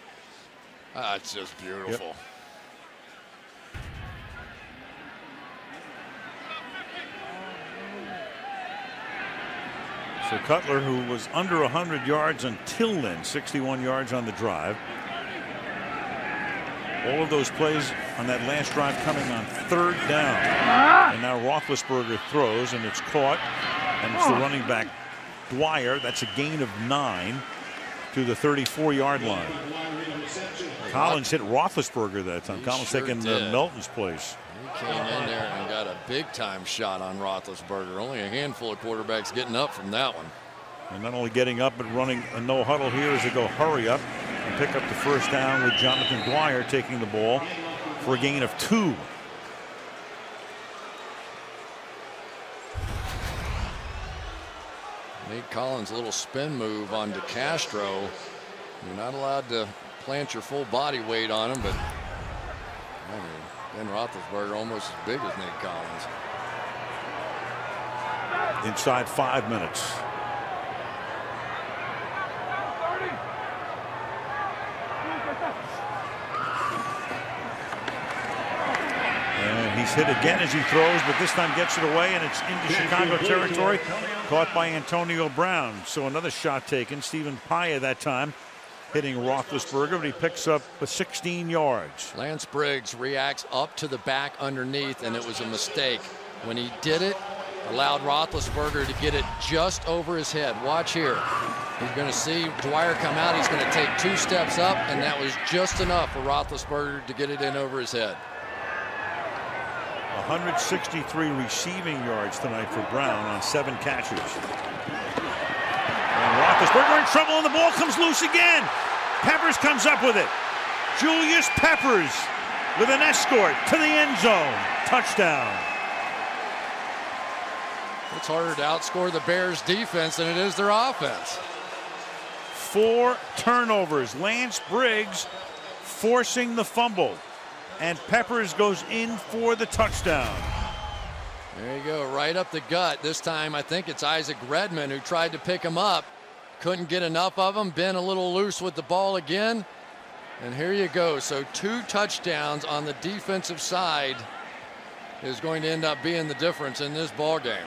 It's just beautiful. Yep. So Cutler, who was under 100 yards until then, 61 yards on the drive. All of those plays on that last drive coming on 3rd down. And now Roethlisberger throws, and it's caught. And it's the running back, Dwyer. That's a gain of 9 to the 34-yard line. Collins hit Roethlisberger that time. Collins taking Melton's place. He came in there and got a big-time shot on Roethlisberger. Only a handful of quarterbacks getting up from that one. And not only getting up, but running a no-huddle here as they go hurry up and pick up the first down with Jonathan Dwyer taking the ball for a gain of 2. Nate Collins, a little spin move on DeCastro. You're not allowed to plant your full body weight on him, but I mean, Ben Roethlisberger almost as big as Nate Collins. Inside 5 minutes. And he's hit again as he throws, but this time gets it away, and it's into Chicago territory. Caught by Antonio Brown. So another shot taken. Stephen Paya that time hitting Roethlisberger, but he picks up 16 yards. Lance Briggs reacts up to the back underneath, and it was a mistake. When he did it, allowed Roethlisberger to get it just over his head. Watch here. He's going to see Dwyer come out. He's going to take 2 steps up, and that was just enough for Roethlisberger to get it in over his head. 163 receiving yards tonight for Brown on 7 catches. And Roethlisberger in trouble, and the ball comes loose again. Peppers comes up with it. Julius Peppers with an escort to the end zone. Touchdown. It's harder to outscore the Bears defense than it is their offense. 4 turnovers. Lance Briggs forcing the fumble, and Peppers goes in for the touchdown. There you go, right up the gut. This time I think it's Isaac Redman who tried to pick him up. Couldn't get enough of him. Been a little loose with the ball again. And here you go. So 2 touchdowns on the defensive side is going to end up being the difference in this ball game.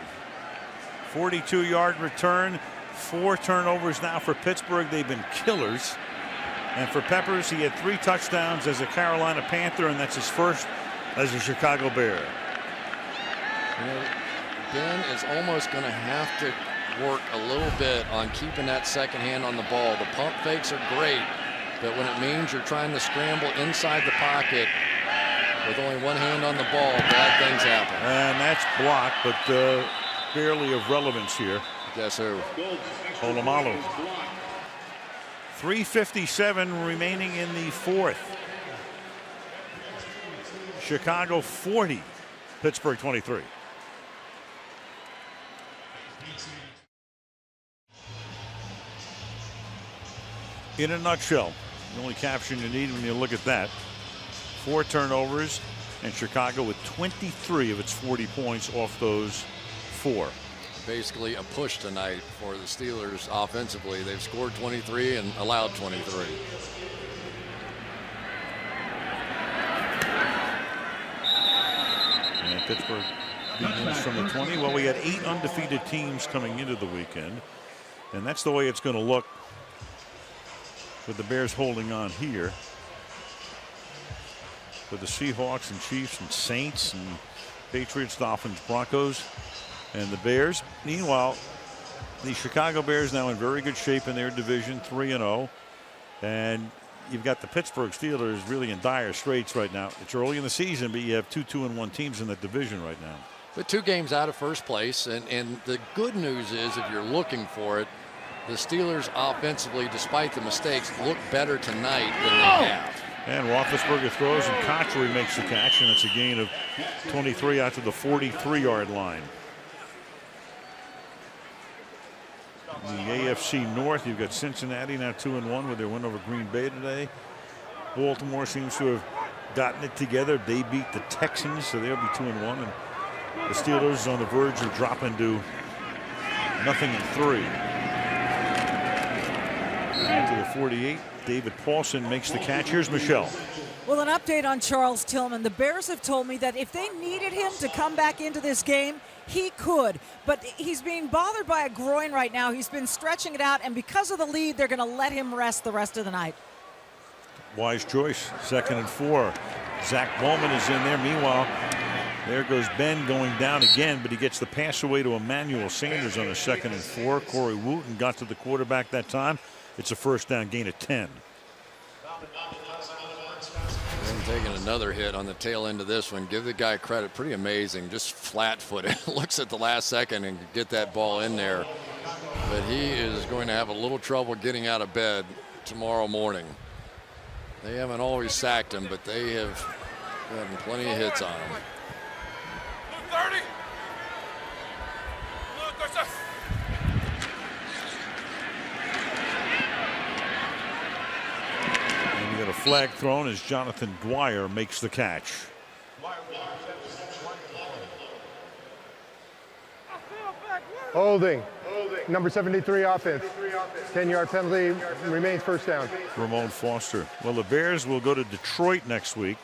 42-yard return. 4 turnovers now for Pittsburgh. They've been killers. And for Peppers, he had 3 touchdowns as a Carolina Panther, and that's his first as a Chicago Bear. You know, Ben is almost going to have to work a little bit on keeping that second hand on the ball. The pump fakes are great, but when it means you're trying to scramble inside the pocket with only one hand on the ball, bad things happen. And that's blocked, but barely of relevance here. Guess who? Polamalu. 3:57 remaining in the 4th. Chicago 40, Pittsburgh 23. In a nutshell, the only caption you need when you look at that, 4 turnovers, and Chicago with 23 of its 40 points off those 4. Basically a push tonight for the Steelers offensively. They've scored 23 and allowed 23. And Pittsburgh begins from the 20. Well, we had 8 undefeated teams coming into the weekend, and that's the way it's going to look with the Bears holding on here. With the Seahawks and Chiefs and Saints and Patriots, Dolphins, Broncos, and the Bears. Meanwhile, the Chicago Bears now in very good shape in their division, 3-0. And you've got the Pittsburgh Steelers really in dire straits right now. It's early in the season, but you have 2 2-1 teams in the division right now. But 2 games out of first place. And the good news is, if you're looking for it, the Steelers offensively, despite the mistakes, look better tonight than they have. And Roethlisberger throws, and Cotchery makes the catch, and it's a gain of 23 out to the 43-yard line. The AFC North, you've got Cincinnati now 2-1 with their win over Green Bay today. Baltimore seems to have gotten it together. They beat the Texans, so they'll be 2-1. And the Steelers on the verge of dropping to 0-3. To the 48, David Paulson makes the catch. Here's Michelle. Well, an update on Charles Tillman. The Bears have told me that if they needed him to come back into this game, he could. But he's being bothered by a groin right now. He's been stretching it out, and because of the lead, they're going to let him rest the rest of the night. Wise choice. 2nd and 4. Zach Bowman is in there. Meanwhile, there goes Ben going down again, but he gets the pass away to Emmanuel Sanders on a 2nd and 4. Corey Wooten got to the quarterback that time. It's a first down gain of 10. And taking another hit on the tail end of this one. Give the guy credit. Pretty amazing. Just flat-footed. Looks at the last second and get that ball in there. But he is going to have a little trouble getting out of bed tomorrow morning. They haven't always sacked him, but they have gotten plenty of hits on him. 30. And we got a flag thrown as Jonathan Dwyer makes the catch. Holding. Number 73 offense. 10-yard penalty, remains first down. Ramon Foster. Well, the Bears will go to Detroit next week.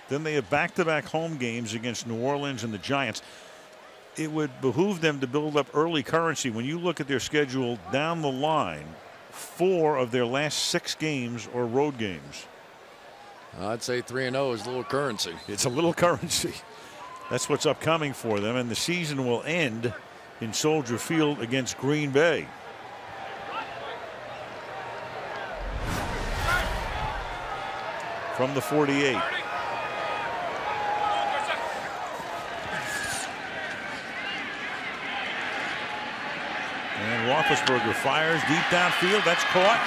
Then they have back-to-back home games against New Orleans and the Giants. It would behoove them to build up early currency. When you look at their schedule down the line, 4 of their last 6 games are road games. I'd say 3-0 is a little currency. It's a little currency. That's what's upcoming for them, and the season will end in Soldier Field against Green Bay. From the 48. And Roethlisberger fires deep downfield. That's caught.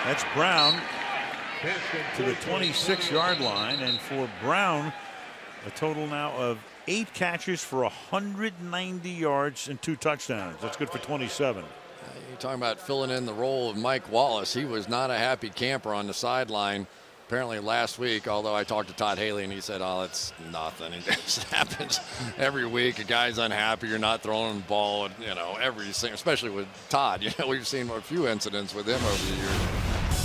That's Brown. to the 26-yard line. And for Brown, a total now of 8 catches for 190 yards and 2 touchdowns. That's good for 27. You're talking about filling in the role of Mike Wallace. He was not a happy camper on the sideline apparently last week, although I talked to Todd Haley and he said, oh, it's nothing. It just happens every week. A guy's unhappy. You're not throwing the ball, you know, everything, especially with Todd. You know, we've seen a few incidents with him over the years.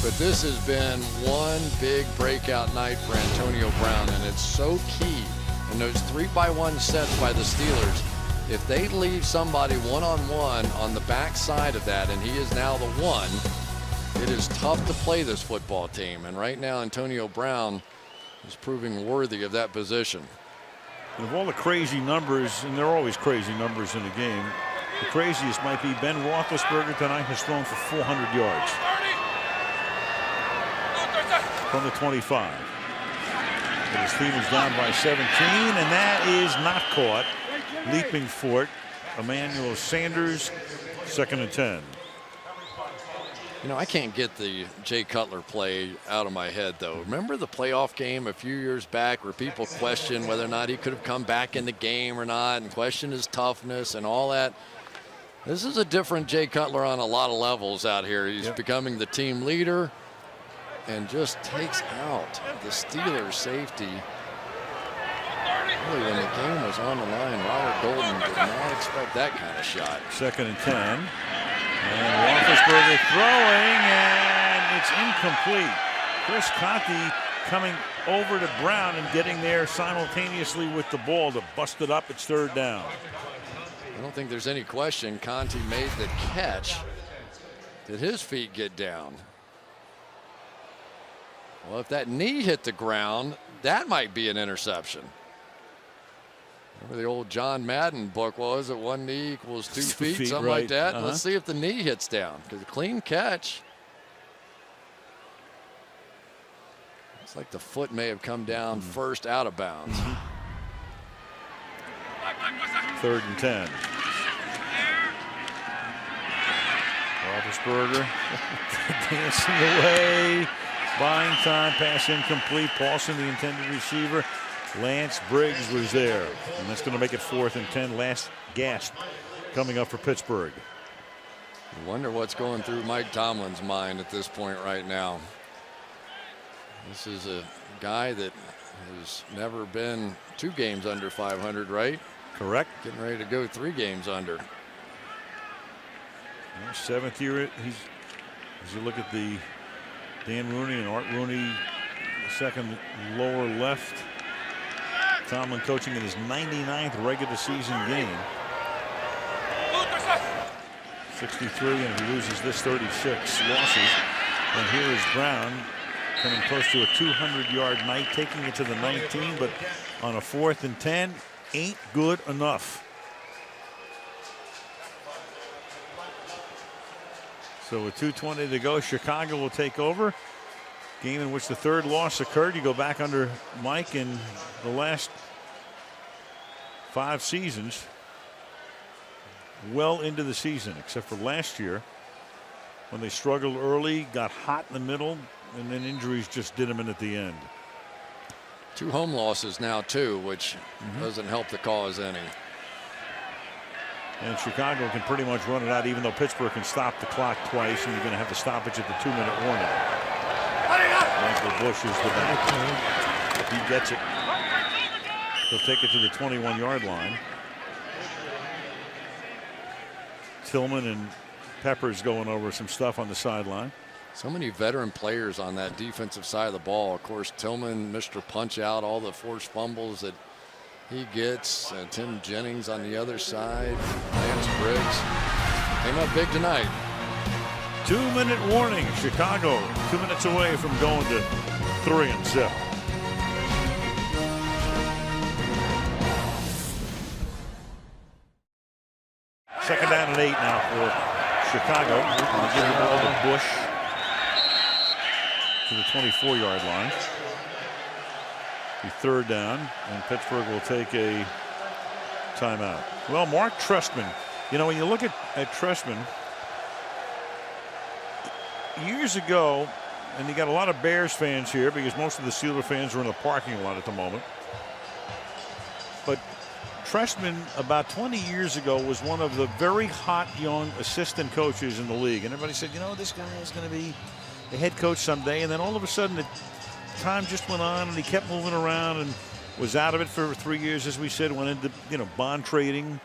But this has been one big breakout night for Antonio Brown, and it's so key in those 3-by-1 sets by the Steelers. If they leave somebody one-on-one on the back side of that, and he is now the one, it is tough to play this football team. And right now, Antonio Brown is proving worthy of that position. And of all the crazy numbers, and there are always crazy numbers in a game, the craziest might be Ben Roethlisberger tonight has thrown for 400 yards from the 25. But his team is down by 17, and that is not caught. Leaping for it, Emmanuel Sanders, 2nd and 10. You know, I can't get the Jay Cutler play out of my head, though. Remember the playoff game a few years back where people questioned whether or not he could have come back in the game or not, and questioned his toughness and all that? This is a different Jay Cutler on a lot of levels out here. He's becoming the team leader and just takes out the Steelers safety. Really, when the game was on the line, Robert Golden did not expect that kind of shot. 2nd and 10. And Roethlisberger throwing, and it's incomplete. Chris Conte coming over to Brown and getting there simultaneously with the ball to bust it up. It's 3rd down. I don't think there's any question Conte made the catch. Did his feet get down? Well, if that knee hit the ground, that might be an interception. Remember the old John Madden book? What was it? 1 knee equals 2 feet, something like that. Let's see if the knee hits down, because a clean catch. It's like the foot may have come down first out of bounds. 3rd and 10. Roethlisberger dancing away. Buying time, pass incomplete. Paulson, the intended receiver. Lance Briggs was there, and that's going to make it 4th and 10. Last gasp coming up for Pittsburgh. I wonder what's going through Mike Tomlin's mind at this point right now. This is a guy that has never been 2 games under 500, right? Correct. Getting ready to go 3 games under. 7th year. As you look at the Dan Rooney and Art Rooney, second lower left. Tomlin coaching in his 99th regular season game. 63, and if he loses this, 36 losses. And here is Brown coming close to a 200-yard night, taking it to the 19, but on a 4th and 10 ain't good enough. So with 2:20 to go, Chicago will take over. Game in which the 3rd loss occurred. You go back under Mike in the last 5 seasons, well into the season, except for last year when they struggled early, got hot in the middle, and then injuries just did them in at the end. 2 home losses now, too, which doesn't help the cause any. And Chicago can pretty much run it out, even though Pittsburgh can stop the clock twice, and you're going to have the stoppage at the 2-minute warning. Michael Bush is the back. If he gets it, he'll take it to the 21-yard line. Tillman and Peppers going over some stuff on the sideline. So many veteran players on that defensive side of the ball. Of course, Tillman, Mr. Punch Out, all the forced fumbles that he gets. Tim Jennings on the other side. Lance Briggs came up big tonight. 2-minute warning. Chicago 2 minutes away from going to 3-0. Second down and 8 now for Chicago. They'll give the ball to Bush to the 24-yard line. The 3rd down, and Pittsburgh will take a timeout. Well, Mark Trestman, you know, when you look at Trestman, years ago, and you got a lot of Bears fans here because most of the Steeler fans are in the parking lot at the moment. But Trestman, about 20 years ago, was one of the very hot young assistant coaches in the league. And everybody said, you know, this guy is going to be the head coach someday. And then all of a sudden, the time just went on, and he kept moving around and was out of it for 3 years, as we said, went into, you know, bond trading.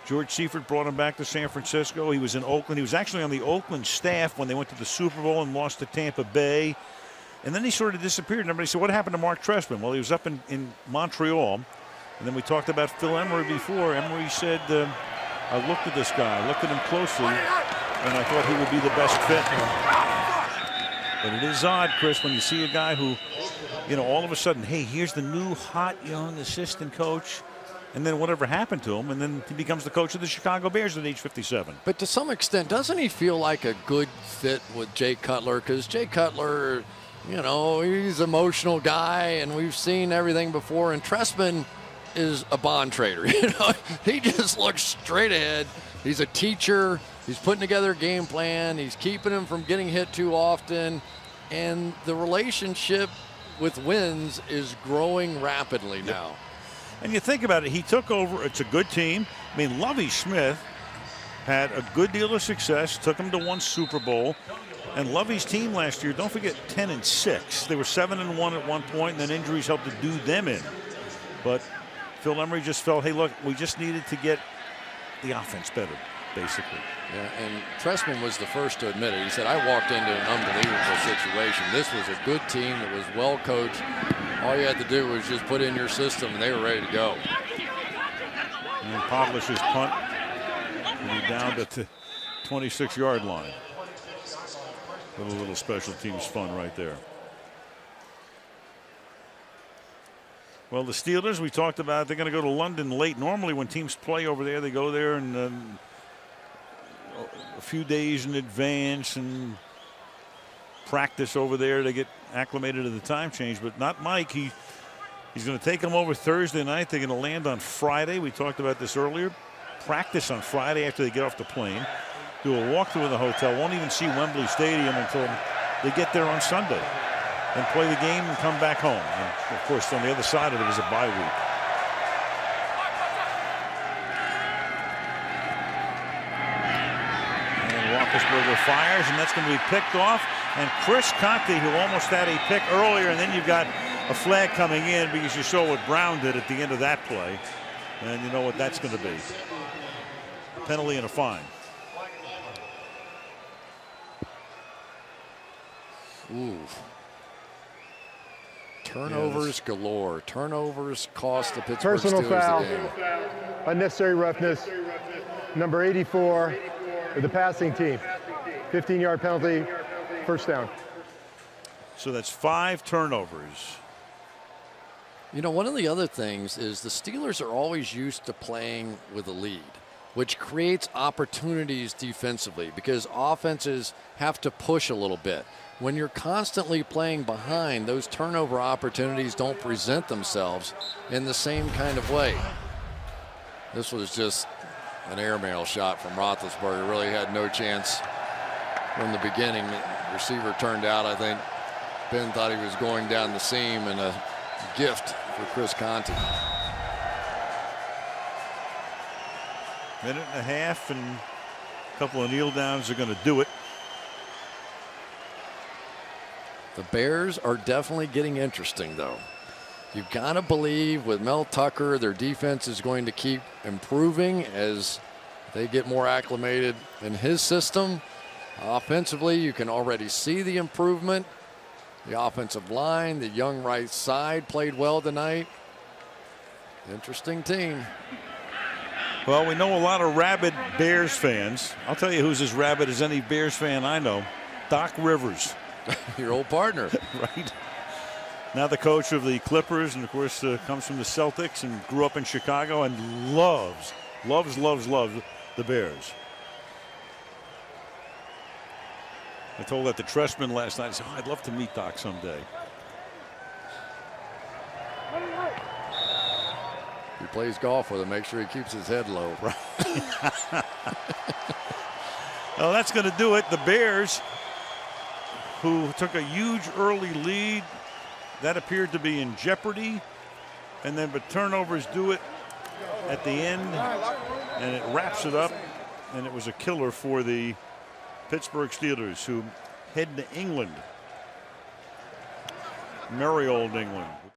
George Seifert brought him back to San Francisco. He was in Oakland. He was actually on the Oakland staff when they went to the Super Bowl and lost to Tampa Bay. And then he sort of disappeared. And everybody said, what happened to Mark Trestman? Well, he was up in Montreal. And then we talked about Phil Emery before. Emery said, I looked at this guy, I looked at him closely, and I thought he would be the best fit. But it is odd, Chris, when you see a guy who, you know, all of a sudden, hey, here's the new hot young assistant coach. And then whatever happened to him, and then he becomes the coach of the Chicago Bears at age 57. But to some extent, doesn't he feel like a good fit with Jay Cutler? Because Jay Cutler, you know, he's an emotional guy, and we've seen everything before. And Trestman is a bond trader. You know, he just looks straight ahead. He's a teacher. He's putting together a game plan. He's keeping him from getting hit too often. And the relationship with wins is growing rapidly now. And you think about it, he took over. It's a good team. I mean, Lovie Smith had a good deal of success, took him to one Super Bowl. And Lovie's team last year, don't forget, 10-6. They were 7-1 at one point, and then injuries helped to do them in. But Phil Emery just felt, hey, look, we just needed to get the offense better, basically. Yeah, and Trestman was the first to admit it. He said, I walked into an unbelievable situation. This was a good team that was well coached. All you had to do was just put in your system, and they were ready to go. And then Pavlich's punt, and he down to the 26-yard line. Little special teams fun right there. Well, the Steelers, we talked about, they're going to go to London late. Normally when teams play over there, they go there and a few days in advance and practice over there to get acclimated to the time change, but not Mike. He's going to take them over Thursday night. They're going to land on Friday. We talked about this earlier. Practice on Friday after they get off the plane. Do a walkthrough in the hotel. Won't even see Wembley Stadium until they get there on Sunday and play the game and come back home. And of course, on the other side of it is a bye week. And Roethlisberger fires, and that's going to be picked off. And Chris Conte, who almost had a pick earlier, and then you've got a flag coming in because you saw what Brown did at the end of that play. And you know what that's going to be. A penalty and a fine. Ooh. Turnovers galore. Turnovers cost the Pittsburgh Personal Steelers foul. the game. Unnecessary roughness. Number 84 for the passing team. 15-yard penalty. First down. So that's 5 turnovers. You know, one of the other things is the Steelers are always used to playing with a lead, which creates opportunities defensively because offenses have to push a little bit. When you're constantly playing behind, those turnover opportunities don't present themselves in the same kind of way. This was just an airmail shot from Roethlisberger. Really had no chance from the beginning. The receiver turned out. I think Ben thought he was going down the seam, and a gift for Chris Conte. Minute and a half, and a couple of kneel downs are going to do it. The Bears are definitely getting interesting, though. You've got to believe with Mel Tucker, their defense is going to keep improving as they get more acclimated in his system. Offensively, you can already see the improvement. The offensive line, the young right side played well tonight. Interesting team. Well, we know a lot of rabid Bears fans. I'll tell you who's as rabid as any Bears fan I know. Doc Rivers. Your old partner. Right. Now the coach of the Clippers, and of course comes from the Celtics and grew up in Chicago and loves the Bears. I told that to Trestman last night. I said, I'd love to meet Doc someday. He plays golf with him. Make sure he keeps his head low. Well, that's going to do it. The Bears who took a huge early lead. That appeared to be in jeopardy. And then, but turnovers do it at the end, and it wraps it up. And it was a killer for the Pittsburgh Steelers, who head to England. Merry old England.